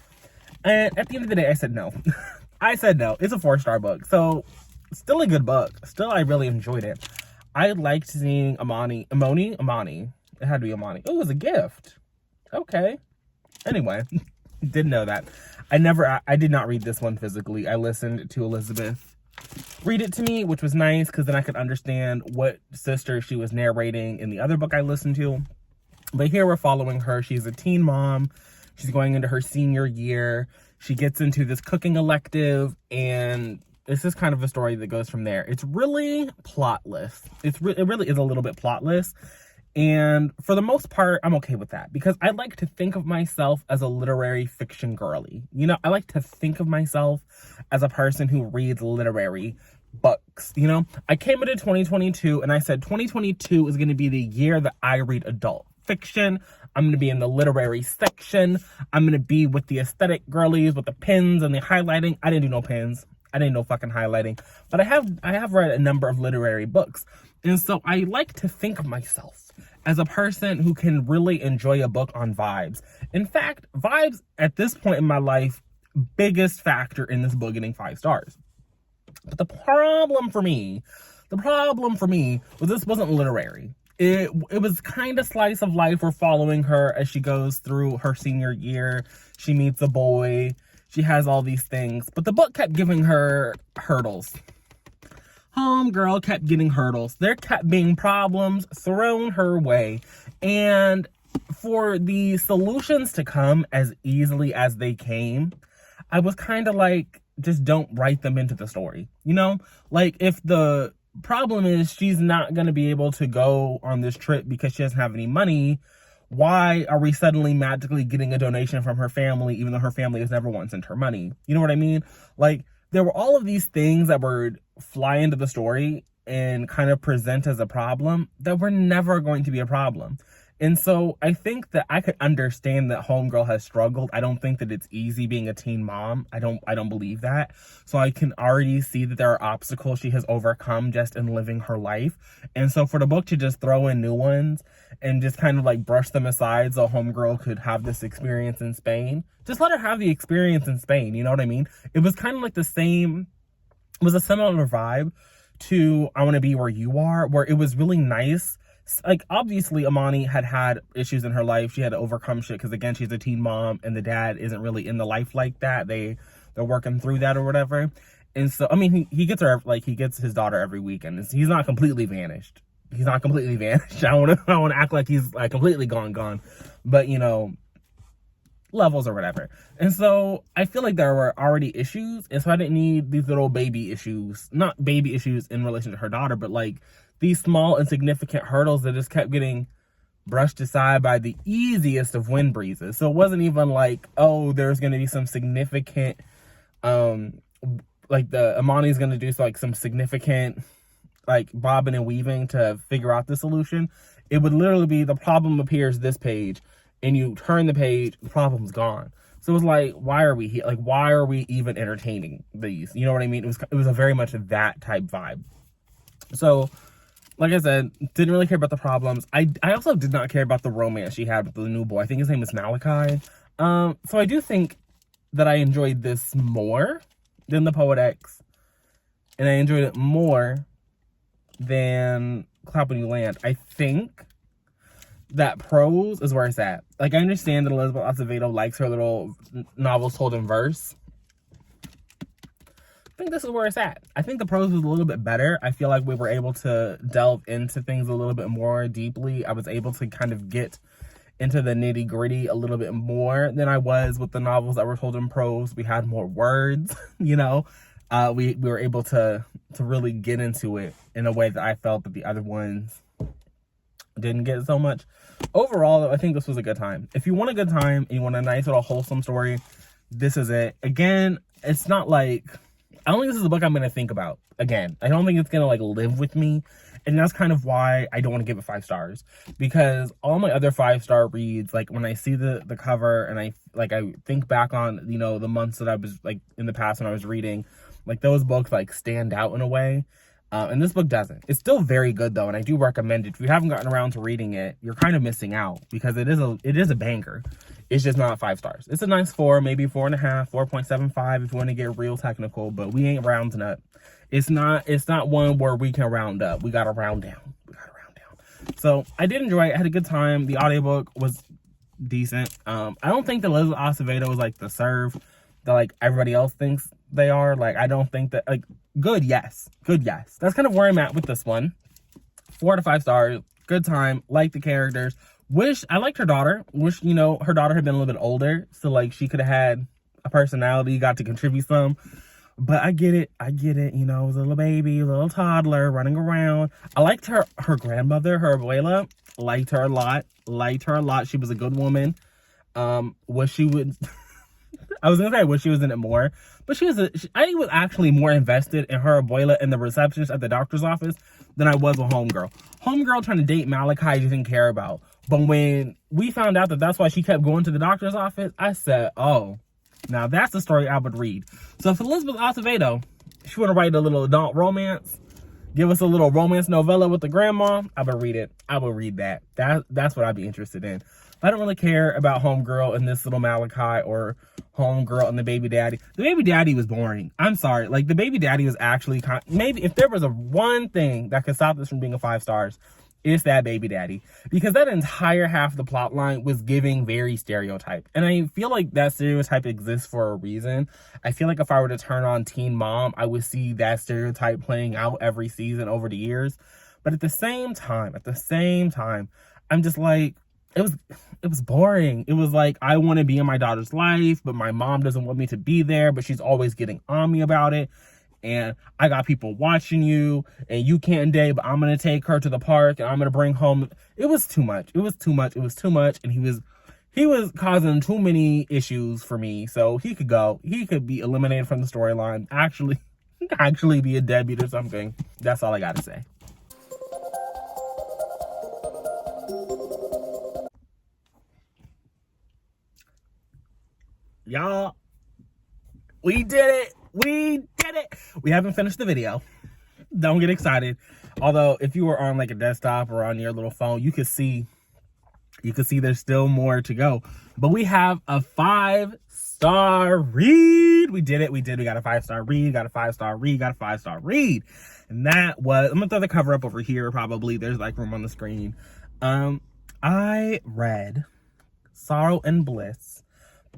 And at the end of the day, I said no. I said no. It's a 4-star book. So Still a good book. Still, I really enjoyed it. I liked seeing Amani. It had to be Amani. Oh, it was a gift. Okay. Anyway, didn't know that. I did not read this one physically. I listened to Elizabeth read it to me, which was nice because then I could understand what sister she was narrating in the other book I listened to. But here we're following her. She's a teen mom. She's going into her senior year. She gets into this cooking elective, and it's just kind of a story that goes from there. It's really plotless. It really is a little bit plotless. And for the most part, I'm okay with that because I like to think of myself as a literary fiction girly. You know, I like to think of myself as a person who reads literary books. You know, I came into 2022 and I said 2022 is going to be the year that I read adult fiction. I'm going to be in the literary section. I'm going to be with the aesthetic girlies with the pens and the highlighting. I didn't do no pens. I didn't know fucking highlighting. But I have read a number of literary books. And so I like to think of myself as a person who can really enjoy a book on vibes. In fact, vibes at this point in my life, biggest factor in this book getting 5 stars. But the problem for me was this wasn't literary. It was kind of slice of life. We're following her as she goes through her senior year. She meets a boy. She has all these things. But the book kept giving her hurdles. Homegirl kept getting hurdles. There kept being problems thrown her way. And for the solutions to come as easily as they came, I was kind of like, just don't write them into the story. You know? Like, if the problem is she's not going to be able to go on this trip because she doesn't have any money, why are we suddenly magically getting a donation from her family even though her family has never once sent her money? You know what I mean? Like, there were all of these things that would fly into the story and kind of present as a problem that were never going to be a problem. And so I think that I could understand that homegirl has struggled. I don't think that it's easy being a teen mom. I don't believe that. So I can already see that there are obstacles she has overcome just in living her life. And so for the book to just throw in new ones and just kind of like brush them aside so homegirl could have this experience in Spain, just let her have the experience in Spain. You know what I mean? It was kind of like it was a similar vibe to I Want to Be Where You Are, where it was really nice. Like, obviously, Amani had issues in her life. She had to overcome shit because, again, she's a teen mom and the dad isn't really in the life like that. They're working through that or whatever. And so, I mean, he gets his daughter every weekend. He's not completely vanished. I don't want to act like he's like completely gone. But, you know, levels or whatever. And so I feel like there were already issues. And so I didn't need these little baby issues, not baby issues in relation to her daughter, but like these small insignificant hurdles that just kept getting brushed aside by the easiest of wind breezes. So it wasn't even like, oh, there's going to be some significant, like the Amani's going to do like some significant, like bobbing and weaving to figure out the solution. It would literally be the problem appears this page and you turn the page, the problem's gone. So it was like, why are we here? Like, why are we even entertaining these? You know what I mean? It was a very much that type vibe. So, like I said, didn't really care about the problems. I also did not care about the romance she had with the new boy. I think his name was Malachi. So I do think that I enjoyed this more than the Poet X. And I enjoyed it more than Clap When You Land. I think that prose is where it's at. Like, I understand that Elizabeth Acevedo likes her little novels told in verse. I think this is where it's at. I think the prose was a little bit better. I feel like we were able to delve into things a little bit more deeply. I was able to kind of get into the nitty gritty a little bit more than I was with the novels that were told in prose. We had more words, you know. We were able to really get into it in a way that I felt that the other ones didn't get so much. Overall, though, I think this was a good time. If you want a good time and you want a nice little wholesome story, this is it. Again, it's not like, I don't think this is a book I'm going to think about again. I don't think it's going to like live with me. And that's kind of why I don't want to give it 5 stars, because all my other 5-star reads, like when I see the cover and I think back on, you know, the months that I was like in the past when I was reading, like those books like stand out in a way. And this book doesn't. It's still very good though, and I do recommend it. If you haven't gotten around to reading it, you're kind of missing out because it is a banger. It's just not 5 stars. It's a nice 4, maybe 4.5, 4.75 if you want to get real technical, but we ain't rounding up. It's not one where we can round up. We gotta round down. So I did enjoy it. I had a good time. The audiobook was decent. I don't think that Elizabeth Acevedo is like the serve that like everybody else thinks they are. Like, I don't think that, like, good yes. That's kind of where I'm at with this one. 4 to 5 stars. Good time. Like the characters. I liked her daughter. Wish, her daughter had been a little bit older, so like she could have had a personality, got to contribute some. But I get it. It was a little baby, a little toddler running around. I liked her grandmother, her abuela. Liked her a lot. She was a good woman. Wish she would. I was gonna say I wish she was in it more, but I was actually more invested in her abuela and the receptionist at the doctor's office than I was with Homegirl. Homegirl trying to date Malachi, I didn't care about. But when we found out that that's why she kept going to the doctor's office, I said, oh, now that's the story I would read. So if Elizabeth Acevedo, she want to write a little adult romance, give us a little romance novella with the grandma, I would read it. I would read that. That's what I'd be interested in. I don't really care about Homegirl and this little Malachi or Homegirl and the baby daddy. The baby daddy was boring. I'm sorry. Like, the baby daddy was actually maybe if there was one thing that could stop this from being a 5 stars, it's that baby daddy. Because that entire half of the plot line was giving very stereotype. And I feel like that stereotype exists for a reason. I feel like if I were to turn on Teen Mom, I would see that stereotype playing out every season over the years. But at the same time, I'm just like, it was boring. It was like, I want to be in my daughter's life, but my mom doesn't want me to be there, but she's always getting on me about it. And I got people watching you, and you can't date, but I'm going to take her to the park, and I'm going to bring home. It was too much. And he was causing too many issues for me. So he could go. He could be eliminated from the storyline. Actually be a deadbeat or something. That's all I got to say. Y'all, we did it. We haven't finished the video. Don't get excited. Although, if you were on like a desktop or on your little phone, you could see there's still more to go. But we have a 5-star read. We did it. We got a 5-star read, got a 5-star read, got a 5-star read. And that was, I'm gonna throw the cover up over here probably. There's like room on the screen. I read Sorrow and Bliss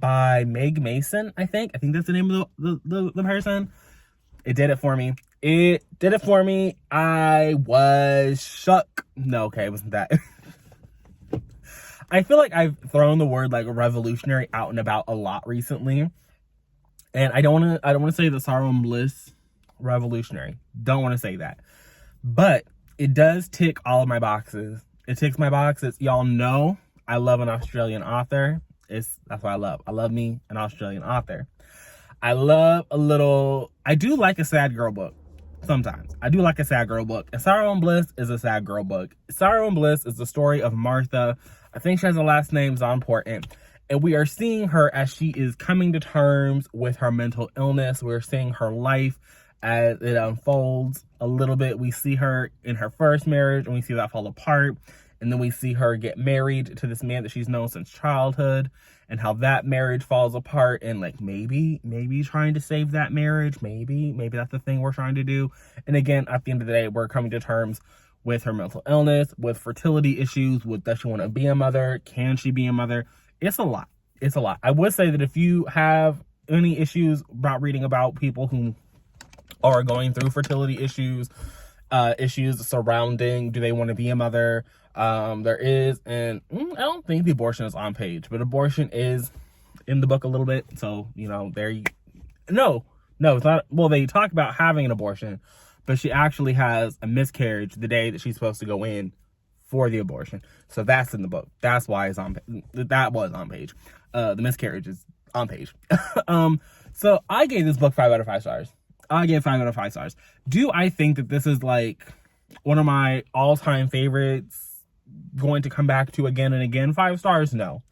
by Meg Mason, I think that's the name of the person. It did it for me. I was shook. No, okay, it wasn't that. I feel like I've thrown the word like revolutionary out and about a lot recently, and I don't want to say the Sorrow and Bliss revolutionary. Don't want to say that, but it does tick all of my boxes. It ticks my boxes. Y'all know I love an Australian author. That's what I love. I love me an Australian author. I do like a sad girl book. Sometimes. I do like a sad girl book. And Sorrow and Bliss is a sad girl book. Sorrow and Bliss is the story of Martha. I think she has a last name, so important. And we are seeing her as she is coming to terms with her mental illness. We're seeing her life as it unfolds a little bit. We see her in her first marriage, and we see that fall apart. And then we see her get married to this man that she's known since childhood, and how that marriage falls apart, and like maybe trying to save that marriage. Maybe that's the thing we're trying to do. And again, at the end of the day, we're coming to terms with her mental illness, with fertility issues, with does she want to be a mother? Can she be a mother? It's a lot. I would say that if you have any issues about reading about people who are going through fertility issues surrounding do they want to be a mother, there is, and I don't think the abortion is on page, but abortion is in the book a little bit. So, no, it's not. Well, they talk about having an abortion, but she actually has a miscarriage the day that she's supposed to go in for the abortion. So that's in the book. That's why that was on page. The miscarriage is on page. So I gave this book 5 out of 5 stars. I gave 5 out of 5 stars. Do I think that this is like one of my all-time favorites, going to come back to again and again? 5 stars? No.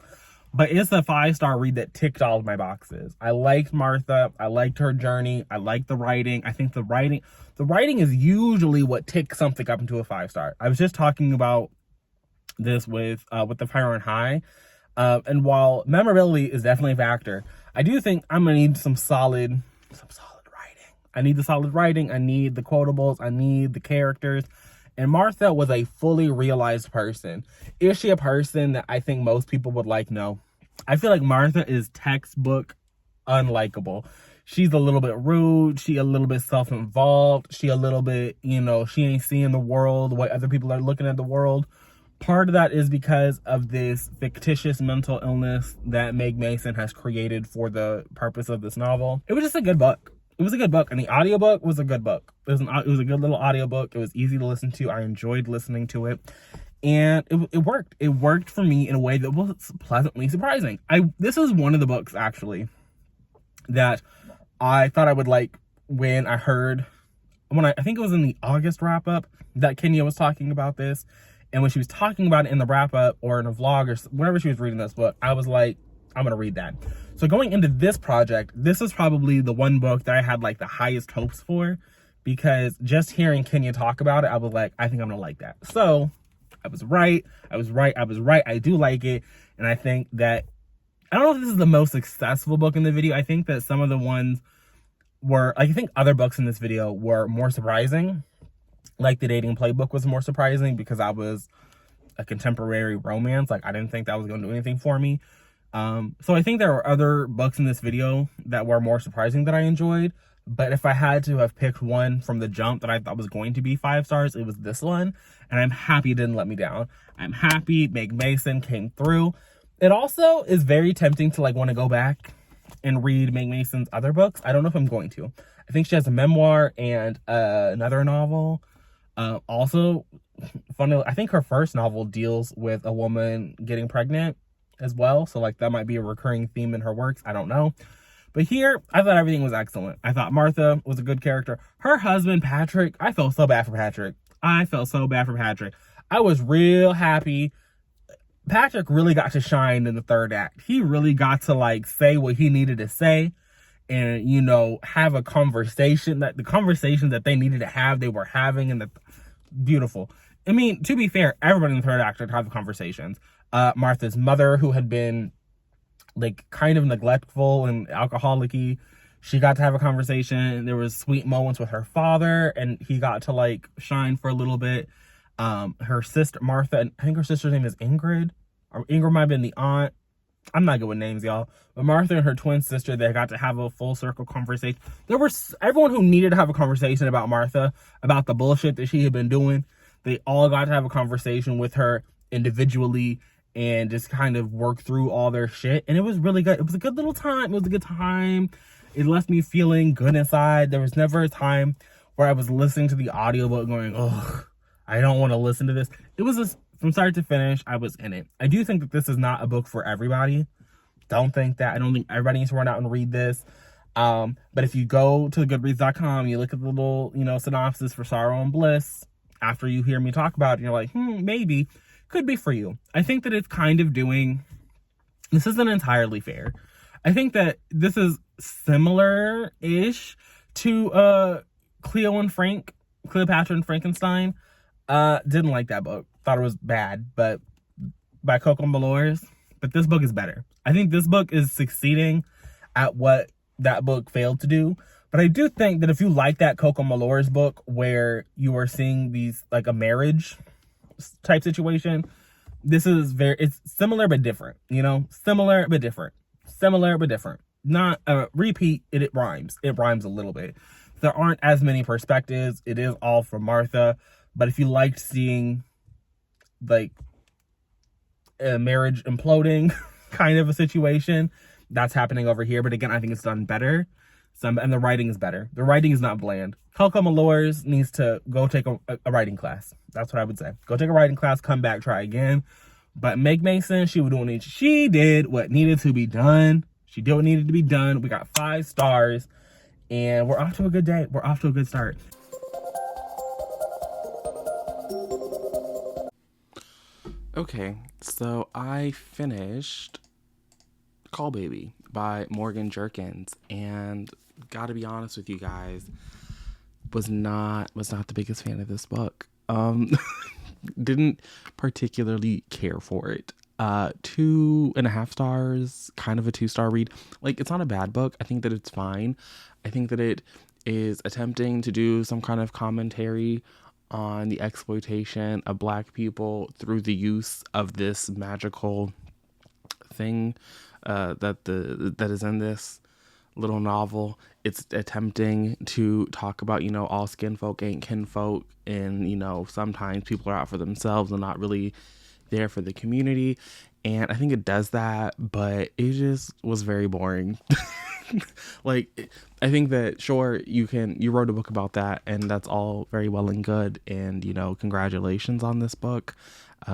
But it's a 5-star read that ticked all of my boxes. I liked Martha. I liked her journey. I liked the writing. I think the writing is usually what ticks something up into a 5-star. I was just talking about this with the Fire and High. And while memorability is definitely a factor, I do think I'm gonna need some solid writing. I need the solid writing. I need the quotables. I need the characters. And Martha was a fully realized person. Is she a person that I think most people would like? No. I feel like Martha is textbook unlikable. She's a little bit rude. She a little bit self-involved. She a little bit, she ain't seeing the world the way other people are looking at the world. Part of that is because of this fictitious mental illness that Meg Mason has created for the purpose of this novel. It was just a good book. It was a good book, and the audiobook was a good book. It was a good little audiobook. It was easy to listen to. I enjoyed listening to it, and it worked. It worked for me in a way that was pleasantly surprising. This is one of the books, actually, that I thought I would like when I think it was in the August wrap-up that Kenya was talking about this, and when she was talking about it in the wrap-up or in a vlog or whenever she was reading this book, I was like, I'm gonna read that. So going into this project, this is probably the one book that I had like the highest hopes for, because just hearing Kenya talk about it, I was like, I think I'm gonna like that. So I was right. I do like it. And I think that, I don't know if this is the most successful book in the video. I think that some of the ones were, like, I think other books in this video were more surprising. Like the Dating Playbook was more surprising because I was a contemporary romance. Like, I didn't think that was going to do anything for me. So I think there were other books in this video that were more surprising that I enjoyed. But if I had to have picked one from the jump that I thought was going to be 5 stars, it was this one. And I'm happy it didn't let me down. I'm happy Meg Mason came through. It also is very tempting to like want to go back and read Meg Mason's other books. I don't know if I'm going to. I think she has a memoir and another novel. Also, funny, I think her first novel deals with a woman getting pregnant as well. So like that might be a recurring theme in her works. I don't know. But here, I thought everything was excellent. I thought Martha was a good character. Her husband, Patrick, I felt so bad for Patrick. I was real happy. Patrick really got to shine in the third act. He really got to like say what he needed to say and, have a conversation, that the conversation that they needed to have, they were having, and beautiful. I mean, to be fair, everybody in the third act had to have the conversations. Martha's mother, who had been like kind of neglectful and alcoholic-y, she got to have a conversation. There was sweet moments with her father, and he got to like shine for a little bit. Her sister Martha, and I think her sister's name is Ingrid, or Ingrid might have been the aunt. I'm not good with names, y'all. But Martha and her twin sister, they got to have a full circle conversation. There was everyone who needed to have a conversation about Martha, about the bullshit that she had been doing. They all got to have a conversation with her individually and just kind of work through all their shit. And it was really good. It was a good little time. It was a good time. It left me feeling good inside. There was never a time where I was listening to the audiobook going, oh, I don't want to listen to this. It was just, from start to finish, I was in it. I do think that this is not a book for everybody. Don't think that. I don't think everybody needs to run out and read this. But if you go to goodreads.com, you look at the little, synopsis for Sorrow and Bliss, after you hear me talk about it, you're like, maybe. Could be for you. I think that it's kind of doing, this isn't entirely fair. I think that this is similar-ish to Cleopatra and Frankenstein. Didn't like that book. Thought it was bad, but by Coco Malores. But this book is better. I think this book is succeeding at what that book failed to do. But I do think that if you like that Coco Malores book where you are seeing these, like a marriage type situation, this is it's similar but different, similar but different, not a repeat. It rhymes a little bit. There aren't as many perspectives. It is all from Martha. But if you liked seeing like a marriage imploding kind of a situation, that's happening over here. But again, I think it's done better. And the writing is better. The writing is not bland. Coco Malores needs to go take a writing class. That's what I would say. Go take a writing class, come back, try again. But Meg Mason, she did what needed to be done. She did what needed to be done. We got 5 stars. And we're off to a good day. We're off to a good start. Okay, so I finished Call Baby by Morgan Jerkins. And gotta be honest with you guys, was not the biggest fan of this book. Didn't particularly care for it. 2.5 stars, kind of a 2-star read. Like, it's not a bad book. I think that it's fine. I think that it is attempting to do some kind of commentary on the exploitation of Black people through the use of this magical thing that is in this little novel. It's attempting to talk about, all skin folk ain't kinfolk, and sometimes people are out for themselves and not really there for the community. And I think it does that, but it just was very boring. Like, I think that, sure, you wrote a book about that, and that's all very well and good, and congratulations on this book.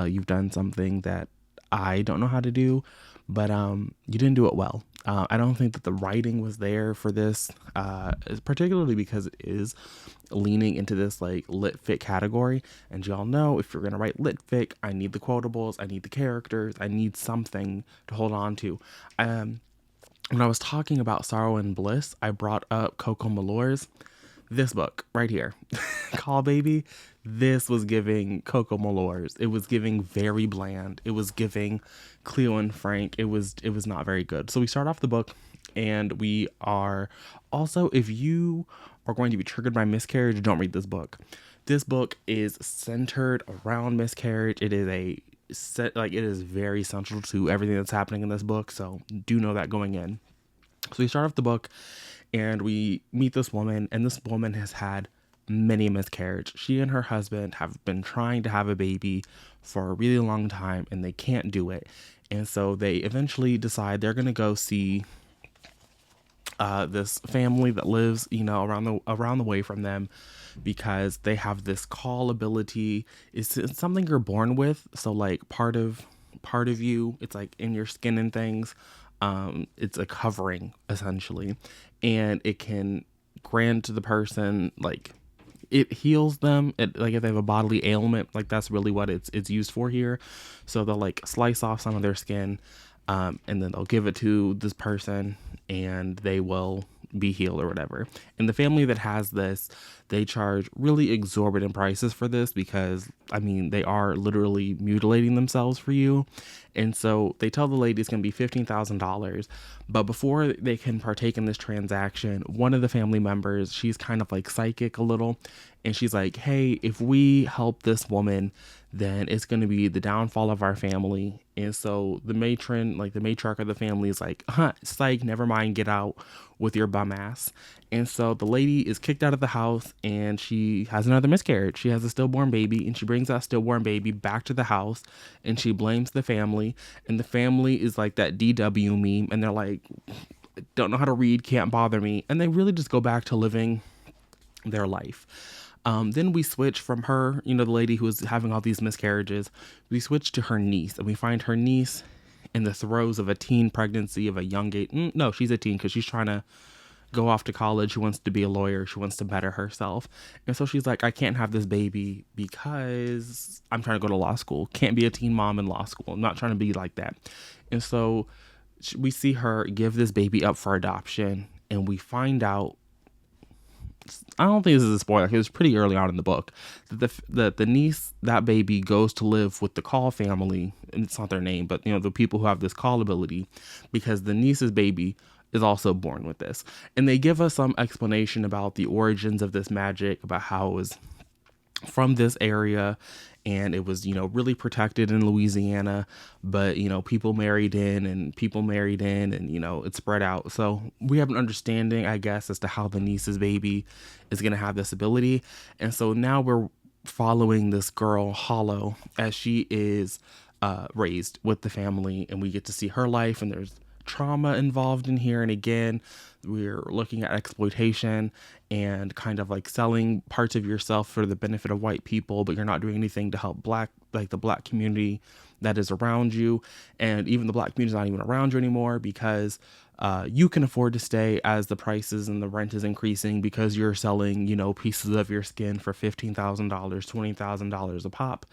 You've done something that I don't know how to do, but you didn't do it well. I don't think that the writing was there for this, particularly because it is leaning into this like lit fic category. And y'all know, if you're gonna write lit fic, I need the quotables, I need the characters, I need something to hold on to. When I was talking about Sorrow and Bliss, I brought up Coco Mallore's. This book right here, Call Baby, this was giving Coco Mallore's. It was giving very bland. It was giving Cleo and Frank. It was not very good. So we start off the book, and we are also, if you are going to be triggered by miscarriage, don't read this book. This book is centered around miscarriage. It is very central to everything that's happening in this book. So do know that going in. So we start off the book, and we meet this woman, and this woman has had many miscarriages. She and her husband have been trying to have a baby for a really long time, and they can't do it. And so they eventually decide they're going to go see this family that lives, around the way from them, because they have this caul ability. It's something you're born with. So like part of you, it's like in your skin and things. It's a covering essentially, and it can grant to the person, like, it heals them. Like, if they have a bodily ailment, like, that's really what it's used for here. So they'll like slice off some of their skin, and then they'll give it to this person, and they will be healed or whatever. And the family that has this, they charge really exorbitant prices for this, because they are literally mutilating themselves for you. And so they tell the lady it's going to be $15,000. But before they can partake in this transaction, one of the family members, she's kind of like psychic a little, and she's like, hey, if we help this woman, then it's going to be the downfall of our family. And so the matriarch of the family is like, psych, never mind, get out with your bum ass. And so the lady is kicked out of the house, and she has another miscarriage. She has a stillborn baby, and she brings that stillborn baby back to the house, and she blames the family. And the family is like that DW meme, and they're like, don't know how to read, can't bother me. And they really just go back to living their life. Then we switch from her, the lady who is having all these miscarriages, we switch to her niece, and we find her niece in the throes of a teen pregnancy of a young age. No, she's a teen, because she's trying to go off to college. She wants to be a lawyer. She wants to better herself. And so she's like, I can't have this baby because I'm trying to go to law school. Can't be a teen mom in law school. I'm not trying to be like that. And so we see her give this baby up for adoption, and we find out, I don't think this is a spoiler, it was pretty early on in the book, that the niece, that baby, goes to live with the caul family. And it's not their name, but the people who have this caul ability, because the niece's baby is also born with this. And they give us some explanation about the origins of this magic, about how it was from this area, and it was really protected in Louisiana, but people married in, and it spread out. So we have an understanding, I guess, as to how the niece's baby is going to have this ability. And so now we're following this girl, Hollow, as she is raised with the family, and we get to see her life, and there's trauma involved in here. And again, we're looking at exploitation and kind of like selling parts of yourself for the benefit of white people, but you're not doing anything to help the black community that is around you. And even the black community is not even around you anymore, because you can afford to stay as the prices and the rent is increasing, because you're selling, pieces of your skin for $15,000, $20,000 a pop.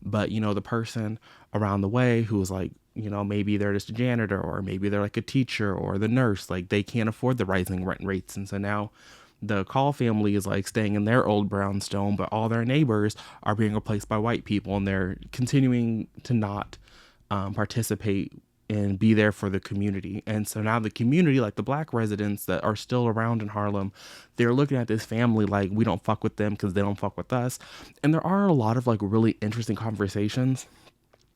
But, the person around the way who is like you know, maybe they're just a janitor, or maybe they're like a teacher or the nurse. Like they can't afford the rising rent rates. And so now the Caul family is like staying in their old brownstone, but all their neighbors are being replaced by white people, and they're continuing to not participate and be there for the community. And so now the community, like the black residents that are still around in Harlem, they're looking at this family like we don't fuck with them because they don't fuck with us. And there are a lot of like really interesting conversations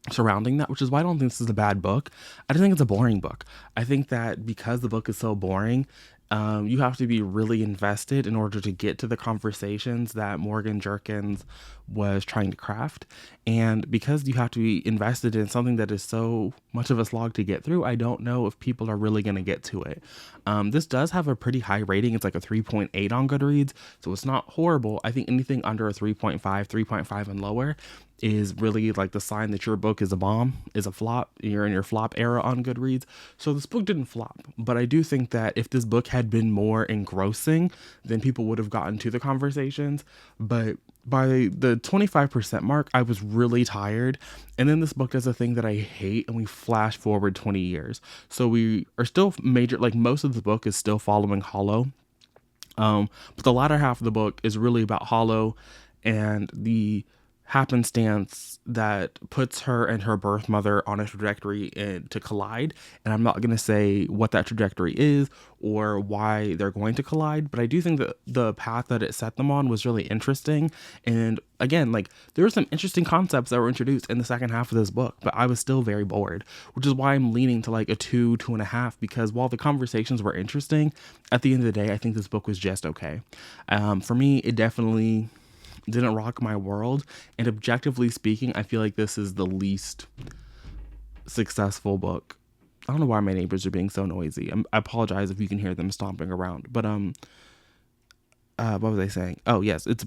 surrounding that, which is why I don't think this is a bad book. I just think it's a boring book. I think that because the book is so boring, you have to be really invested in order to get to the conversations that Morgan Jerkins was trying to craft. And because you have to be invested in something that is so much of a slog to get through, I don't know if people are really going to get to it. This does have a pretty high rating. It's like a 3.8 on Goodreads, so it's not horrible. I think anything under a 3.5, 3.5 and lower is really like the sign that your book is a bomb, is a flop. You're in your flop era on Goodreads. So this book didn't flop, but I do think that if this book had been more engrossing, then people would have gotten to the conversations. But by the 25% mark, I was really tired. And then this book does a thing that I hate, and we flash forward 20 years. So we are still like most of the book is still following Hollow. But the latter half of the book is really about Hollow and the happenstance that puts her and her birth mother on a trajectory to collide. And I'm not going to say what that trajectory is or why they're going to collide, but I do think that the path that it set them on was really interesting. And again, like there were some interesting concepts that were introduced in the second half of this book, but I was still very bored, which is why I'm leaning to like a 2.5, because while the conversations were interesting, at the end of the day, I think this book was just okay. For me, it definitely didn't rock my world, and objectively speaking, I feel like this is the least successful book. I don't know why my neighbors are being so noisy. I apologize if you can hear them stomping around, but what was I saying? Oh yes, it's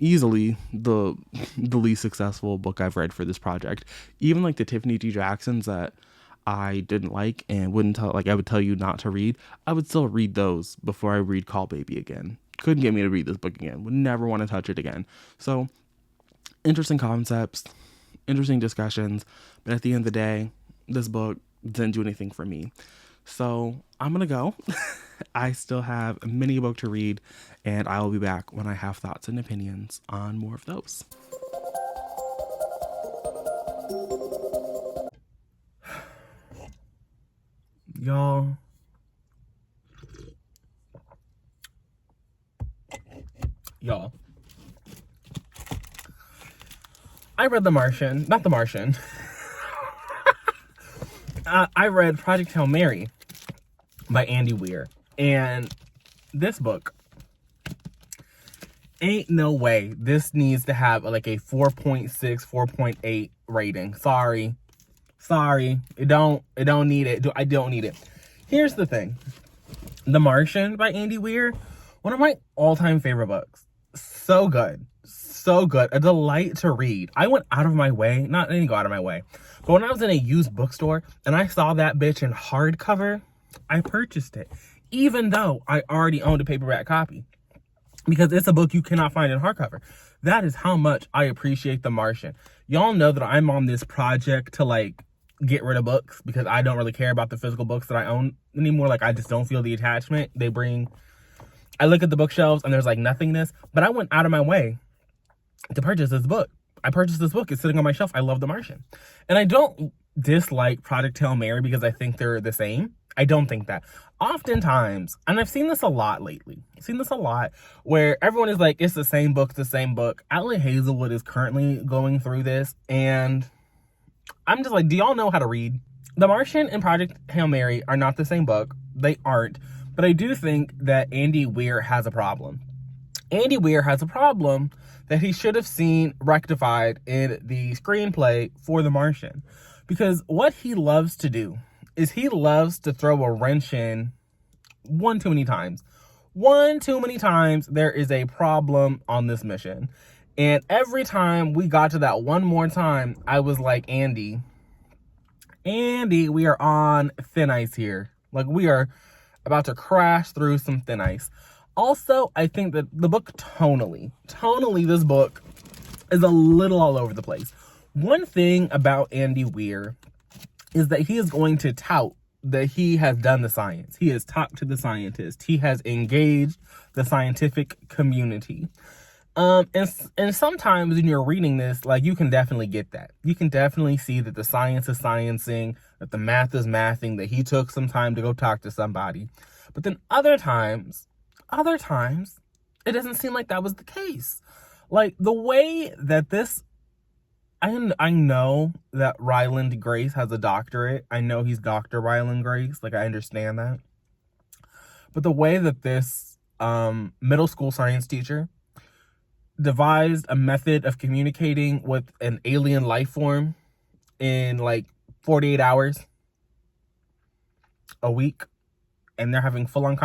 easily the least successful book I've read for this project. Even like the Tiffany D. Jacksons that I didn't like and wouldn't tell, like I would tell you not to read, I would still read those before I read Call Baby again. Couldn't get me to read this book again. Would never want to touch it again. So interesting concepts, interesting discussions, but at the end of the day, this book didn't do anything for me. So I'm gonna go. I still have a mini book to read, and I will be back when I have thoughts and opinions on more of those. Y'all, I read The Martian, not The Martian. I read Project Hail Mary by Andy Weir, and this book, ain't no way this needs to have like a 4.6, 4.8 rating. Sorry, it don't need it. I don't need it. Here's the thing. The Martian by Andy Weir, one of my all-time favorite books. So good. A delight to read. I went out of my way. I didn't go out of my way. But when I was in a used bookstore and I saw that bitch in hardcover, I purchased it. Even though I already owned a paperback copy. Because it's a book you cannot find in hardcover. That is how much I appreciate The Martian. Y'all know that I'm on this project to like get rid of books because I don't really care about the physical books that I own anymore. Like I just don't feel the attachment they bring. I look at the bookshelves and there's like nothingness, but I went out of my way to purchase this book. I purchased this book. It's sitting on my shelf. I love The Martian. And I don't dislike Project Hail Mary because I think they're the same. I don't think that. Oftentimes, and I've seen this a lot lately, where everyone is like, it's the same book, Allie Hazelwood is currently going through this, and I'm just like, do y'all know how to read? The Martian and Project Hail Mary are not the same book. They aren't. But I do think that Andy Weir has a problem. Andy Weir has a problem that he should have seen rectified in the screenplay for The Martian. Because what he loves to do is he loves to throw a wrench in one too many times. One too many times there is a problem on this mission. And every time we got to that one more time, I was like, Andy, we are on thin ice here. Like we are about to crash through some thin ice. Also, I think that the book tonally, this book is a little all over the place. One thing about Andy Weir is that he is going to tout that he has done the science. He has talked to the scientists. He has engaged the scientific community. And sometimes when you're reading this, like, you can definitely get that. You can definitely see that the science is sciencing, that the math is mathing, that he took some time to go talk to somebody. But then other times, it doesn't seem like that was the case. Like, the way that this, I know that Ryland Grace has a doctorate. I know he's Dr. Ryland Grace. Like, I understand that. But the way that this middle school science teacher devised a method of communicating with an alien life form in like 48 hours a week, and they're having full-on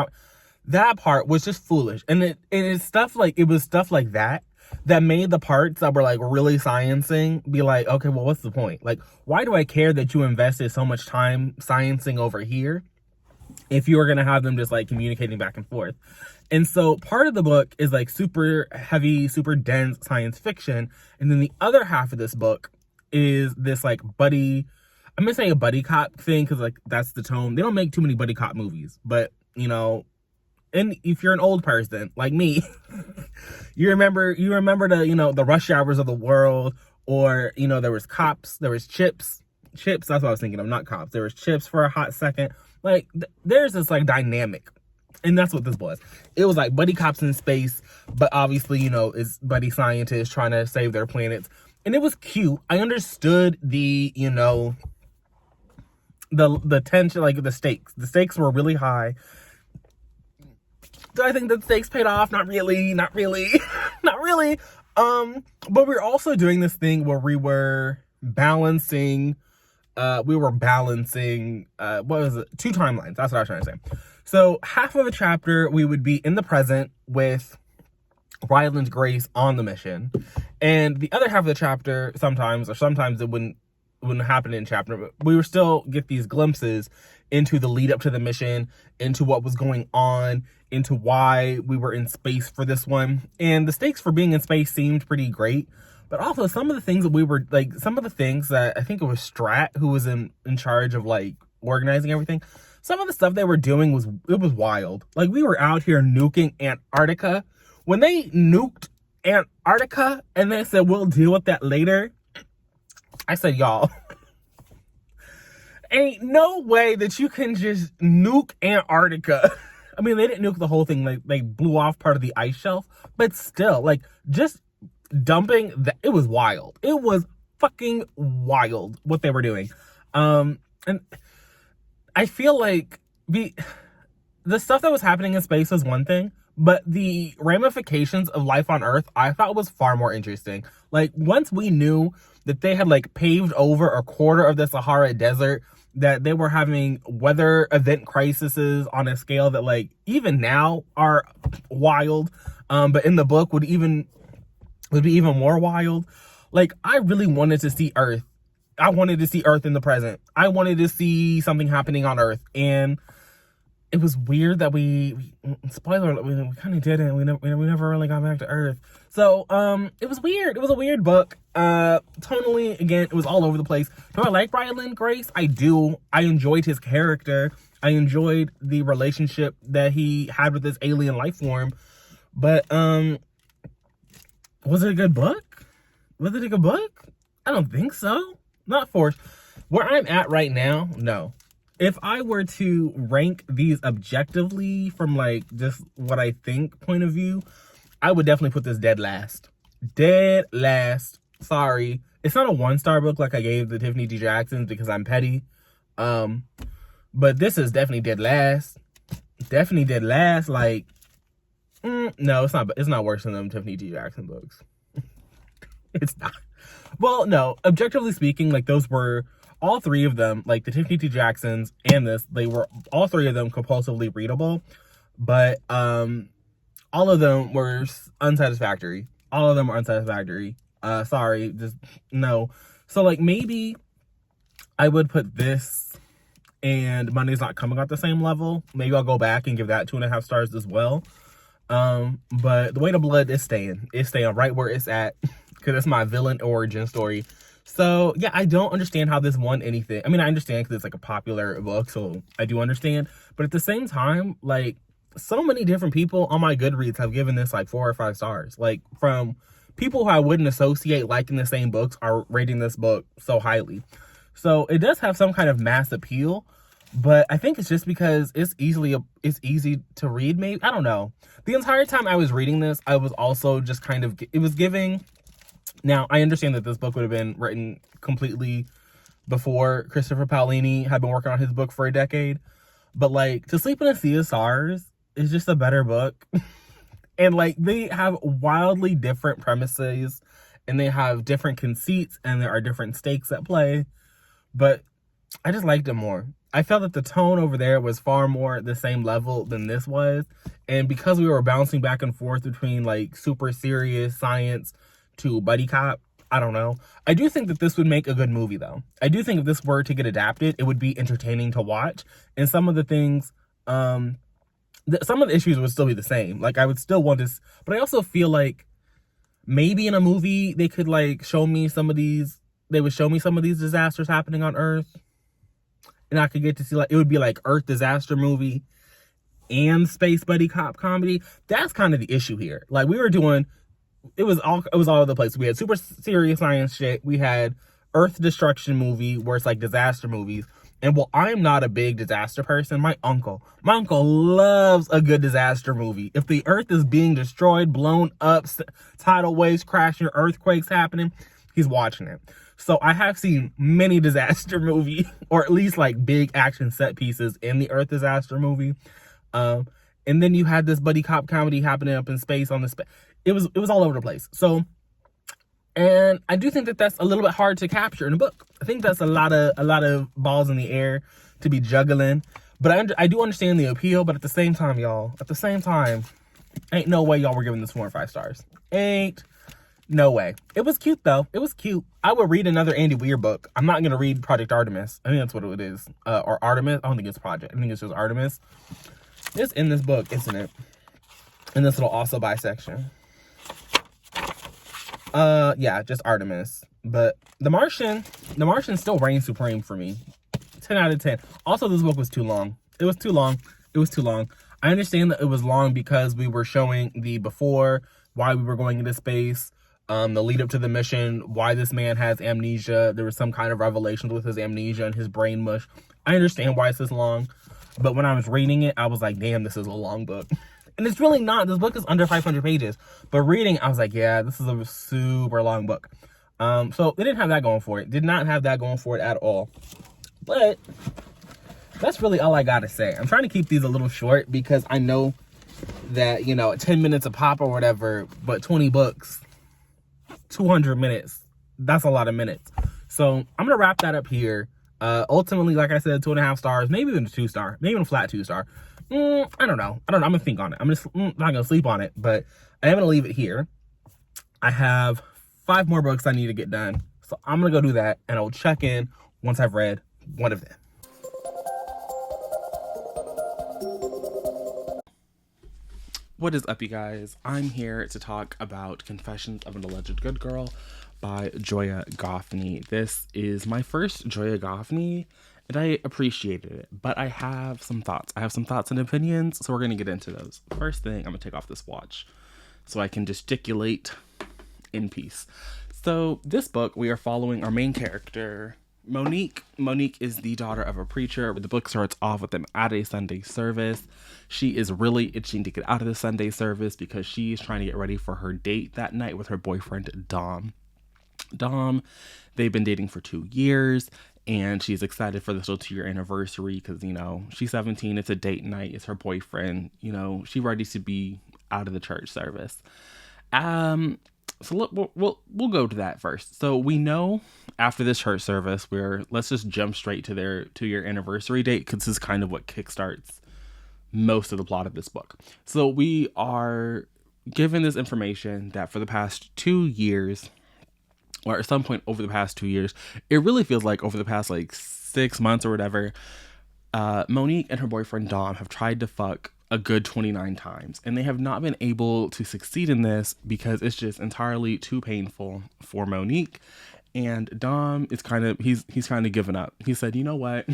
that part was just foolish. And it was stuff like that made the parts that were like really sciencing be like, okay, well, what's the point? Like, why do I care that you invested so much time sciencing over here if you were going to have them just like communicating back and forth? And so part of the book is like super heavy, super dense science fiction. And then the other half of this book is this like buddy, I'm going to say a buddy cop thing, because like that's the tone. They don't make too many buddy cop movies, but you know, and if you're an old person like me, you remember the, you know, the Rush Hours of the world, or, you know, there was Cops, there was Chips, that's what I was thinking of, not Cops. There was Chips for a hot second. Like, there's this like dynamic, and that's what this was. It was like buddy cops in space, but obviously, you know, it's buddy scientists trying to save their planets, and it was cute. I understood the, you know, the tension, like the stakes. The stakes were really high. Do I think the stakes paid off? Not really. Not really. But we're also doing this thing where we were balancing, what was it? 2 timelines. That's what I was trying to say. So half of a chapter, we would be in the present with Ryland Grace on the mission. And the other half of the chapter, sometimes it wouldn't happen in chapter, but we would still get these glimpses into the lead up to the mission, into what was going on, into why we were in space for this one. And the stakes for being in space seemed pretty great, but also some of the things that we were like, some of the things that I think it was Strat who was in charge of like organizing everything. Some of the stuff they were doing was wild. Like, we were out here nuking Antarctica. When they nuked Antarctica and they said, we'll deal with that later, I said, y'all, ain't no way that you can just nuke Antarctica. I mean, they didn't nuke the whole thing. Like, they blew off part of the ice shelf, but still, like, just dumping that, it was wild. It was fucking wild what they were doing. And I feel like the stuff that was happening in space was one thing, but the ramifications of life on Earth, I thought was far more interesting. Like, once we knew that they had like paved over a quarter of the Sahara Desert, that they were having weather event crises on a scale that like even now are wild, but in the book would be even more wild. Like, I really wanted to see Earth. I wanted to see Earth in the present. I wanted to see something happening on Earth, and it was weird that we spoiler alert, we kind of didn't. We never really got back to Earth. So it was weird. It was a weird book. Tonally, again, it was all over the place. Do I like Ryland Grace? I do. I enjoyed his character. I enjoyed the relationship that he had with this alien life form. But was it a good book? Was it a good book? I don't think so. Not for where I'm at right now, no. If I were to rank these objectively from like just what I think point of view, I would definitely put this dead last. Dead last. Sorry. It's not a 1-star book like I gave the Tiffany D. Jacksons because I'm petty. But this is definitely dead last. Definitely dead last. Like, no, it's not. It's not worse than them Tiffany D. Jackson books. It's not. Well, no. Objectively speaking, like, those were all 3 of them, like the Tiffany D. Jacksons and this, they were all 3 of them compulsively readable, but all of them were unsatisfactory. All of them were unsatisfactory. Sorry, just no. So like maybe I would put this and Monday's Not Coming at the same level. Maybe I'll go back and give that 2.5 stars as well. But The Weight of Blood is staying. It's staying right where it's at because it's my villain origin story. So yeah, I don't understand how this won anything. I mean, I understand because it's like a popular book, so I do understand. But at the same time, like, so many different people on my Goodreads have given this like 4 or 5 stars. Like, from people who I wouldn't associate liking the same books are rating this book so highly. So it does have some kind of mass appeal, but I think it's just because it's easy to read. Maybe, I don't know. The entire time I was reading this, I was also just kind of, it was giving. Now, I understand that this book would have been written completely before Christopher Paolini had been working on his book for a decade. But, like, To Sleep in a Sea of Stars is just a better book. And, like, they have wildly different premises, and they have different conceits, and there are different stakes at play. But I just liked it more. I felt that the tone over there was far more the same level than this was. And because we were bouncing back and forth between, like, super serious science to buddy cop, I don't know. I do think that this would make a good movie, though. I do think if this were to get adapted, it would be entertaining to watch. And some of the things, some of the issues would still be the same. Like, I would still want this, but I also feel like maybe in a movie they could, like, show me some of these. They would show me some of these disasters happening on Earth, and I could get to see, like, it would be like Earth disaster movie and space buddy cop comedy. That's kind of the issue here. Like, we were doing. It was all over the place. We had super serious science shit. We had Earth destruction movie where it's like disaster movies. And while I'm not a big disaster person, my uncle loves a good disaster movie. If the Earth is being destroyed, blown up, tidal waves crashing, earthquakes happening, he's watching it. So I have seen many disaster movies, or at least like big action set pieces in the Earth disaster movie. And then you had this buddy cop comedy happening up in space on the space. It was all over the place. So, and I do think that that's a little bit hard to capture in a book. I think that's a lot of balls in the air to be juggling. But I do understand the appeal. But at the same time, y'all, ain't no way y'all were giving this 4 or 5 stars. Ain't no way. It was cute though. It was cute. I would read another Andy Weir book. I'm not gonna read Project Artemis. I think that's what it is. Or Artemis. I don't think it's Project. I think it's just Artemis. It's in this book, isn't it? In this little also bisection. Yeah, just Artemis. But The Martian still reigns supreme for me. 10 out of 10. Also, this book was too long. It was too long. I understand that it was long because we were showing the before, why we were going into space, the lead up to the mission, why this man has amnesia. There was some kind of revelations with his amnesia and his brain mush. I understand why it's this long. But when I was reading it, I was like, damn, this is a long book. And it's really not. This book is under 500 pages. But reading, I was like, yeah, this is a super long book. So they didn't have that going for it. Did not have that going for it at all. But that's really all I got to say. I'm trying to keep these a little short because I know that, 10 minutes a pop or whatever, but 20 books, 200 minutes, that's a lot of minutes. So I'm going to wrap that up here. Ultimately, like I said, 2.5 stars, maybe even a 2-star, maybe even a flat 2-star. I don't know. I'm gonna think on it. I'm not gonna sleep on it, but I am gonna leave it here. I have 5 more books I need to get done, so I'm gonna go do that, and I'll check in once I've read one of them. What is up, you guys? I'm here to talk about Confessions of an Alleged Good Girl by Joya Goffney. This is my first Joya Goffney, and I appreciated it, but I have some thoughts. I have some thoughts and opinions, so we're going to get into those. First thing, I'm going to take off this watch so I can gesticulate in peace. So this book, we are following our main character, Monique. Monique is the daughter of a preacher. The book starts off with them at a Sunday service. She is really itching to get out of the Sunday service because she's trying to get ready for her date that night with her boyfriend, Dom. They've been dating for 2 years, and she's excited for this little 2-year anniversary because, she's 17, it's a date night, it's her boyfriend, she's ready to be out of the church service. So look, we'll go to that first. So we know after this church service, let's just jump straight to their 2-year anniversary date because this is kind of what kickstarts most of the plot of this book. So we are given this information that for the past 2 years, or at some point over the past 2 years, it really feels like over the past 6 months or whatever, Monique and her boyfriend Dom have tried to fuck a good 29 times, and they have not been able to succeed in this because it's just entirely too painful for Monique, And Dom is kind of he's kind of given up. He said, "You know what?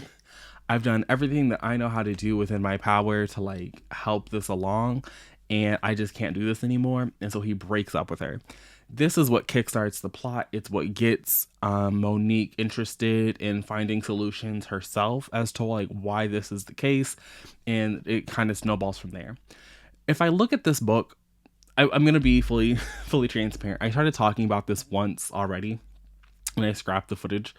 I've done everything that I know how to do within my power to like help this along, and I just can't do this anymore." And so he breaks up with her. This is what kickstarts the plot. It's what gets Monique interested in finding solutions herself as to like why this is the case, and it kind of snowballs from there. If I look at this book, I'm gonna be fully transparent. I started talking about this once already, and I scrapped the footage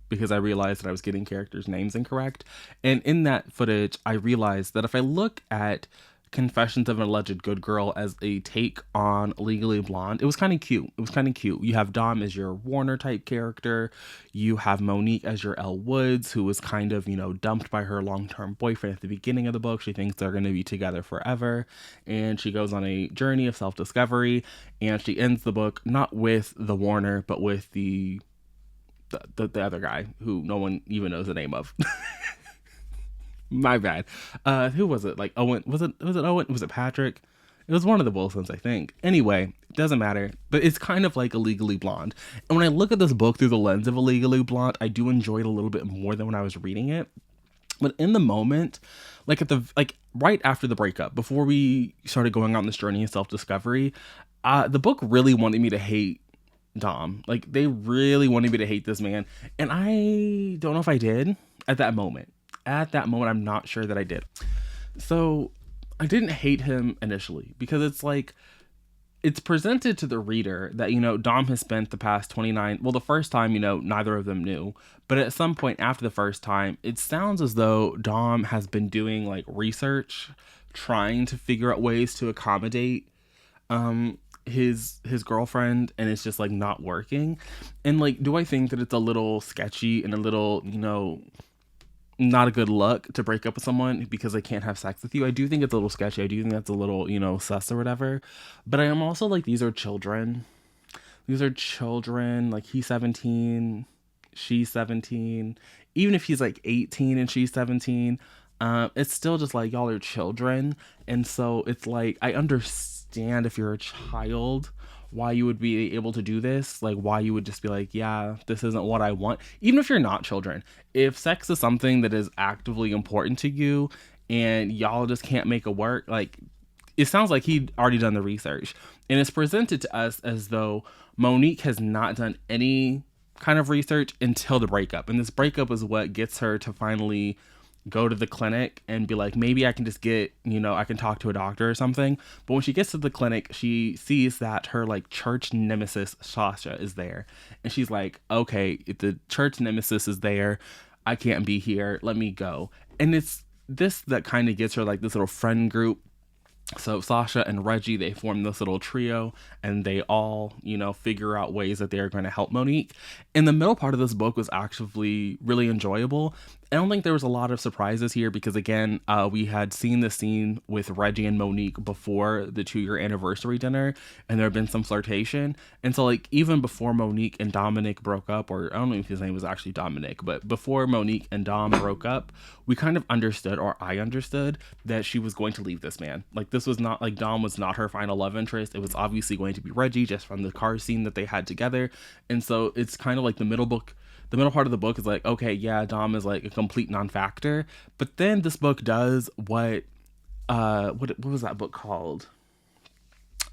because I realized that I was getting characters' names incorrect. And in that footage, I realized that if I look at Confessions of an Alleged Good Girl as a take on Legally Blonde, it was kind of cute. It was kind of cute. You have Dom as your Warner type character. You have Monique as your Elle Woods, who was kind of, dumped by her long term boyfriend at the beginning of the book. She thinks they're going to be together forever. And she goes on a journey of self discovery. And she ends the book not with the Warner, but with the other guy who no one even knows the name of. My bad. Who was it? Like Owen? Was it Owen? Was it Patrick? It was one of the Wilsons, I think. Anyway, it doesn't matter. But it's kind of like a Legally Blonde. And when I look at this book through the lens of a Legally Blonde, I do enjoy it a little bit more than when I was reading it. But in the moment, like right after the breakup, before we started going on this journey of self discovery, the book really wanted me to hate Dom. Like they really wanted me to hate this man, and I don't know if I did at that moment. At that moment, I'm not sure that I did. So I didn't hate him initially because it's like it's presented to the reader that Dom has spent the past 29, well, the first time, neither of them knew, but at some point after the first time, it sounds as though Dom has been doing like research, trying to figure out ways to accommodate his girlfriend, and it's just like not working. And like, do I think that it's a little sketchy and a little not a good look to break up with someone because they can't have sex with you? I do think it's a little sketchy. I do think that's a little sus or whatever. But I am also like, these are children. Like he's 17, she's 17. Even if he's like 18 and she's 17, it's still just like, y'all are children. And so it's like, I understand if you're a child why you would be able to do this, like why you would just be like, yeah, this isn't what I want. Even if you're not children, if sex is something that is actively important to you and y'all just can't make it work, like it sounds like he'd already done the research. And it's presented to us as though Monique has not done any kind of research until the breakup. And this breakup is what gets her to finally go to the clinic and be like, maybe I can just get, I can talk to a doctor or something. But when she gets to the clinic, she sees that her like church nemesis, Sasha, is there. And she's like, okay, if the church nemesis is there, I can't be here. Let me go. And it's this that kind of gets her like this little friend group. So Sasha and Reggie, they form this little trio, and they all, figure out ways that they're going to help Monique. And the middle part of this book was actually really enjoyable. I don't think there was a lot of surprises here because, again, we had seen the scene with Reggie and Monique before the 2-year anniversary dinner, and there had been some flirtation. And so, like, even before Monique and Dominic broke up, or I don't know if his name was actually Dominic, but before Monique and Dom broke up, we kind of understood, or I understood, that she was going to leave this man. Like, this was not, like, Dom was not her final love interest. It was obviously going to be Reggie, just from the car scene that they had together. And so it's kind of like the middle part of the book is like, okay, yeah, Dom is like a complete non-factor. But then this book does what was that book called?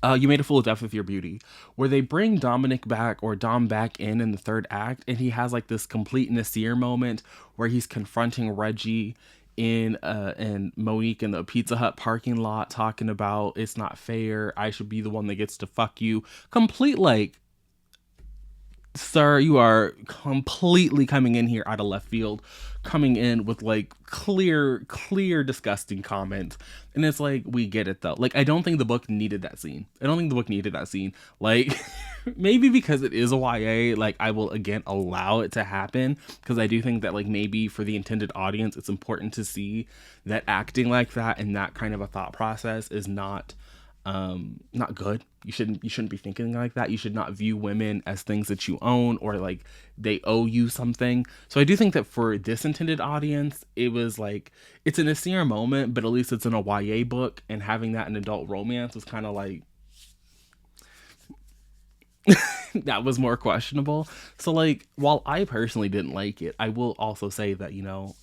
You Made a Fool of Death with Your Beauty, where they bring Dominic back, or Dom back in the third act, and he has like this complete Nasir moment where he's confronting Reggie and Monique in the Pizza Hut parking lot, talking about it's not fair, I should be the one that gets to fuck you. Complete like, sir, you are completely coming in here out of left field, coming in with like clear, disgusting comments. And it's like, we get it though. Like, I don't think the book needed that scene. Like, maybe because it is a YA, like, I will again allow it to happen, because I do think that, like, maybe for the intended audience, it's important to see that acting like that and that kind of a thought process is not good. You shouldn't be thinking like that. You should not view women as things that you own, or like they owe you something. So I do think that for this intended audience, it was like, it's an Nasir moment, but at least it's in a YA book, and having that in adult romance was kind of like, that was more questionable. So like, while I personally didn't like it, I will also say that,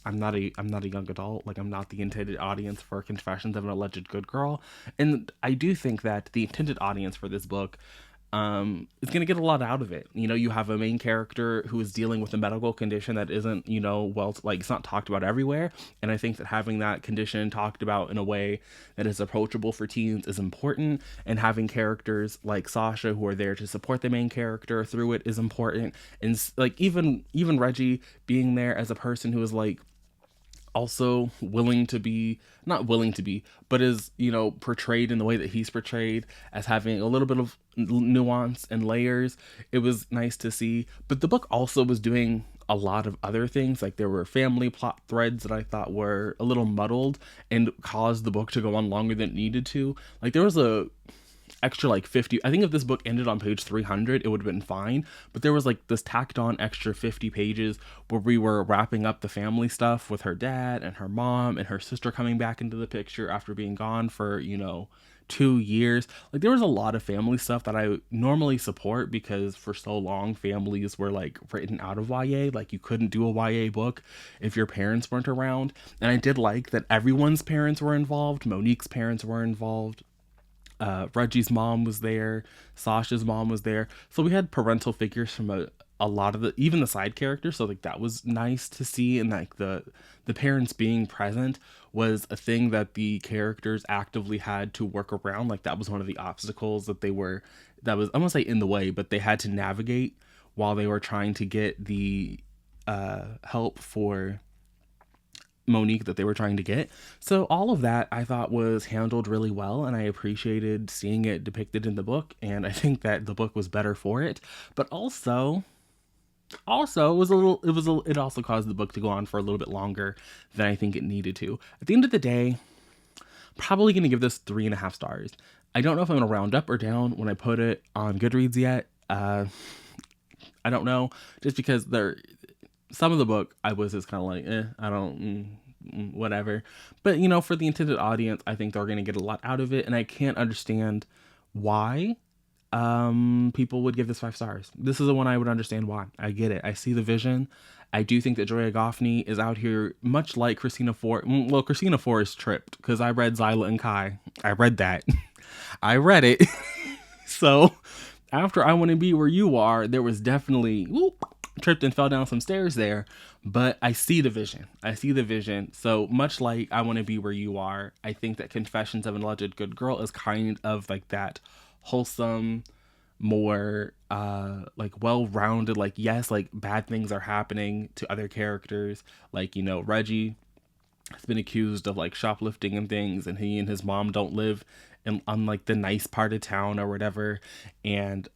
I'm not a young adult. Like, I'm not the intended audience for Confessions of an Alleged Good Girl. And I do think that the intended audience for this book is going to get a lot out of it. You have a main character who is dealing with a medical condition that isn't, well, like, it's not talked about everywhere. And I think that having that condition talked about in a way that is approachable for teens is important. And having characters like Sasha who are there to support the main character through it is important. And like, even Reggie being there as a person who is like, also willing to be, not willing to be, but is, portrayed in the way that he's portrayed, as having a little bit of nuance and layers. It was nice to see. But the book also was doing a lot of other things. Like, there were family plot threads that I thought were a little muddled and caused the book to go on longer than it needed to. Like, there was a extra like 50, I think if this book ended on page 300 it would have been fine, but there was like this tacked on extra 50 pages where we were wrapping up the family stuff with her dad and her mom and her sister coming back into the picture after being gone for 2 years. Like, there was a lot of family stuff that I normally support, because for so long families were like written out of YA. Like, you couldn't do a YA book if your parents weren't around. And I did like that everyone's parents were involved. Monique's parents were involved, Reggie's mom was there, Sasha's mom was there. So we had parental figures from a lot of even the side characters. So like, that was nice to see. And like, the parents being present was a thing that the characters actively had to work around. Like, that was one of the obstacles that that was, I won't say in the way, but they had to navigate while they were trying to get the help for Monique that they were trying to get. So all of that I thought was handled really well, and I appreciated seeing it depicted in the book, and I think that the book was better for it. But also it also caused the book to go on for a little bit longer than I think it needed to. At the end of the day, probably gonna give this 3.5 stars. I don't know if I'm gonna round up or down when I put it on Goodreads yet. I don't know, just because some of the book I was just kind of like, I don't, whatever. But for the intended audience, I think they're going to get a lot out of it, and I can't understand why people would give this 5 stars. This is the one I would understand why. I get it. I see the vision. I do think that Joya Goffney is out here much like Christina Ford. Well, Christina Forrest tripped, because I read Zyla and Kai. I read that. I read it. So after I Want to Be Where You Are, there was definitely tripped and fell down some stairs there, but I see the vision. So much like I Want to Be Where You Are, I think that Confessions of an Alleged Good Girl is kind of like that wholesome, more like well-rounded, like, yes, like bad things are happening to other characters, like Reggie has been accused of like shoplifting and things, and he and his mom don't live on like the nice part of town or whatever. And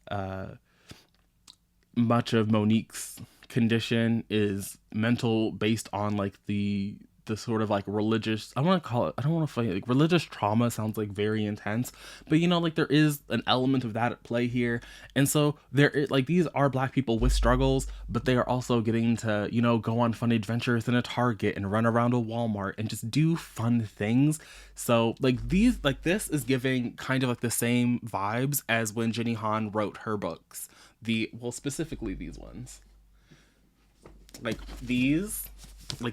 much of Monique's condition is mental, based on like the sort of like religious, I want to call it, I don't want to say like religious trauma, sounds like very intense, but like there is an element of that at play here. And so like, these are Black people with struggles, but they are also getting to go on fun adventures in a Target and run around a Walmart and just do fun things. So like, this is giving kind of like the same vibes as when Jenny Han wrote her books, specifically these ones, like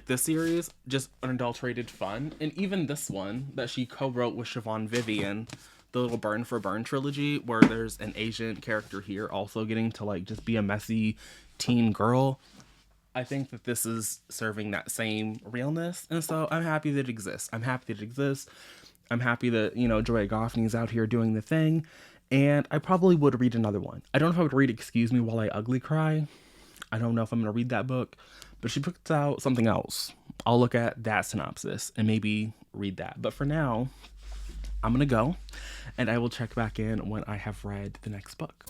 this series, just unadulterated fun. And even this one that she co-wrote with Siobhan Vivian, the little Burn for Burn trilogy, where there's an Asian character here also getting to like just be a messy teen girl. I think that this is serving that same realness, and so I'm happy that it exists. I'm happy that Joya Goffney's out here doing the thing, and I probably would read another one. I don't know if I would read Excuse Me While I Ugly Cry. I don't know if I'm going to read that book, but she puts out something else. I'll look at that synopsis and maybe read that. But for now, I'm going to go, and I will check back in when I have read the next book.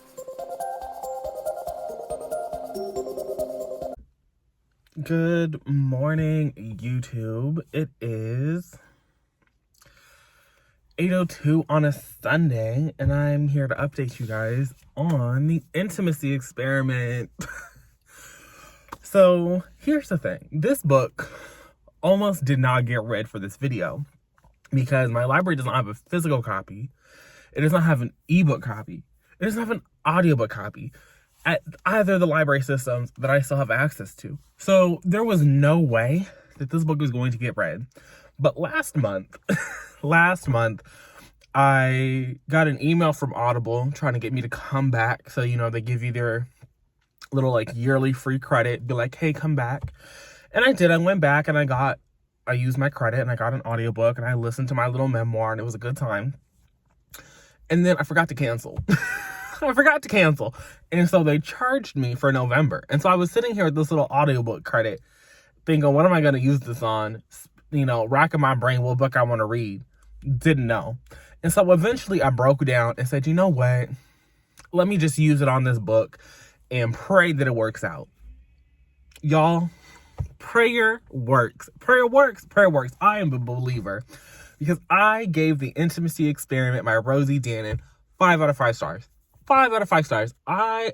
Good morning, YouTube. It is 8:02 on a Sunday, and I'm here to update you guys on the intimacy experiment. So here's the thing. This book almost did not get read for this video because my library does not have a physical copy. It does not have an ebook copy. It doesn't have an audiobook copy at either of the library systems that I still have access to. So there was no way that this book was going to get read. But last month, I got an email from Audible trying to get me to come back. So, they give you their little like yearly free credit, be like, hey, come back. And I did. I went back and I used my credit and I got an audiobook and I listened to my little memoir and it was a good time. And then I forgot to cancel. And so they charged me for November. And so I was sitting here with this little audiobook credit thinking, what am I going to use this on? Racking my brain, what book I want to read. Didn't know. And so eventually I broke down and said, you know what? Let me just use it on this book and pray that it works out. Y'all, prayer works. Prayer works. I am a believer because I gave The Intimacy Experiment by Rosie Danan 5 out of 5 stars. 5 out of 5 stars. I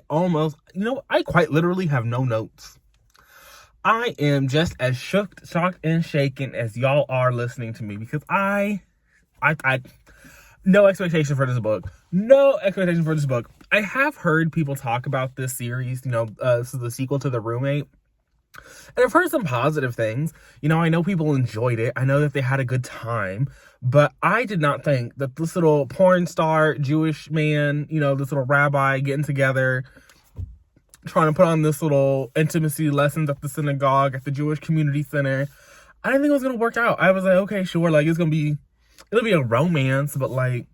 quite literally have no notes. I am just as shocked and shaken as y'all are listening to me because I no expectation for this book. I have heard people talk about this series. This is the sequel to The Roommate. And I've heard some positive things. I know people enjoyed it. I know that they had a good time. But I did not think that this little porn star Jewish man, this little rabbi getting together, trying to put on this little intimacy lessons at the synagogue, at the Jewish Community Center, I didn't think it was going to work out. I was like, okay, sure. Like, it'll be a romance, but like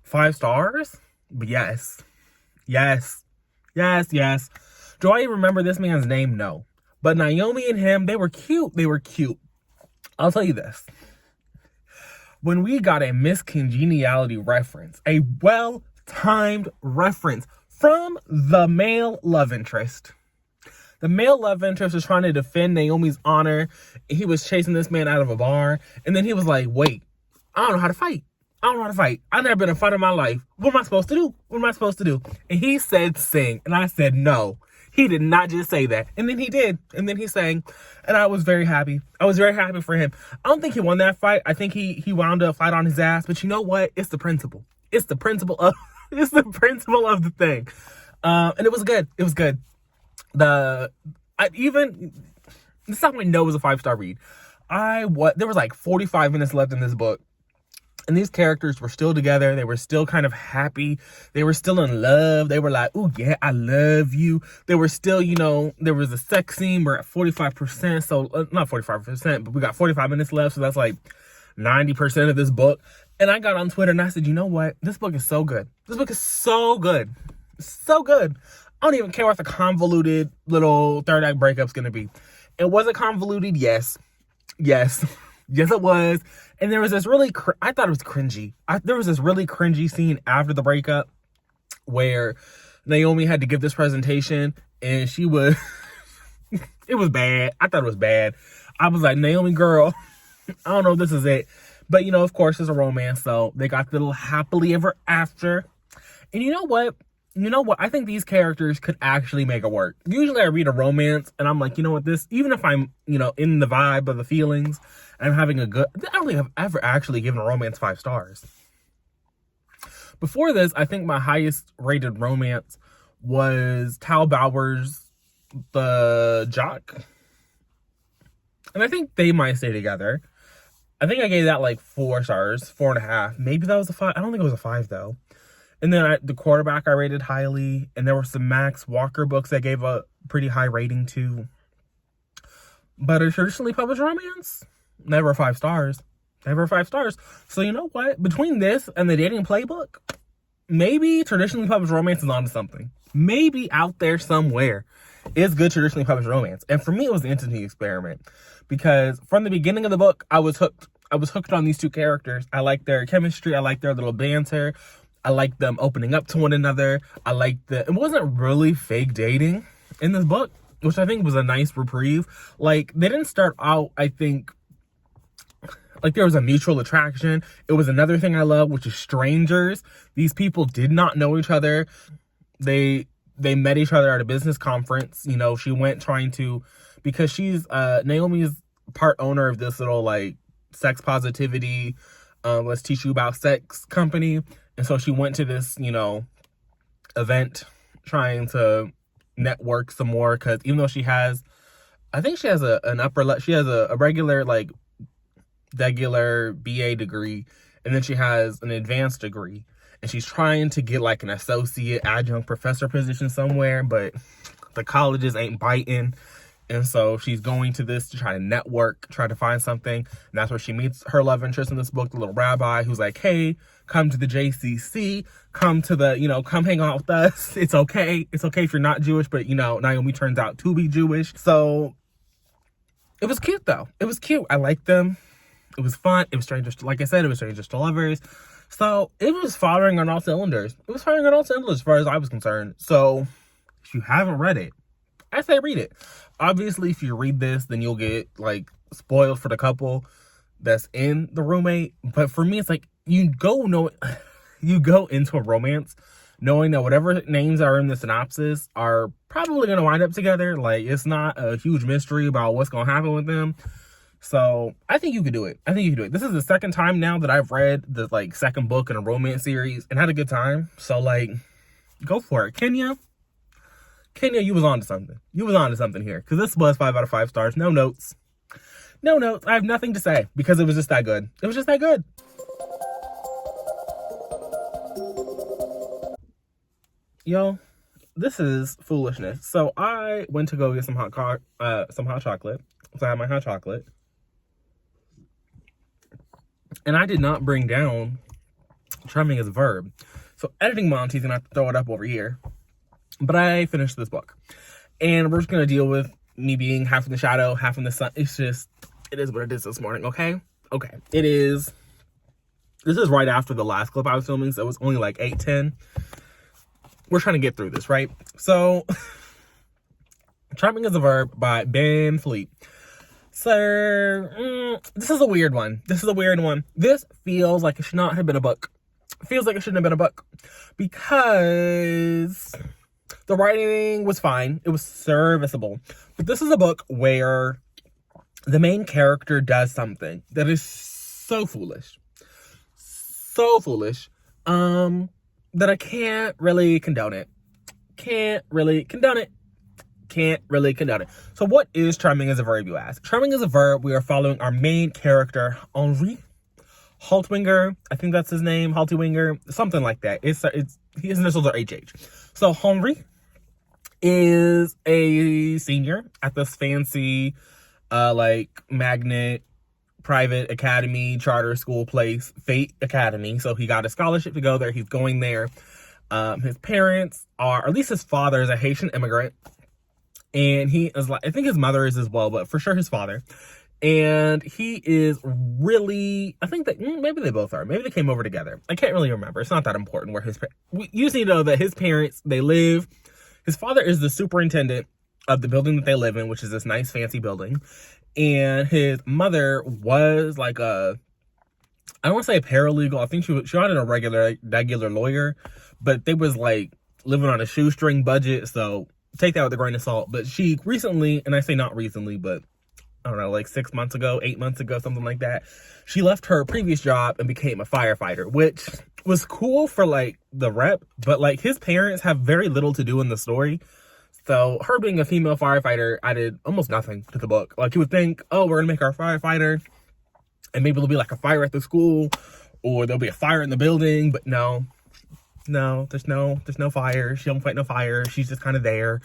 5 stars? But yes. Do I even remember this man's name? No. But Naomi and him, they were cute. I'll tell you this. When we got a Miss Congeniality reference, a well-timed reference from the male love interest. The male love interest was trying to defend Naomi's honor. He was chasing this man out of a bar. And then he was like, wait, I don't know how to fight. I've never been in a fight in my life. What am I supposed to do? And he said sing. And I said no. He did not just say that. And then he did. And then he sang. And I was very happy. For him. I don't think he won that fight. I think he wound up flat on his ass. But you know what? It's the principle. It's the principle of the thing. And it was good. This is how I know it was a 5-star read. There was like 45 minutes left in this book. And these characters were still together. They were still kind of happy. They were still in love. They were like, oh, yeah, I love you. They were still, there was a sex scene. We're at 45%. So, not 45%, but we got 45 minutes left. So that's like 90% of this book. And I got on Twitter and I said, you know what? This book is so good. So good. I don't even care what the convoluted little third act breakup's going to be. And was it convoluted? Yes. Yes, it was. And there was this really, I thought it was cringy. There was this really cringy scene after the breakup where Naomi had to give this presentation and she was, it was bad. I thought it was bad. I was like, Naomi, girl, I don't know if this is it. But, of course, it's a romance. So they got the little happily ever after. And you know what? I think these characters could actually make it work. Usually I read a romance and I'm like, you know what, even if I'm, in the vibe of the feelings, and I'm having I don't think I've ever actually given a romance 5 stars. Before this, I think my highest rated romance was Tal Bauer's The Jock. And I think they might stay together. I think I gave that like 4 stars, 4.5. Maybe that was a 5. I don't think it was a 5 though. And then The Quarterback I rated highly. And there were some Max Walker books I gave a pretty high rating to. But a traditionally published romance? Never 5 stars. So you know what? Between this and the Dating Playbook, maybe traditionally published romance is onto something. Maybe out there somewhere is good traditionally published romance. And for me, it was The Intimacy Experiment. Because from the beginning of the book, I was hooked. I was hooked on these two characters. I liked their chemistry. I liked their little banter. I liked them opening up to one another. It wasn't really fake dating in this book, which I think was a nice reprieve. Like, they didn't start out, I think, like there was a mutual attraction. It was another thing I love, which is strangers. These people did not know each other. They met each other at a business conference. She went because she's, Naomi's part owner of this little, like, sex positivity, let's teach you about sex company. And so she went to this, event, trying to network some more, because even though she has, I think she has she has a regular, like, regular BA degree, and then she has an advanced degree, and she's trying to get like an associate adjunct professor position somewhere, but the colleges ain't biting. And so she's going to this to try to network, try to find something. And that's where she meets her love interest in this book, the little rabbi, who's like, hey, come to the JCC, come to the, come hang out with us. It's okay. It's okay if you're not Jewish, but, Naomi turns out to be Jewish. So it was cute, though. It was cute. I liked them. It was fun. It was strangers, like I said, it was strangers to lovers. So it was firing on all cylinders. It was firing on all cylinders as far as I was concerned. So if you haven't read it, I say read it. Obviously, if you read this, then you'll get, like, spoiled for the couple that's in the roommate. But for me, it's like, you go into a romance knowing that whatever names are in the synopsis are probably going to wind up together. Like, it's not a huge mystery about what's going to happen with them. So I think you could do it. This is the second time now that I've read the, like, second book in a romance series and had a good time. So, like, go for it. Kenya, you was on to something. You was on to something here. Because this was 5 out of 5 stars. No notes. I have nothing to say. Because it was just that good. Yo, this is foolishness. So I went to go get some hot chocolate. So I had my hot chocolate. And I did not bring down Charming as a Verb. So editing Monty's going to have to throw it up over here. But I finished this book. And we're just going to deal with me being half in the shadow, half in the sun. It's just, it is what it is this morning, okay? Okay. This is right after the last clip I was filming, so it was only like 8:10. We're trying to get through this, right? So, Charming as a Verb by Ben Fleet. So, this is a weird one. This feels like it should not have been a book. Because the writing was fine. It was serviceable. But this is a book where the main character does something that is so foolish. That I can't really condone it. So what is Charming as a Verb, you ask? Charming as a Verb, we are following our main character, Henri Haltwinger. I think that's his name, Haltwinger, something like that. His initials are HH. So Henri is a senior at this fancy, like, magnet private academy, charter school place, Fate Academy. So he got a scholarship to go there. He's going there. His parents are, or at least his father is a Haitian immigrant. And he is, like, I think his mother is as well, but for sure his father. And he is really, I think that maybe they both are. Maybe they came over together. I can't really remember. It's not that important where you just need to know that his parents, his father is the superintendent of the building that they live in, which is this nice fancy building. And his mother was like I don't want to say a paralegal. I think she wasn't a regular lawyer, but they was like living on a shoestring budget. So take that with a grain of salt. But she recently, and I say not recently, but I don't know, like 6 months ago, 8 months ago, something like that, she left her previous job and became a firefighter, which was cool for, like, the rep, but, like, his parents have very little to do in the story. So her being a female firefighter added almost nothing to the book. Like, you would think, oh, we're gonna make her a firefighter, and maybe there'll be, like, a fire at the school, or there'll be a fire in the building, but no, there's no fire. She don't fight no fire. She's just kind of there.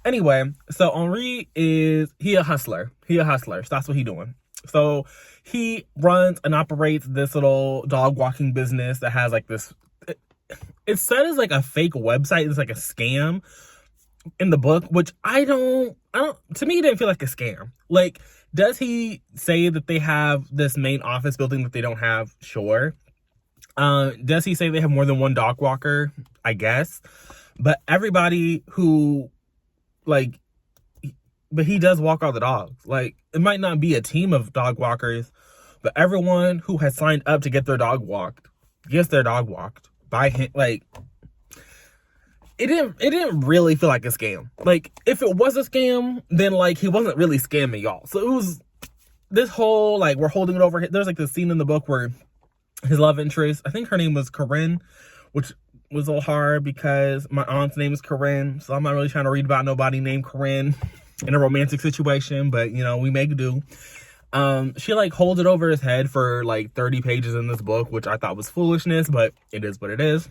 Anyway, so Henri he a hustler. So that's what he doing. So he runs and operates this little dog walking business that has, like, this, it's said as, like, a fake website. It's like a scam in the book, which I don't, to me, it didn't feel like a scam. Like, does he say that they have this main office building that they don't have? Sure. Does he say they have more than one dog walker? I guess. But everybody who, like, but he does walk all the dogs. Like, it might not be a team of dog walkers, but everyone who has signed up to get their dog walked gets their dog walked by him. Like, it didn't really feel like a scam. Like, if it was a scam, then, like, he wasn't really scamming y'all. So it was this whole, like, we're holding it over. There's, like, this scene in the book where his love interest, I think her name was Corinne, which was a little hard because my aunt's name is Corinne, so I'm not really trying to read about nobody named Corinne in a romantic situation, but you know, we make do. She like holds it over his head for like 30 pages in this book, which I thought was foolishness, but it is what it is.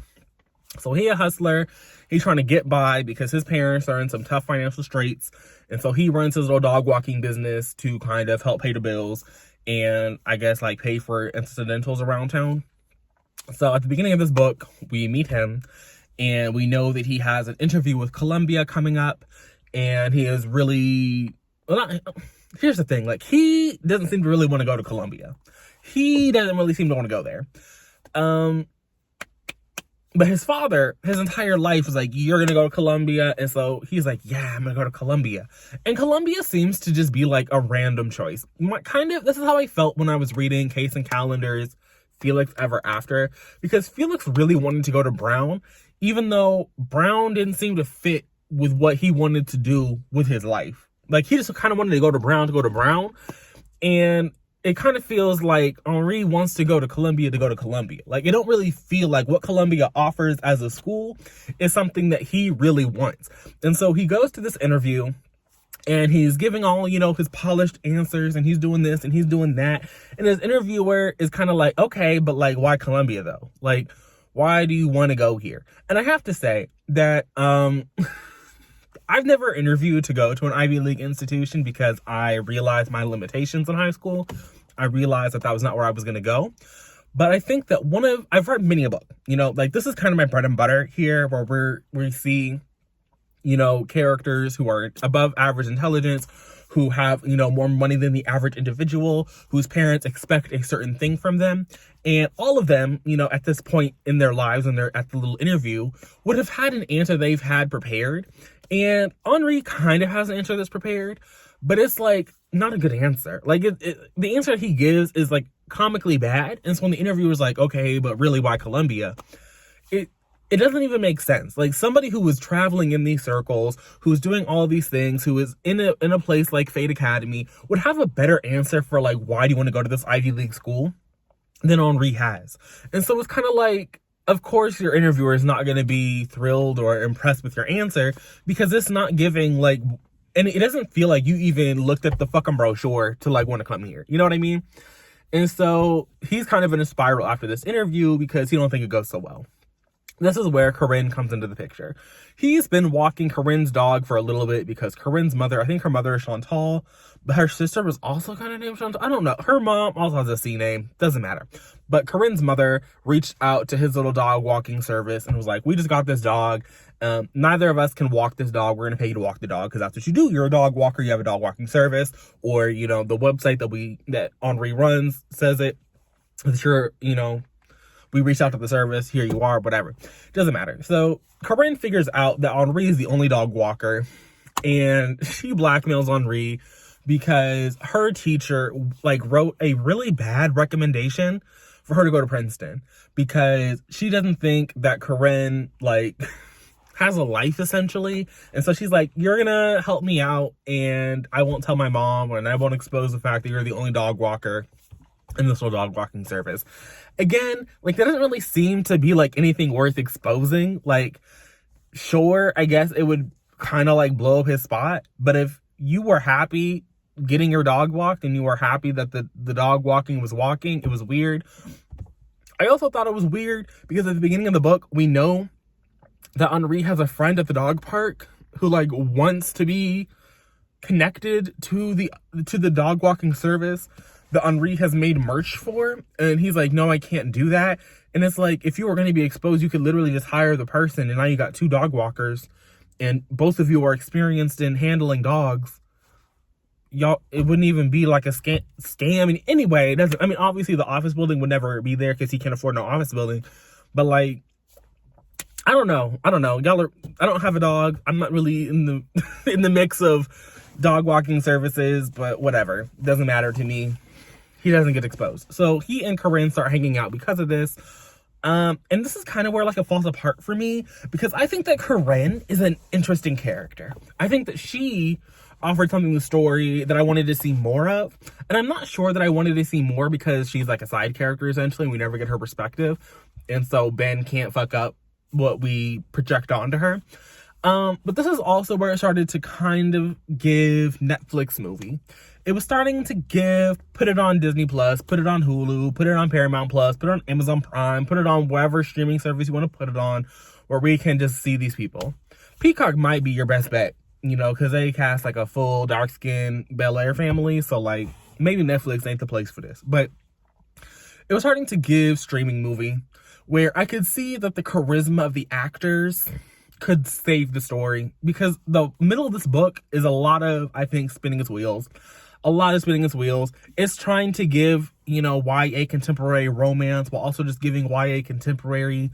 So he a hustler. He's trying to get by because his parents are in some tough financial straits. And so he runs his little dog walking business to kind of help pay the bills and I guess like pay for incidentals around town. So at the beginning of this book, we meet him and we know that he has an interview with Columbia coming up, and he is really, well, here's the thing, like he doesn't seem to really want to go to Columbia. He doesn't really seem to want to go there. But his father, his entire life was like, you're going to go to Columbia. And so he's like, yeah, I'm going to go to Columbia. And Columbia seems to just be like a random choice. This is how I felt when I was reading Case and Callender's Felix Ever After. Because Felix really wanted to go to Brown, even though Brown didn't seem to fit with what he wanted to do with his life. Like, he just kind of wanted to go to Brown. And it kind of feels like Henri wants to go to Columbia. Like, it don't really feel like what Columbia offers as a school is something that he really wants. And so he goes to this interview and he's giving all, you know, his polished answers, and he's doing this and he's doing that. And his interviewer is kind of like, okay, but like, why Columbia though? Like, why do you want to go here? And I have to say that, I've never interviewed to go to an Ivy League institution because I realized my limitations in high school. I realized that was not where I was going to go. But I think that I've read many a book, you know, like this is kind of my bread and butter here, where we see, you know, characters who are above average intelligence, who have, you know, more money than the average individual, whose parents expect a certain thing from them. And all of them, you know, at this point in their lives, when they're at the little interview, would have had an answer they've had prepared. And Henri kind of has an answer that's prepared, but it's like not a good answer. Like the answer he gives is like comically bad. And so when the interviewer's like, okay, but really why Columbia? It doesn't even make sense. Like somebody who was traveling in these circles, who's doing all these things, who is in a place like Fate Academy would have a better answer for like, why do you want to go to this Ivy League school than Henri has. And so it's kind of like, of course your interviewer is not going to be thrilled or impressed with your answer because it's not giving like, and it doesn't feel like you even looked at the fucking brochure to like want to come here. You know what I mean? And so he's kind of in a spiral after this interview because he don't think it goes so well. This is where Corinne comes into the picture. He's been walking Corinne's dog for a little bit because Corinne's mother, I think her mother is Chantal, but her sister was also kind of named Chantal. I don't know. Her mom also has a C name. Doesn't matter. But Corinne's mother reached out to his little dog walking service and was like, we just got this dog. Neither of us can walk this dog. We're going to pay you to walk the dog because that's what you do. You're a dog walker. You have a dog walking service. Or, you know, the website that Henri runs says it. That you're, you know, we reached out to the service, here you are, whatever. Doesn't matter. So Corinne figures out that Henri is the only dog walker, and she blackmails Henri because her teacher like wrote a really bad recommendation for her to go to Princeton because she doesn't think that Corinne like has a life essentially. And so she's like, you're gonna help me out and I won't tell my mom and I won't expose the fact that you're the only dog walker in this little dog walking service. Again, like that doesn't really seem to be like anything worth exposing. Like, sure, I guess it would kind of like blow up his spot, but if you were happy getting your dog walked and you were happy that the dog walking was walking, it was weird. I also thought it was weird because at the beginning of the book, we know that Henri has a friend at the dog park who like wants to be connected to the dog walking service that Henri has made merch for, and he's like, no, I can't do that. And it's like, if you were going to be exposed, you could literally just hire the person, and now you got two dog walkers, and both of you are experienced in handling dogs. Y'all, it wouldn't even be like a scam. I mean, anyway, it doesn't. I mean, obviously the office building would never be there because he can't afford no office building, but like, I don't know. Y'all are. I don't have a dog. I'm not really in the in the mix of dog walking services, but whatever. Doesn't matter to me. He doesn't get exposed. So he and Corinne start hanging out because of this. And this is kind of where like it falls apart for me because I think that Corinne is an interesting character. I think that she offered something in the story that I wanted to see more of. And I'm not sure that I wanted to see more because she's like a side character essentially. We never get her perspective. And so Ben can't fuck up what we project onto her. But this is also where it started to kind of give Netflix movie. It was starting to put it on Disney Plus, put it on Hulu, put it on Paramount Plus, put it on Amazon Prime, put it on whatever streaming service you want to put it on, where we can just see these people. Peacock might be your best bet, because they cast like a full dark-skinned Bel-Air family, so like maybe Netflix ain't the place for this. But it was starting to give streaming movie where I could see that the charisma of the actors could save the story, because the middle of this book is a lot of, I think, spinning its wheels. It's trying to give, YA contemporary romance while also just giving YA contemporary.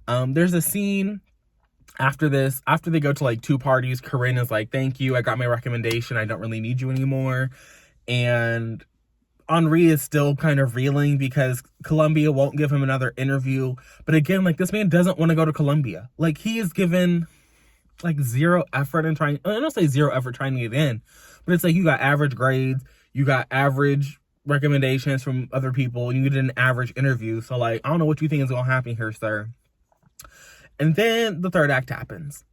There's a scene after they go to like two parties. Corinne is like, thank you, I got my recommendation, I don't really need you anymore. And Henri is still kind of reeling because Columbia won't give him another interview. But again, like, this man doesn't want to go to Columbia. Like, he is given like zero effort in trying, I don't say zero effort trying to get in, but it's like you got average grades, you got average recommendations from other people, and you did an average interview. So like, I don't know what you think is going to happen here, sir. And then the third act happens.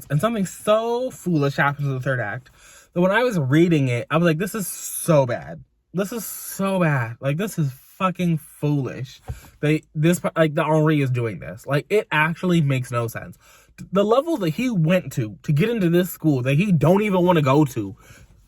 And something so foolish happens in the third act that when I was reading it, I was like, this is so bad. Like, this is fucking foolish. The Henri is doing this. Like, it actually makes no sense. The level that he went to get into this school that he don't even want to go to.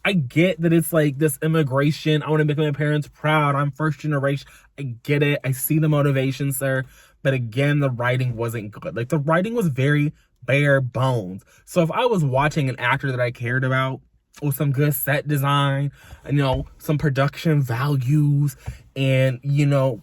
I get that it's like this immigration, I want to make my parents proud, I'm first generation. I get it. I see the motivation, sir. But again, the writing wasn't good. Like, the writing was very bare bones. So if I was watching an actor that I cared about with some good set design, and, some production values, and,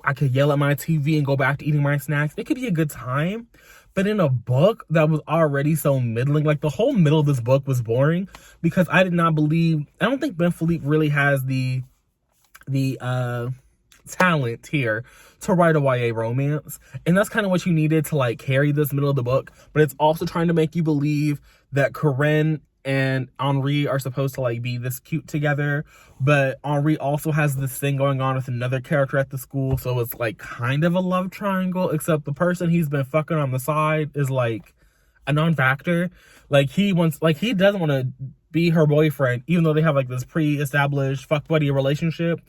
I could yell at my TV and go back to eating my snacks, it could be a good time. But in a book that was already so middling, like the whole middle of this book was boring, because I don't think Ben Philippe really has the talent here to write a YA romance. And that's kind of what you needed to like carry this middle of the book. But it's also trying to make you believe that Corinne and Henri are supposed to like be this cute together, but Henri also has this thing going on with another character at the school, so it's like kind of a love triangle, except the person he's been fucking on the side is like a non-factor. Like, he doesn't want to be her boyfriend, even though they have like this pre-established fuck buddy relationship.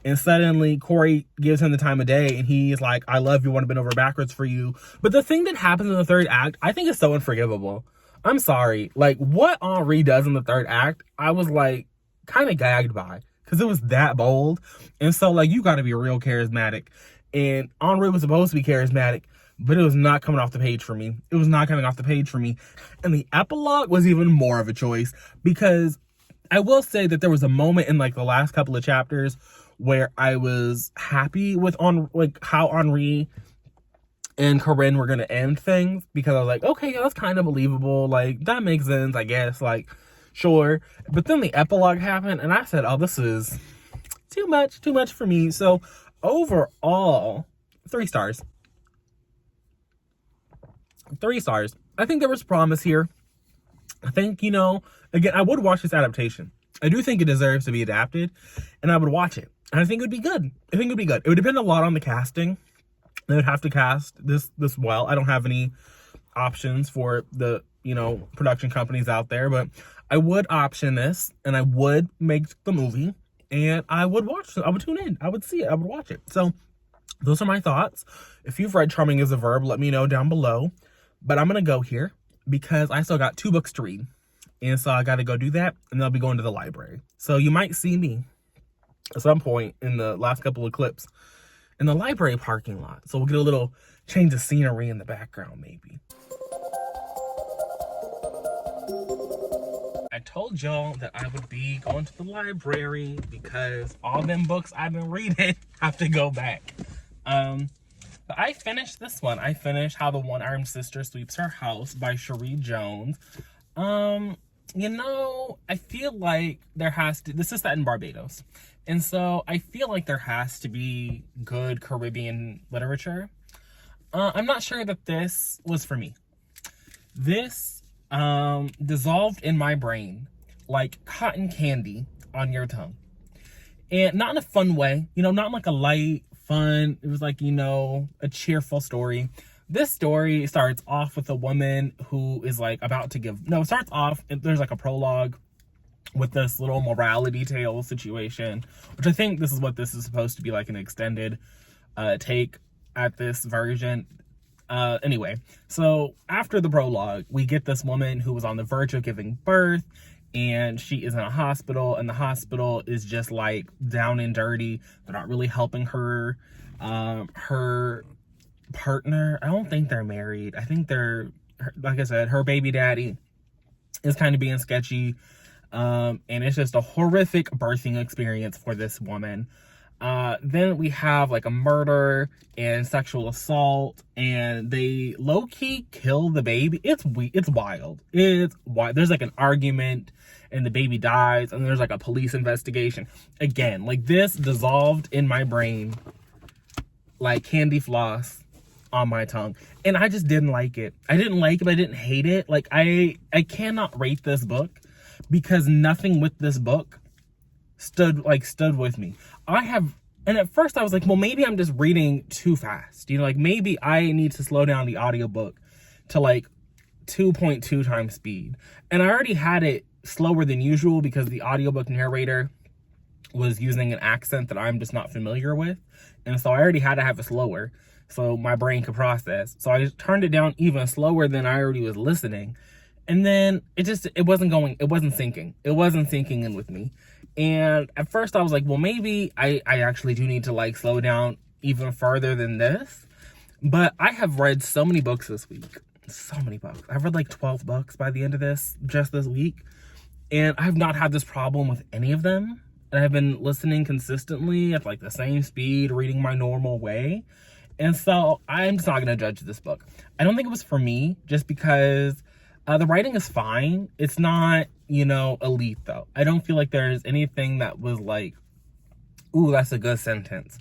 And suddenly Corey gives him the time of day, and he's like, I love you, want to bend over backwards for you. But the thing that happens in the third act, I think is so unforgivable. I'm sorry. Like, what Henri does in the third act, I was like kind of gagged by, because it was that bold. And so like, you got to be real charismatic. And Henri was supposed to be charismatic, but it was not coming off the page for me. And the epilogue was even more of a choice, because I will say that there was a moment in like the last couple of chapters where I was happy with how Henri and Corinne were going to end things, because I was like, okay, yeah, that's kind of believable. Like, that makes sense, I guess. Like, sure. But then the epilogue happened, and I said, oh, this is too much for me. So overall, 3 stars. 3 stars. I think there was promise here. I think, again, I would watch this adaptation. I do think it deserves to be adapted, and I would watch it. And I think it would be good. It would depend a lot on the casting. They would have to cast this well. I don't have any options for the, production companies out there, but I would option this, and I would make the movie, and I would watch it. I would tune in. I would see it. I would watch it. So those are my thoughts. If you've read Charming is a Verb, let me know down below. But I'm going to go here because I still got 2 books to read. And so I got to go do that, and then I'll be going to the library. So you might see me at some point in the last couple of clips in the library parking lot. So we'll get a little change of scenery in the background, maybe. I told y'all that I would be going to the library because all them books I've been reading have to go back. But I finished this one. I finished How the One-Armed Sister Sweeps Her House by Cherie Jones. I feel like this is set in Barbados. And so I feel like there has to be good Caribbean literature. I'm not sure that this was for me. This dissolved in my brain like cotton candy on your tongue. And not in a fun way, not like a light, fun, it was like, a cheerful story. This story starts off with a woman who is like about to give, no, it starts off, there's like a prologue with this little morality tale situation, which I think this is what this is supposed to be, like an extended take at this version. Anyway, so after the prologue, we get this woman who was on the verge of giving birth, and she is in a hospital, and the hospital is just like down and dirty. They're not really helping her. Her partner, I don't think they're married. I think like I said, her baby daddy is kind of being sketchy. And it's just a horrific birthing experience for this woman. Then we have like a murder and sexual assault, and they low-key kill the baby. It's wild. It's wild. There's like an argument, and the baby dies, and there's like a police investigation. Again, like this dissolved in my brain like candy floss on my tongue, and I just didn't like it. I didn't like it, but I didn't hate it. Like I cannot rate this book because nothing with this book stood with me. And at first I was like, well, maybe I'm just reading too fast. You know, like maybe I need to slow down the audiobook to like 2.2 times speed. And I already had it slower than usual because the audiobook narrator was using an accent that I'm just not familiar with. And so I already had to have it slower so my brain could process. So I just turned it down even slower than I already was listening. And then it wasn't syncing. It wasn't syncing in with me. And at first I was like, well, maybe I actually do need to like slow down even further than this. But I have read so many books this week. So many books. I've read like 12 books by the end of just this week. And I've not had this problem with any of them. And I've been listening consistently at like the same speed, reading my normal way. And so I'm just not going to judge this book. I don't think it was for me just because the writing is fine. It's not, elite though. I don't feel like there's anything that was like, ooh, that's a good sentence.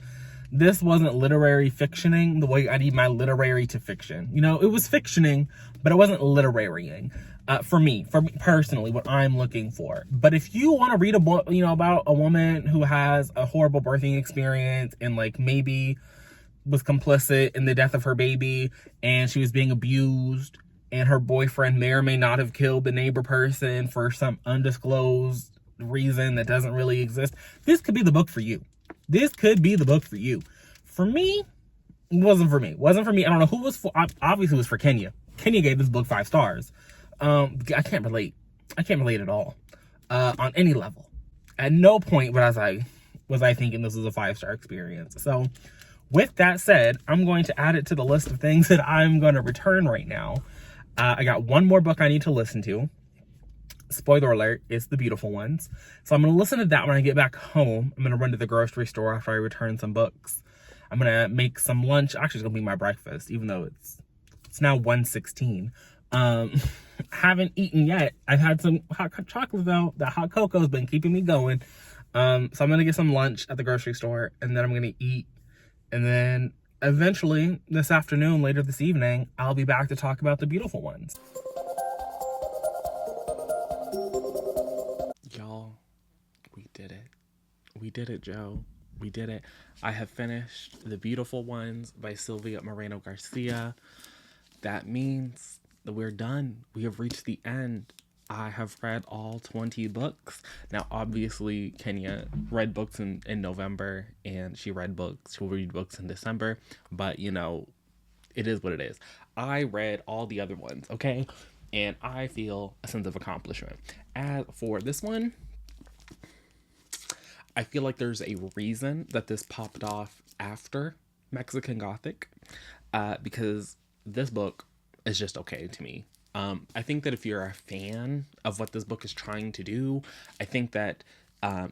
This wasn't literary fictioning the way I need my literary to fiction. It was fictioning, but it wasn't literarying. For me personally, what I'm looking for. But if you want to read a book, about a woman who has a horrible birthing experience and like maybe was complicit in the death of her baby and she was being abused and her boyfriend may or may not have killed the neighbor person for some undisclosed reason that doesn't really exist, this could be the book for you. This could be the book for you. For me, it wasn't for me. It wasn't for me. I don't know who it was for. Obviously, it was for Kenya. Kenya gave this book 5 stars. I can't relate. I can't relate at all on any level. At no point was I thinking this was a 5-star experience. So with that said, I'm going to add it to the list of things that I'm going to return right now. I got one more book I need to listen to. Spoiler alert, it's The Beautiful Ones. So I'm going to listen to that when I get back home. I'm going to run to the grocery store after I return some books. I'm going to make some lunch. Actually, it's going to be my breakfast, even though it's now 1:16. Haven't eaten yet. I've had some hot chocolate though. That hot cocoa's been keeping me going. So I'm going to get some lunch at the grocery store, and then I'm going to eat. And then eventually this afternoon, later this evening, I'll be back to talk about The Beautiful Ones. Y'all, we did it. We did it, Joe. We did it. I have finished The Beautiful Ones by Sylvia Moreno Garcia. That means that we're done. We have reached the end. I have read all 20 books. Now, obviously, Kenya read books in November, and she'll read books in December, but, it is what it is. I read all the other ones, okay? And I feel a sense of accomplishment. As for this one, I feel like there's a reason that this popped off after Mexican Gothic, because this book is just okay to me. I think that if you're a fan of what this book is trying to do, I think that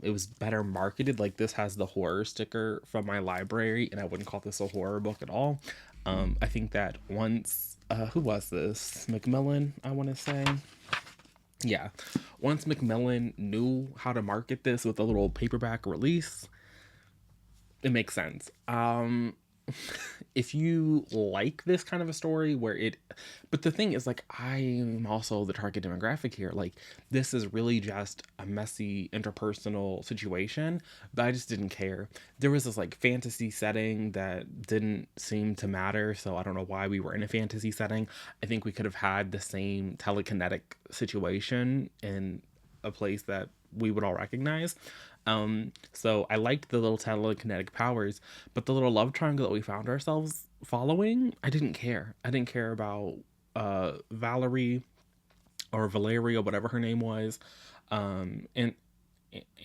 it was better marketed. Like, this has the horror sticker from my library, and I wouldn't call this a horror book at all. I think that once, who was this? Macmillan, I want to say. Yeah. Once Macmillan knew how to market this with a little paperback release, it makes sense. if you like this kind of a story where it, but the thing is, like, I'm also the target demographic here. Like, this is really just a messy interpersonal situation, but I just didn't care. There was this like fantasy setting that didn't seem to matter, so I don't know why we were in a fantasy setting. I think we could have had the same telekinetic situation in a place that we would all recognize. So I liked the little telekinetic powers, but the little love triangle that we found ourselves following, I didn't care. I didn't care about Valerie or Valeria, whatever her name was, and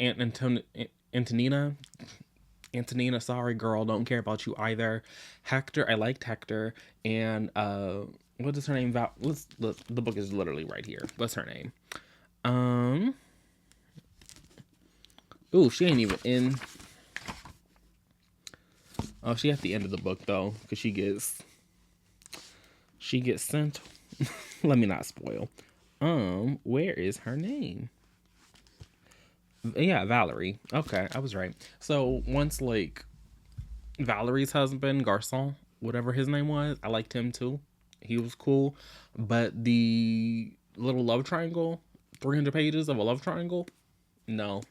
Antonina. Antonina, sorry girl, don't care about you either. Hector, I liked Hector, and what is her name? Let's the book is literally right here. What's her name? Um, Ooh, she ain't even in. Oh, she at the end of the book though, because she gets sent. Let me not spoil. Where is her name? Yeah, Valerie. Okay, I was right. So once like Valerie's husband, Garcon, whatever his name was, I liked him too. He was cool. But the little love triangle, 300 pages of a love triangle, no.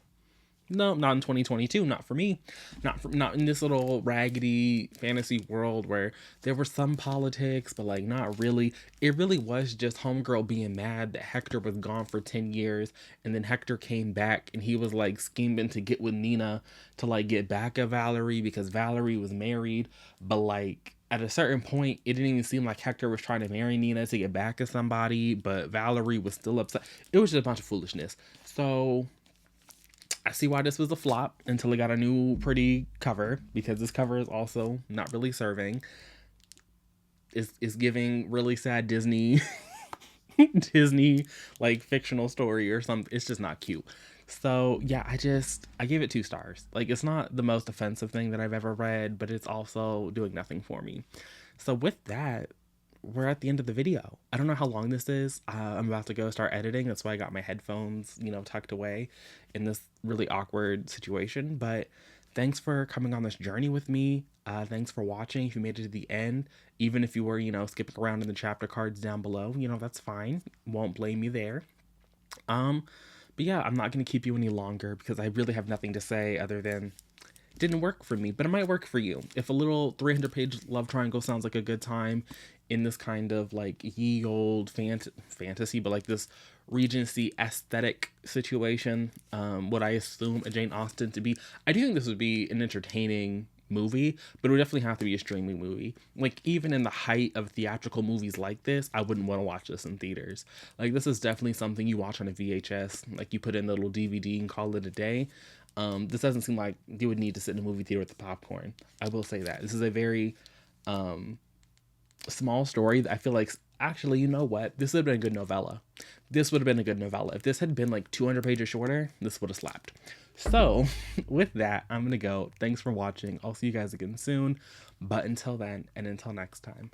No, not in 2022. Not for me. Not in this little raggedy fantasy world where there was some politics, but like not really. It really was just homegirl being mad that Hector was gone for 10 years, and then Hector came back and he was like scheming to get with Nina to like get back at Valerie because Valerie was married, but like at a certain point, it didn't even seem like Hector was trying to marry Nina to get back at somebody, but Valerie was still upset. It was just a bunch of foolishness. So I see why this was a flop until it got a new pretty cover, because this cover is also not really serving. Is giving really sad Disney Disney like fictional story or something. It's just not cute. So yeah, I gave it 2 stars. Like, it's not the most offensive thing that I've ever read, but it's also doing nothing for me. So with that, we're at the end of the video. I don't know how long this is. I'm about to go start editing. That's why I got my headphones, tucked away in this really awkward situation. But thanks for coming on this journey with me. Thanks for watching. If you made it to the end, even if you were, skipping around in the chapter cards down below, that's fine. Won't blame you there. Um, but yeah, I'm not going to keep you any longer because I really have nothing to say other than didn't work for me, but it might work for you. If a little 300-page love triangle sounds like a good time in this kind of like ye old fantasy, but like this Regency aesthetic situation, what I assume a Jane Austen to be, I do think this would be an entertaining movie, but it would definitely have to be a streaming movie. Like, even in the height of theatrical movies like this, I wouldn't want to watch this in theaters. Like, this is definitely something you watch on a VHS, like you put in the little DVD and call it a day. This doesn't seem like you would need to sit in a movie theater with the popcorn. I will say that. This is a very small story that I feel like, actually, you know what? This would have been a good novella. This would have been a good novella. If this had been like 200 pages shorter, this would have slapped. So, with that, I'm going to go. Thanks for watching. I'll see you guys again soon. But until then, and until next time,